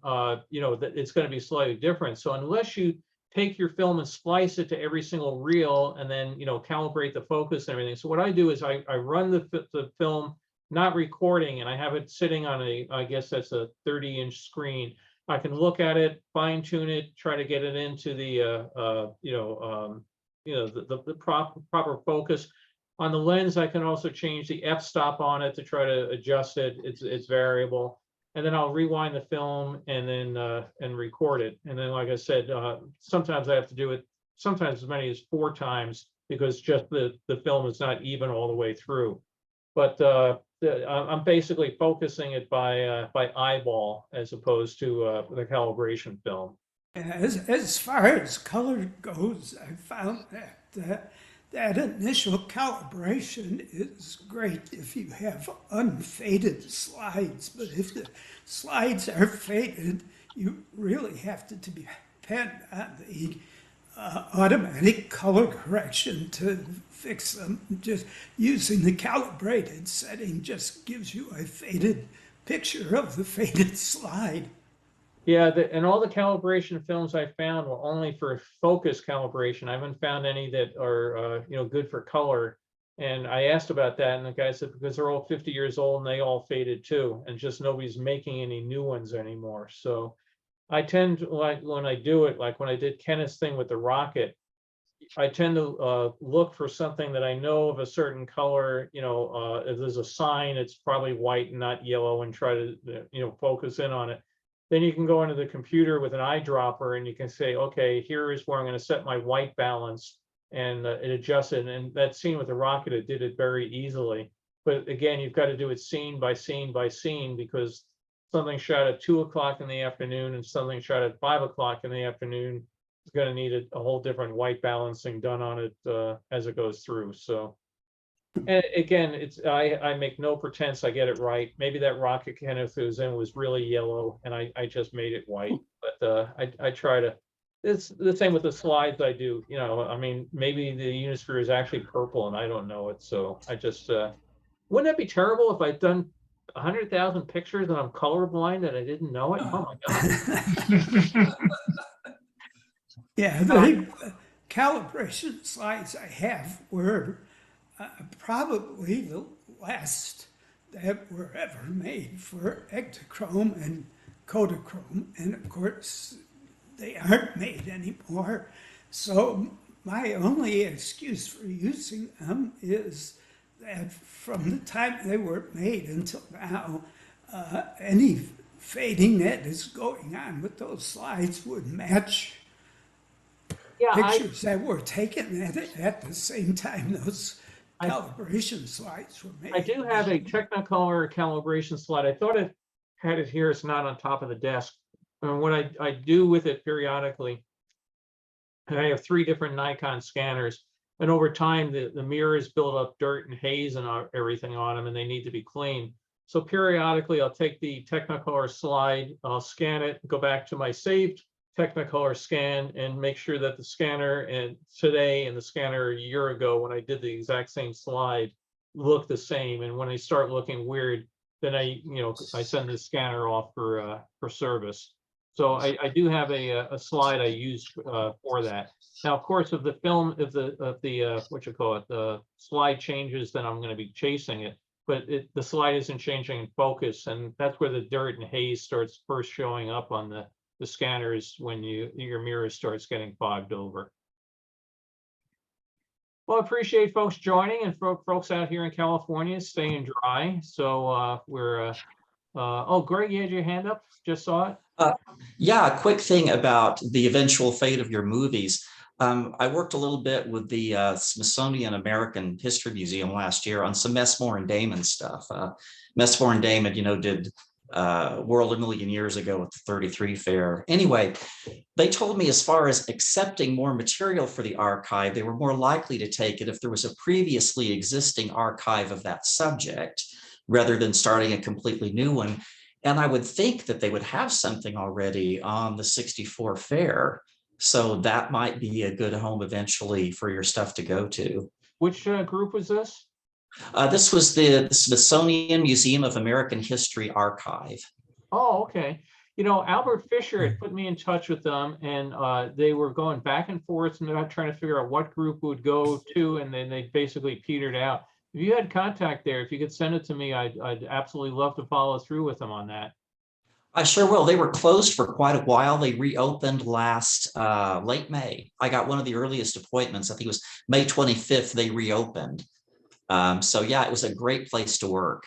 it's going to be slightly different. So unless you take your film and splice it to every single reel and then, calibrate the focus and everything. So what I do is I run the film, not recording, and I have it sitting on I guess that's a 30-inch screen. I can look at it, fine tune it, try to get it into the, the proper focus. On the lens, I can also change the f-stop on it to try to adjust it. It's variable. And then I'll rewind the film and then and record it. And then, like I said, sometimes I have to do it, sometimes as many as 4 times because just the film is not even all the way through. But I'm basically focusing it by eyeball as opposed to the calibration film. As far as color goes, I found that that initial calibration is great if you have unfaded slides, but if the slides are faded, you really have to depend on the automatic color correction to fix them. Just using the calibrated setting just gives you a faded picture of the faded slide. Yeah, and all the calibration films I found were only for focus calibration. I haven't found any that are, good for color. And I asked about that, and the guy said because they're all 50 years old and they all faded too, and just nobody's making any new ones anymore. So I tend to, like when I do it, like when I did Kenneth's thing with the rocket, I tend to look for something that I know of a certain color. If there's a sign, it's probably white and not yellow, and try to focus in on it. Then you can go into the computer with an eyedropper and you can say, okay, here is where I'm going to set my white balance, and it adjusts it. And that scene with the rocket, it did it very easily. But again, you've got to do it scene by scene by scene, because something shot at 2 o'clock in the afternoon and something shot at 5 o'clock in the afternoon, gonna need a whole different white balancing done on it as it goes through, so. And again, I make no pretense I get it right. Maybe that rocket Kenneth was in was really yellow and I just made it white, but I try to. It's the same with the slides I do, you know, I mean, maybe the Unisphere is actually purple and I don't know it, so I just, wouldn't that be terrible if I'd done 100,000 pictures and I'm colorblind and I didn't know it? Oh my God. Yeah, the calibration slides I have were probably the last that were ever made for Ektachrome and Kodachrome, and of course they aren't made anymore. So my only excuse for using them is that from the time they were made until now, any fading that is going on with those slides would match Yeah, pictures that were taken at the same time those calibration slides were made. I do have a Technicolor calibration slide. I thought it had it here. It's not on top of the desk. And what I do with it periodically, and I have 3 different Nikon scanners, and over time the mirrors build up dirt and haze and everything on them, and they need to be cleaned. So periodically I'll take the Technicolor slide, I'll scan it, go back to my saved Technicolor scan and make sure that the scanner and today and the scanner a year ago when I did the exact same slide look the same. And when they start looking weird, then I send the scanner off for service. So I do have a slide I use for that. Now, of course, if the film, if the what you call it, the slide changes, then I'm going to be chasing it. But the slide isn't changing in focus, and that's where the dirt and haze starts first showing up on the scanners when your mirror starts getting fogged over. Well, I appreciate folks joining, and folks out here in California staying dry. So we're oh, Greg, you had your hand up, just saw it. Yeah, a quick thing about the eventual fate of your movies. I worked a little bit with the Smithsonian American History Museum last year on some Messmore and Damon stuff. Messmore and Damon, did World a Million Years Ago at the 33 Fair. Anyway, they told me as far as accepting more material for the archive, they were more likely to take it if there was a previously existing archive of that subject, rather than starting a completely new one. And I would think that they would have something already on the 64 Fair. So that might be a good home eventually for your stuff to go to. Which group was this? This was the Smithsonian Museum of American History Archive. Oh, okay. Albert Fisher had put me in touch with them, and they were going back and forth and they're trying to figure out what group would go to, and then they basically petered out. If you had contact there, if you could send it to me, I'd absolutely love to follow through with them on that. I sure will. They were closed for quite a while. They reopened last late May. I got one of the earliest appointments. I think it was May 25th they reopened. So yeah, it was a great place to work.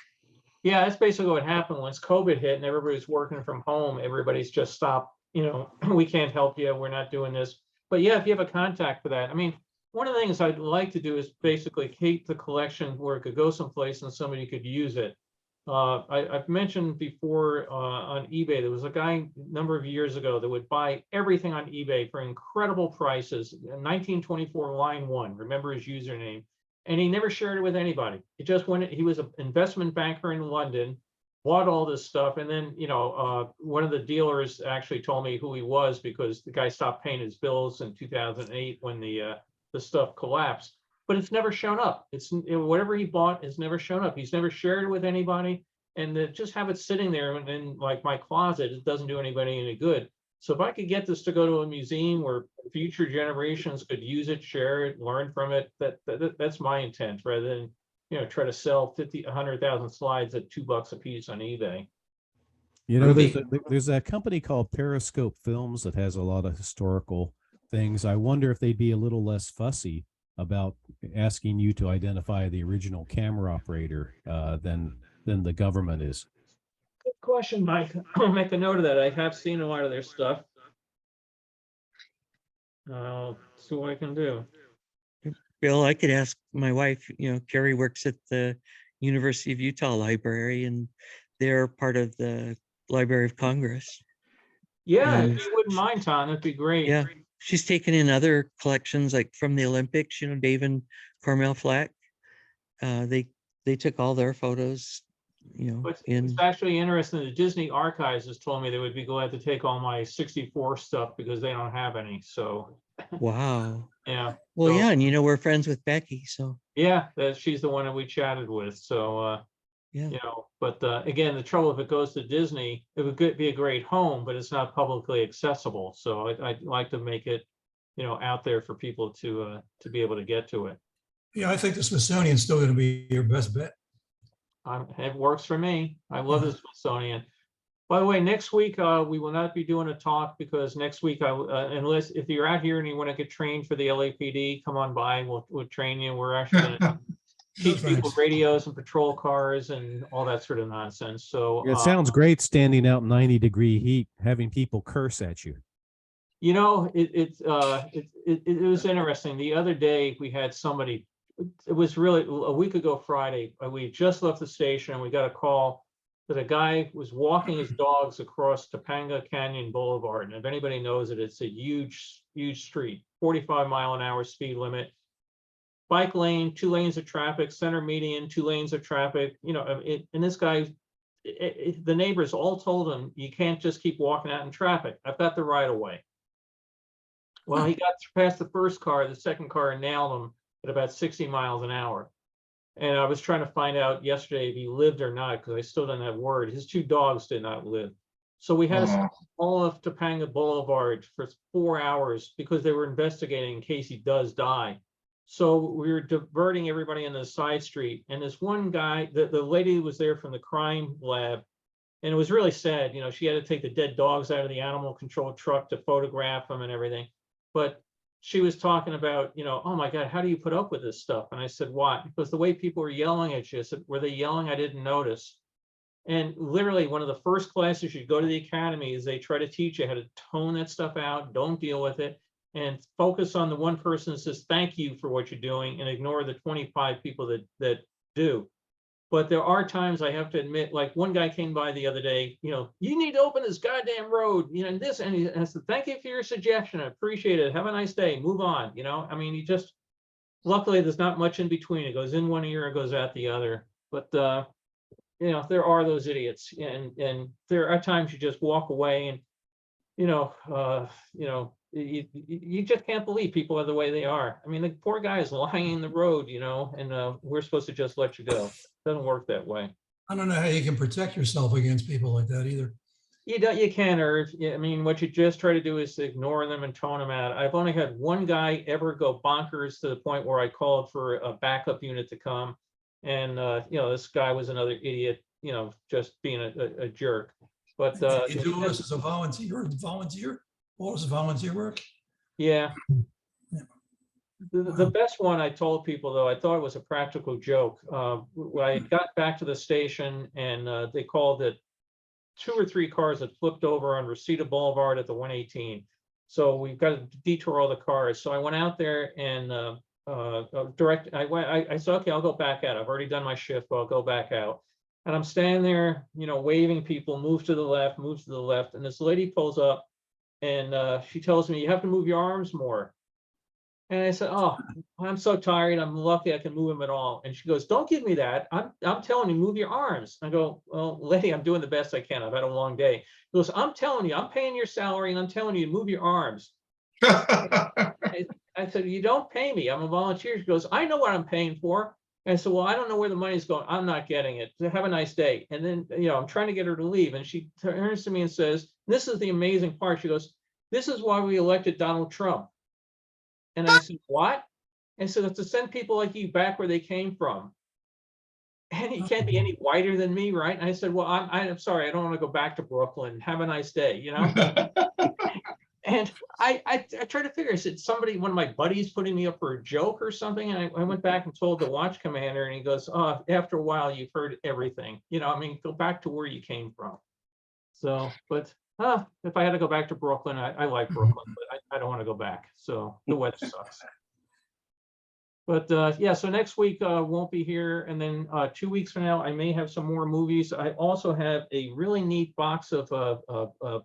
Yeah, that's basically what happened once COVID hit and everybody's working from home. Everybody's just stopped, we can't help you. We're not doing this. But yeah, if you have a contact for that, I mean, one of the things I'd like to do is basically keep the collection where it could go someplace and somebody could use it. I've mentioned before on eBay, there was a guy a number of years ago that would buy everything on eBay for incredible prices. 1924 line 1, remember his username, and he never shared it with anybody. He just went, he was an investment banker in London, bought all this stuff, and then one of the dealers actually told me who he was because the guy stopped paying his bills in 2008 when the stuff collapsed. But it's never shown up. It's whatever he bought has never shown up. He's never shared it with anybody, and just have it sitting there in like my closet, it doesn't do anybody any good. So if I could get this to go to a museum where future generations could use it, share it, learn from it, that's my intent, rather than try to sell 100,000 slides at $2 a piece on eBay. There's a company called Periscope Films that has a lot of historical things. I wonder if they'd be a little less fussy about asking you to identify the original camera operator than the government is. Good question, Mike. I'll make a note of that. I have seen a lot of their stuff. I'll see what I can do. Bill, I could ask my wife, Carrie works at the University of Utah Library, and they're part of the Library of Congress. Yeah, if you wouldn't mind, Tom, that'd be great. Yeah, she's taken in other collections like from the Olympics, Dave and Carmel Flack. They took all their photos, It's in. actually interesting. The Disney Archives has told me they would be glad to take all my 64 stuff because they don't have any. So, Wow. yeah. Well, So, yeah, and we're friends with Becky, so yeah, she's the one that we chatted with. So, yeah. But again, the trouble if it goes to Disney, it would be a great home, but it's not publicly accessible. So I'd like to make it, out there for people to be able to get to it. Yeah, I think the Smithsonian's still going to be your best bet. It works for me. I love the Smithsonian. By the way, next week we will not be doing a talk because next week unless if you're out here and you want to get trained for the LAPD, come on by. We'll train you. We're actually going to teach people radios and patrol cars and all that sort of nonsense. So It sounds great standing out in 90-degree heat, having people curse at you. It was interesting. The other day we had somebody. It was really a week ago Friday. We just left the station and we got a call that a guy was walking his dogs across Topanga Canyon Boulevard. And if anybody knows it, it's a huge street, 45-mile-an-hour speed limit. Bike lane, 2 lanes of traffic, center median, 2 lanes of traffic. And this guy, the neighbors all told him, you can't just keep walking out in traffic. I've got the right of way. Well, he got past the first car, the second car nailed him at about 60 miles an hour. And I was trying to find out yesterday if he lived or not, because I still don't have word. His 2 dogs did not live. So we had to stop all of Topanga Boulevard for 4 hours because they were investigating in case he does die. So we were diverting everybody in the side street. And this one guy, the lady was there from the crime lab. And it was really sad. She had to take the dead dogs out of the animal control truck to photograph them and everything. But she was talking about, oh my God, how do you put up with this stuff? And I said, why? Because the way people were yelling at you. I said, were they yelling? I didn't notice. And literally one of the first classes you go to the academy is they try to teach you how to tone that stuff out, don't deal with it, and focus on the one person that says, thank you for what you're doing, and ignore the 25 people that do. But there are times I have to admit, like one guy came by the other day, you need to open this goddamn road, and this, and I said, thank you for your suggestion. I appreciate it. Have a nice day. Move on. He just, luckily there's not much in between. It goes in one ear, it goes out the other. But, there are those idiots and there are times you just walk away and, you just can't believe people are the way they are. The poor guy is lying in the road, and we're supposed to just let you go. It doesn't work that way. I don't know how you can protect yourself against people like that either. You can, or what you just try to do is ignore them and tone them out. I've only had one guy ever go bonkers to the point where I called for a backup unit to come. And, this guy was another idiot, just being a jerk. But you do this as a volunteer? What was volunteer work? Yeah. The best one I told people, though, I thought it was a practical joke. When I got back to the station and they called it 2 or 3 cars that flipped over on Reseda Boulevard at the 118. So we've got to detour all the cars. So I went out there and I said, okay, I'll go back out. I've already done my shift, but I'll go back out. And I'm standing there, waving people, move to the left. And this lady pulls up and she tells me, you have to move your arms more. And I said, oh, I'm so tired. I'm lucky I can move them at all. And she goes, don't give me that. I'm telling you, move your arms. I go, well, lady, I'm doing the best I can. I've had a long day. She goes, I'm telling you, I'm paying your salary and I'm telling you to move your arms. I said, you don't pay me. I'm a volunteer. She goes, I know what I'm paying for. And I said, well, I don't know where the money's going. I'm not getting it. So have a nice day. And then, I'm trying to get her to leave. And she turns to me and says, this is the amazing part. She goes, this is why we elected Donald Trump. And I said, what? And so to send people like you back where they came from. And he can't be any whiter than me, right? And I said, well, I'm sorry. I don't want to go back to Brooklyn. Have a nice day, And I tried to figure, I said, one of my buddies putting me up for a joke or something. And I went back and told the watch commander and he goes, oh, after a while, you've heard everything. Go back to where you came from. So, but if I had to go back to Brooklyn, I like Brooklyn, but I don't want to go back. So the weather sucks. But yeah, so next week won't be here. And then 2 weeks from now, I may have some more movies. I also have a really neat box of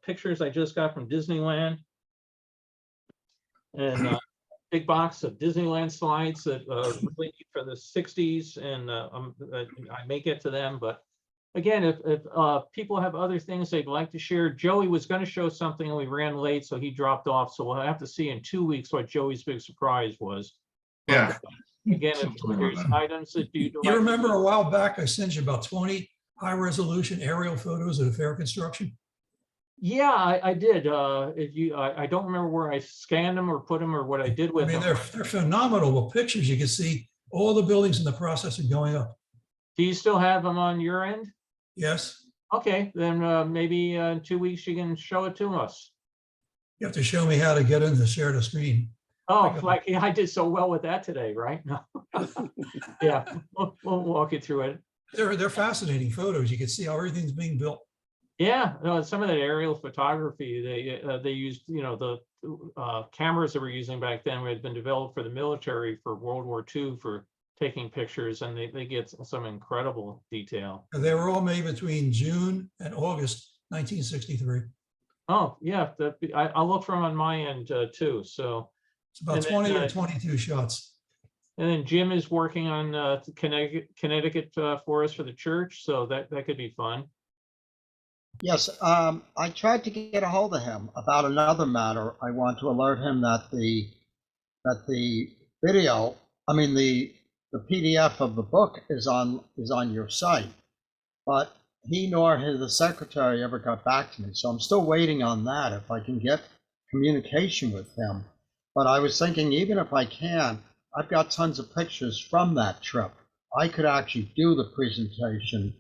pictures I just got from Disneyland. and big box of Disneyland slides that really neat for the 60s, and I may get to them. But again, if people have other things they'd like to share, Joey was going to show something and we ran late, so he dropped off. So we'll have to see in 2 weeks what Joey's big surprise was. But, Yeah. again, if there's items that you'd You like, remember a while back, I sent you about 20 high-resolution aerial photos of the fair construction? yeah, I did. If you, I don't remember where I scanned them or put them or what I did I with mean, them. they're phenomenal pictures. You can see all the buildings in the process of going up. Do you still have them on your end? Yes, Okay, then maybe in 2 weeks you can show it to us. you have to show me how to get in to share the screen. Oh, like I did so well with that today, right? No. Yeah, we'll walk you through it. They're fascinating photos. You can see how everything's being built. Yeah, no, some of that aerial photography, they used, you know, the cameras that we're using back then had been developed for the military for World War II for taking pictures, and they get some incredible detail. They were all made between June and August 1963. Oh, yeah, I'll look for them on my end too. So, It's about and then, 20 or 22 shots. and then Jim is working on Connecticut for us for the church, so that could be fun. Yes, I tried to get a hold of him about another matter. I want to alert him that the video, I mean the PDF of the book is on your site, but he nor the secretary ever got back to me. So I'm still waiting on that, if I can get communication with him. But I was thinking, even if I can, I've got tons of pictures from that trip. I could actually do the presentation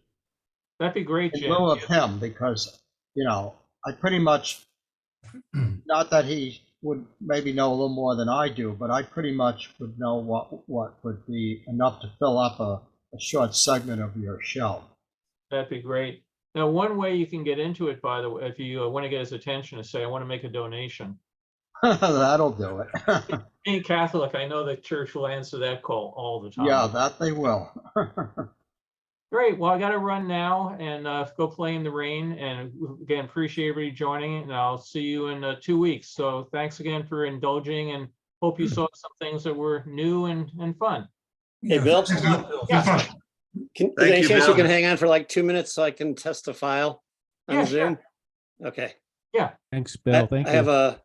That'd be great, in Jim. lieu of him, because, you know, I pretty much, not that he would maybe know a little more than I do, but I pretty much would know what would be enough to fill up a short segment of your show. That'd be great. Now, one way you can get into it, by the way, if you want to get his attention, is say, I want to make a donation. That'll do it. Being Catholic, I know the church will answer that call all the time. Yeah, that they will. Great. Well, I got to run now and go play in the rain. And again, appreciate everybody joining. And I'll see you in 2 weeks. So thanks again for indulging, and hope you saw some things that were new and fun. Hey, Bill, Yeah. is there Thank any you, chance Bill. you can hang on for like 2 minutes so I can test the file on Yeah, Zoom? Okay. Thanks, Bill. Thank I you. have a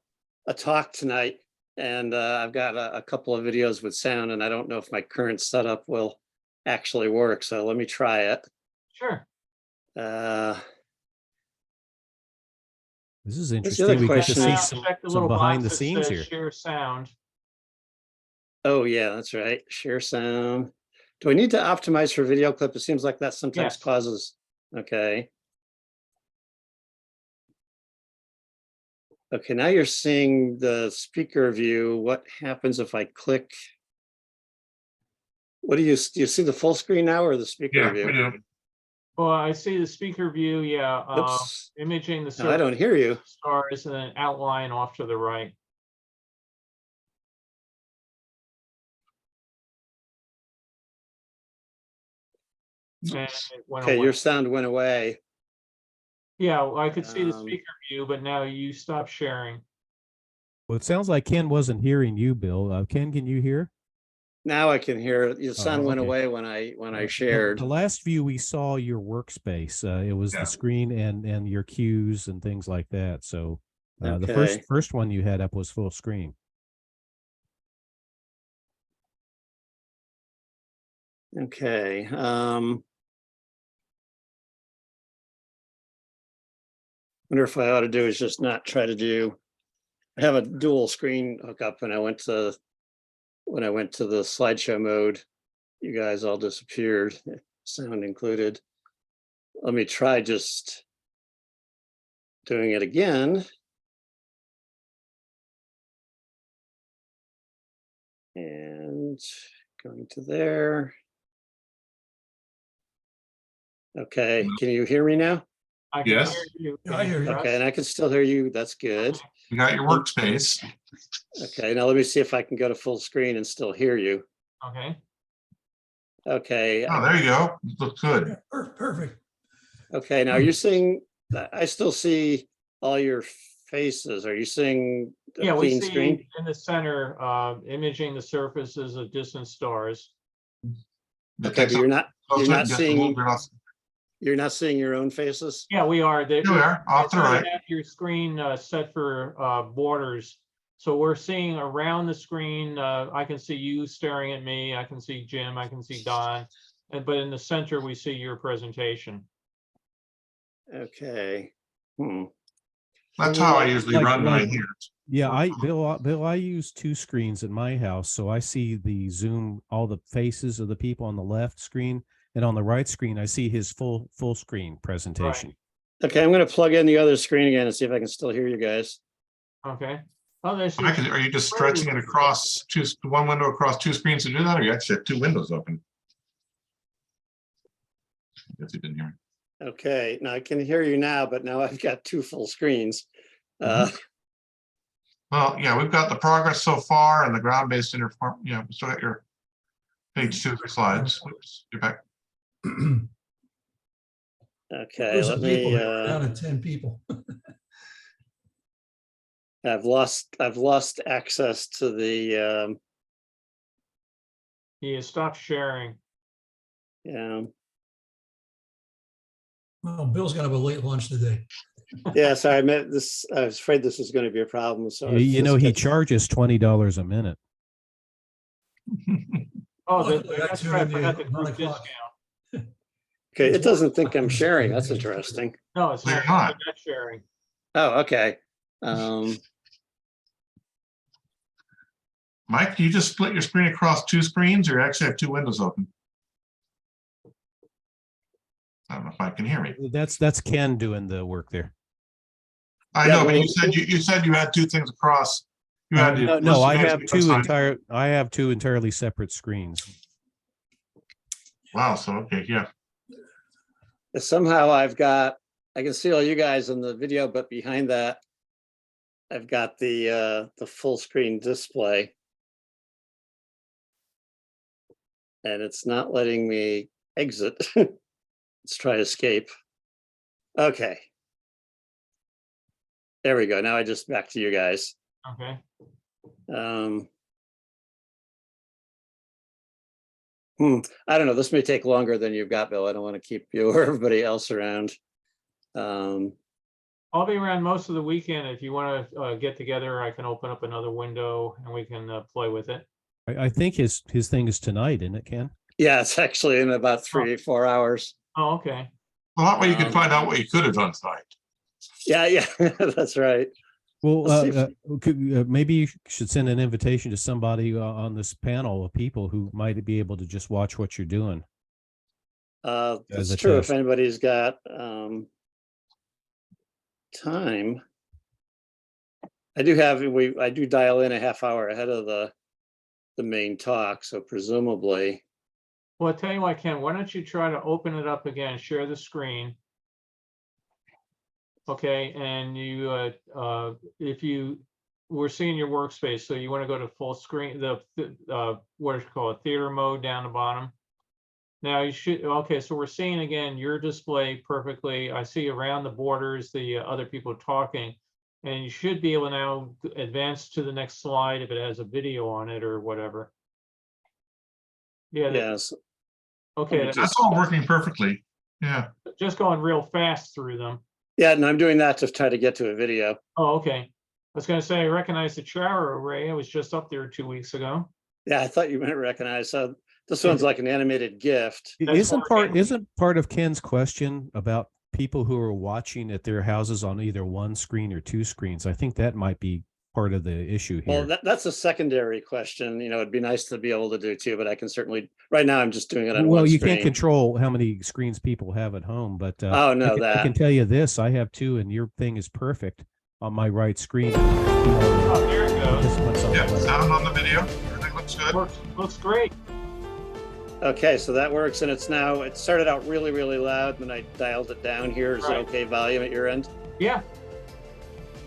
talk tonight, and I've got a couple of videos with sound, and I don't know if my current setup will actually work. So let me try it. Sure. This is the interesting. other We get to question see is- Check the some little behind box the that scenes says here. Share sound. Oh, yeah, that's right. Share sound. Do I need to optimize for video clip? It seems like that sometimes Yes. causes, okay. Okay, now you're seeing the speaker view. What happens if I click? What do you see the full screen now or the speaker Yeah, view? we do. Well, I see the speaker view. Yeah. Oops. Imaging the No, I don't hear you. stars and then outline off to the right. And it went Okay, away. your sound went away. Yeah, well, I could see the Um, speaker view, but now you stop sharing. Well, it sounds like Ken wasn't hearing you, Bill. Ken, can you hear? Now I can hear it. Your sound went okay. away when I The shared. last view we saw your workspace. It was Yeah. the screen and your cues and things like that. So the Okay. first one you had up was full screen. Okay. Wonder if I ought to do is just not try to do. I have a dual screen hookup when I went to the slideshow mode. You guys all disappeared, sound included. Let me try just doing it again. And going to there. Okay, can you hear me now? I can Yes. hear you. Yeah, I hear you. Okay, and I can still hear you. That's good. You got your workspace. Okay, now let me see if I can go to full screen and still hear you. Okay. Okay, Oh, there you go. Looks good. Perfect. okay, now you're seeing, I still see all your faces. Are you seeing a Yeah, we clean see screen? in the center, imaging the surfaces of distant stars. Okay, but you're not seeing, Here you're not seeing your own faces? Yeah, we are. we are, off to the right. Have your screen set for borders. So we're seeing around the screen, I can see you staring at me, I can see Jim, I can see Don. But in the center, we see your presentation. Okay. That's how I usually run mine here. Yeah, Bill, I use two screens at my house. So I see the Zoom, all the faces of the people on the left screen, and on the right screen, I see his full screen presentation. Okay, I'm gonna plug in the other screen again and see if I can still hear you guys. Okay. Oh, there's Are you just stretching it across one window across two screens to do that, or you actually have two windows open? I guess you didn't hear me. Okay, now I can hear you now, but now I've got two full screens. Well, yeah, we've got the progress so far and the ground-based interform. Yeah, we still got your page 2 slides. Oops, you're back. Okay, let me. Down to 10 people. I've lost access to the. Yeah, stop sharing. Yeah. Well, Bill's gonna have a late lunch today. Yeah, sorry, I meant this. I was afraid this was going to be a problem. So You know, he charges $20 a minute. Oh, Luckily, that's I right. I tuned in forgot the at 9 group o'clock. discount. Okay, it doesn't think I'm sharing. That's interesting. No, it's You're not not. sharing. Oh, okay. Mike, do you just split your screen across two screens, or you actually have two windows open? I don't know if I can hear me. That's Ken doing the work there. I know, but you said you had two things across. You had No, I have two entirely separate screens. Wow. So okay, yeah. Somehow I can see all you guys in the video, but behind that, I've got the full screen display. And it's not letting me exit. Let's try escape. Okay. There we go. Now I just back to you guys. Okay. I don't know. This may take longer than you've got, Bill. I don't want to keep you or everybody else around. I'll be around most of the weekend. If you want to get together, I can open up another window and we can play with it. I think his thing is tonight, isn't it, Ken? Yeah, it's actually in about 3-4 hours. Oh, okay. Well, that way you can find out what you could have done tonight. Yeah, that's right. Well, maybe you should send an invitation to somebody on this panel of people who might be able to just watch what you're doing. That's true. If anybody's got time, I do dial in a half hour ahead of the main talk, so presumably. Well, I'll tell you what, Ken, why don't you try to open it up again, share the screen. Okay, and you, if you were seeing your workspace, so you want to go to full screen, what is it called, theater mode down the bottom. Now you should, okay, so we're seeing again your display perfectly. I see around the borders, the other people talking, and you should be able to now advance to the next slide if it has a video on it or whatever. Yeah. Yes. Okay. That's all working perfectly. Yeah. Just going real fast through them. Yeah, and I'm doing that to try to get to a video. Oh, okay. I was going to say, I recognize the shower array. I was just up there 2 weeks ago. Yeah, I thought you might recognize. So this one's like an animated gift. Isn't part of Ken's question about people who are watching at their houses on either one screen or two screens? I think that might be part of the issue here. Well, that's a secondary question. You know, it'd be nice to be able to do too, but I can certainly, right now I'm just doing it on one you screen. Can't control how many screens people have at home, but oh no, I can tell you this, I have two and your thing is perfect on my right screen. Oh, there it goes. Yeah, sound on the video. Everything looks good. Looks great. Okay, so that works, and it started out really, really loud, and then I dialed it down here. Is it okay volume at your end? Yeah.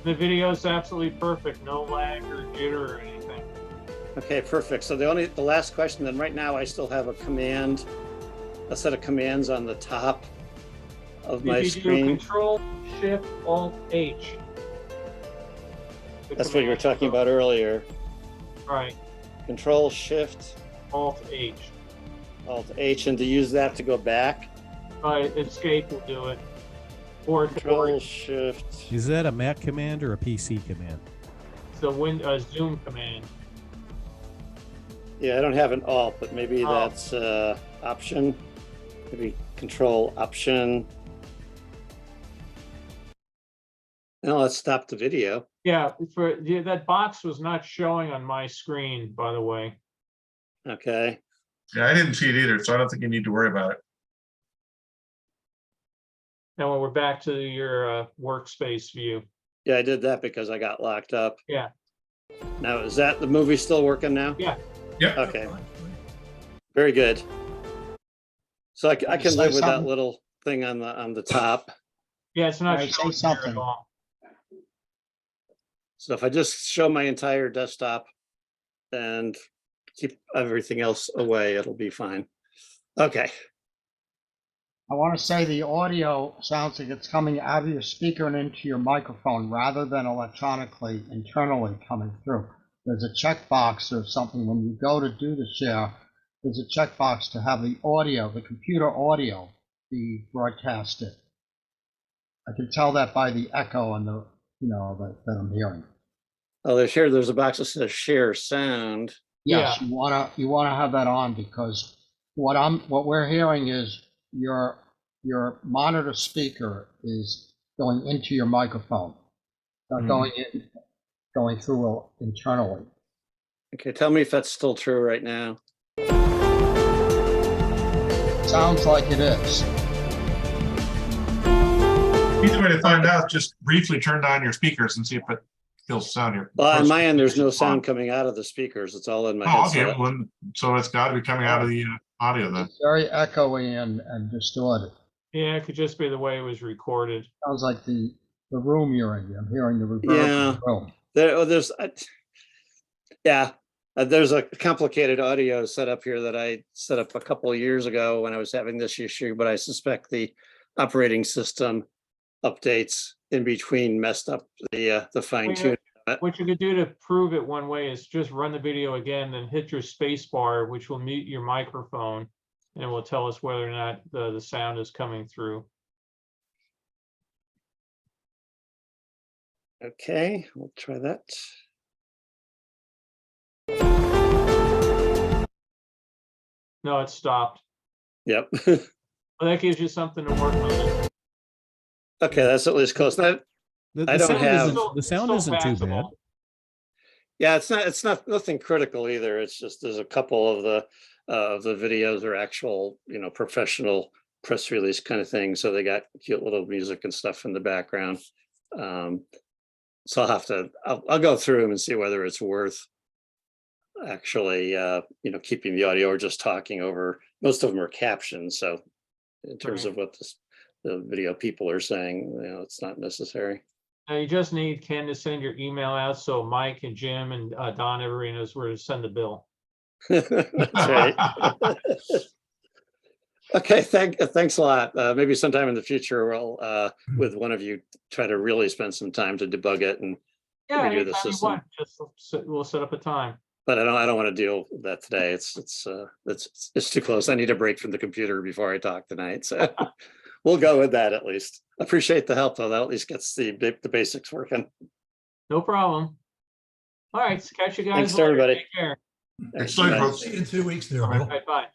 The video is absolutely perfect. No lag or jitter or anything. Okay, perfect. So the last question, then right now I still have a set of commands on the top of my screen. Control Shift Alt H. That's what you were talking about earlier. Right, Control Shift Alt H. Alt H, and to use that to go back. Escape will do it. Or Control Shift. Is that a Mac command or a PC command? it's a Zoom command. Yeah, I don't have an Alt, but maybe Oh. that's Option. Maybe Control Option. Now let's stop the video. Yeah, that box was not showing on my screen, by the way. Okay. Yeah, I didn't see it either, so I don't think you need to worry about it. Now we're back to your workspace view. Yeah, I did that because I got locked up. Yeah. Now, is that the movie still working now? Yeah. Yep. Okay. Very good. So I can Say live with that something? little thing on the top. Yeah, it's not All right, say showing here something. at all. So if I just show my entire desktop and keep everything else away, it'll be fine. Okay. I want to say the audio sounds like it's coming out of your speaker and into your microphone rather than electronically, internally coming through. There's a checkbox or something when you go to do the share. There's a checkbox to have the audio, the computer audio, be broadcasted. I can tell that by the echo and the, that I'm hearing. Oh, there's a box that says share sound. Yes, you wanna have that on because what we're hearing is your monitor speaker is going into your microphone, not going through internally. Okay, tell me if that's still true right now. Sounds like it is. Easy way to find out, just briefly turn on your speakers and see if it feels sound here. Well, on my end, there's no sound coming out of the speakers. It's all in my Oh, okay, headset. well, so it's got to be coming out of the audio then. It's very echoey and distorted. Yeah, it could just be the way it was recorded. Sounds like the room you're in. I'm hearing the reverb Yeah. of the room. There's a complicated audio setup here that I set up a couple of years ago when I was having this issue, but I suspect the operating system updates in between messed up the fine tune. What you could do to prove it one way is just run the video again, then hit your space bar, which will mute your microphone, and it will tell us whether or not the sound is coming through. Okay, we'll try that. No, it stopped. Yep. Well, that gives you something to work on. Okay, that's at least close. I don't have. The sound isn't too bad. Yeah, it's not nothing critical either. It's just there's a couple of the videos are actual, professional press release kind of thing. So they got cute little music and stuff in the background. So I'll go through them and see whether it's worth actually, keeping the audio or just talking over. Most of them are captions. So in terms of what the video people are saying, it's not necessary. Now you just need Ken to send your email out so Mike and Jim and Don, everybody knows where to send the bill. That's right. Okay, thanks a lot. Maybe sometime in the future, we'll with one of you try to really spend some time to debug it and Yeah, redo the anytime you system. want, we'll set up a time. But I don't want to deal with that today. It's too close. I need a break from the computer before I talk tonight. So we'll go with that at least. Appreciate the help though. That at least gets the basics working. No problem. All right, catch you guys Thanks to later. everybody. Take care. Thanks, folks. See you in 2 weeks there, All Bill. right, bye.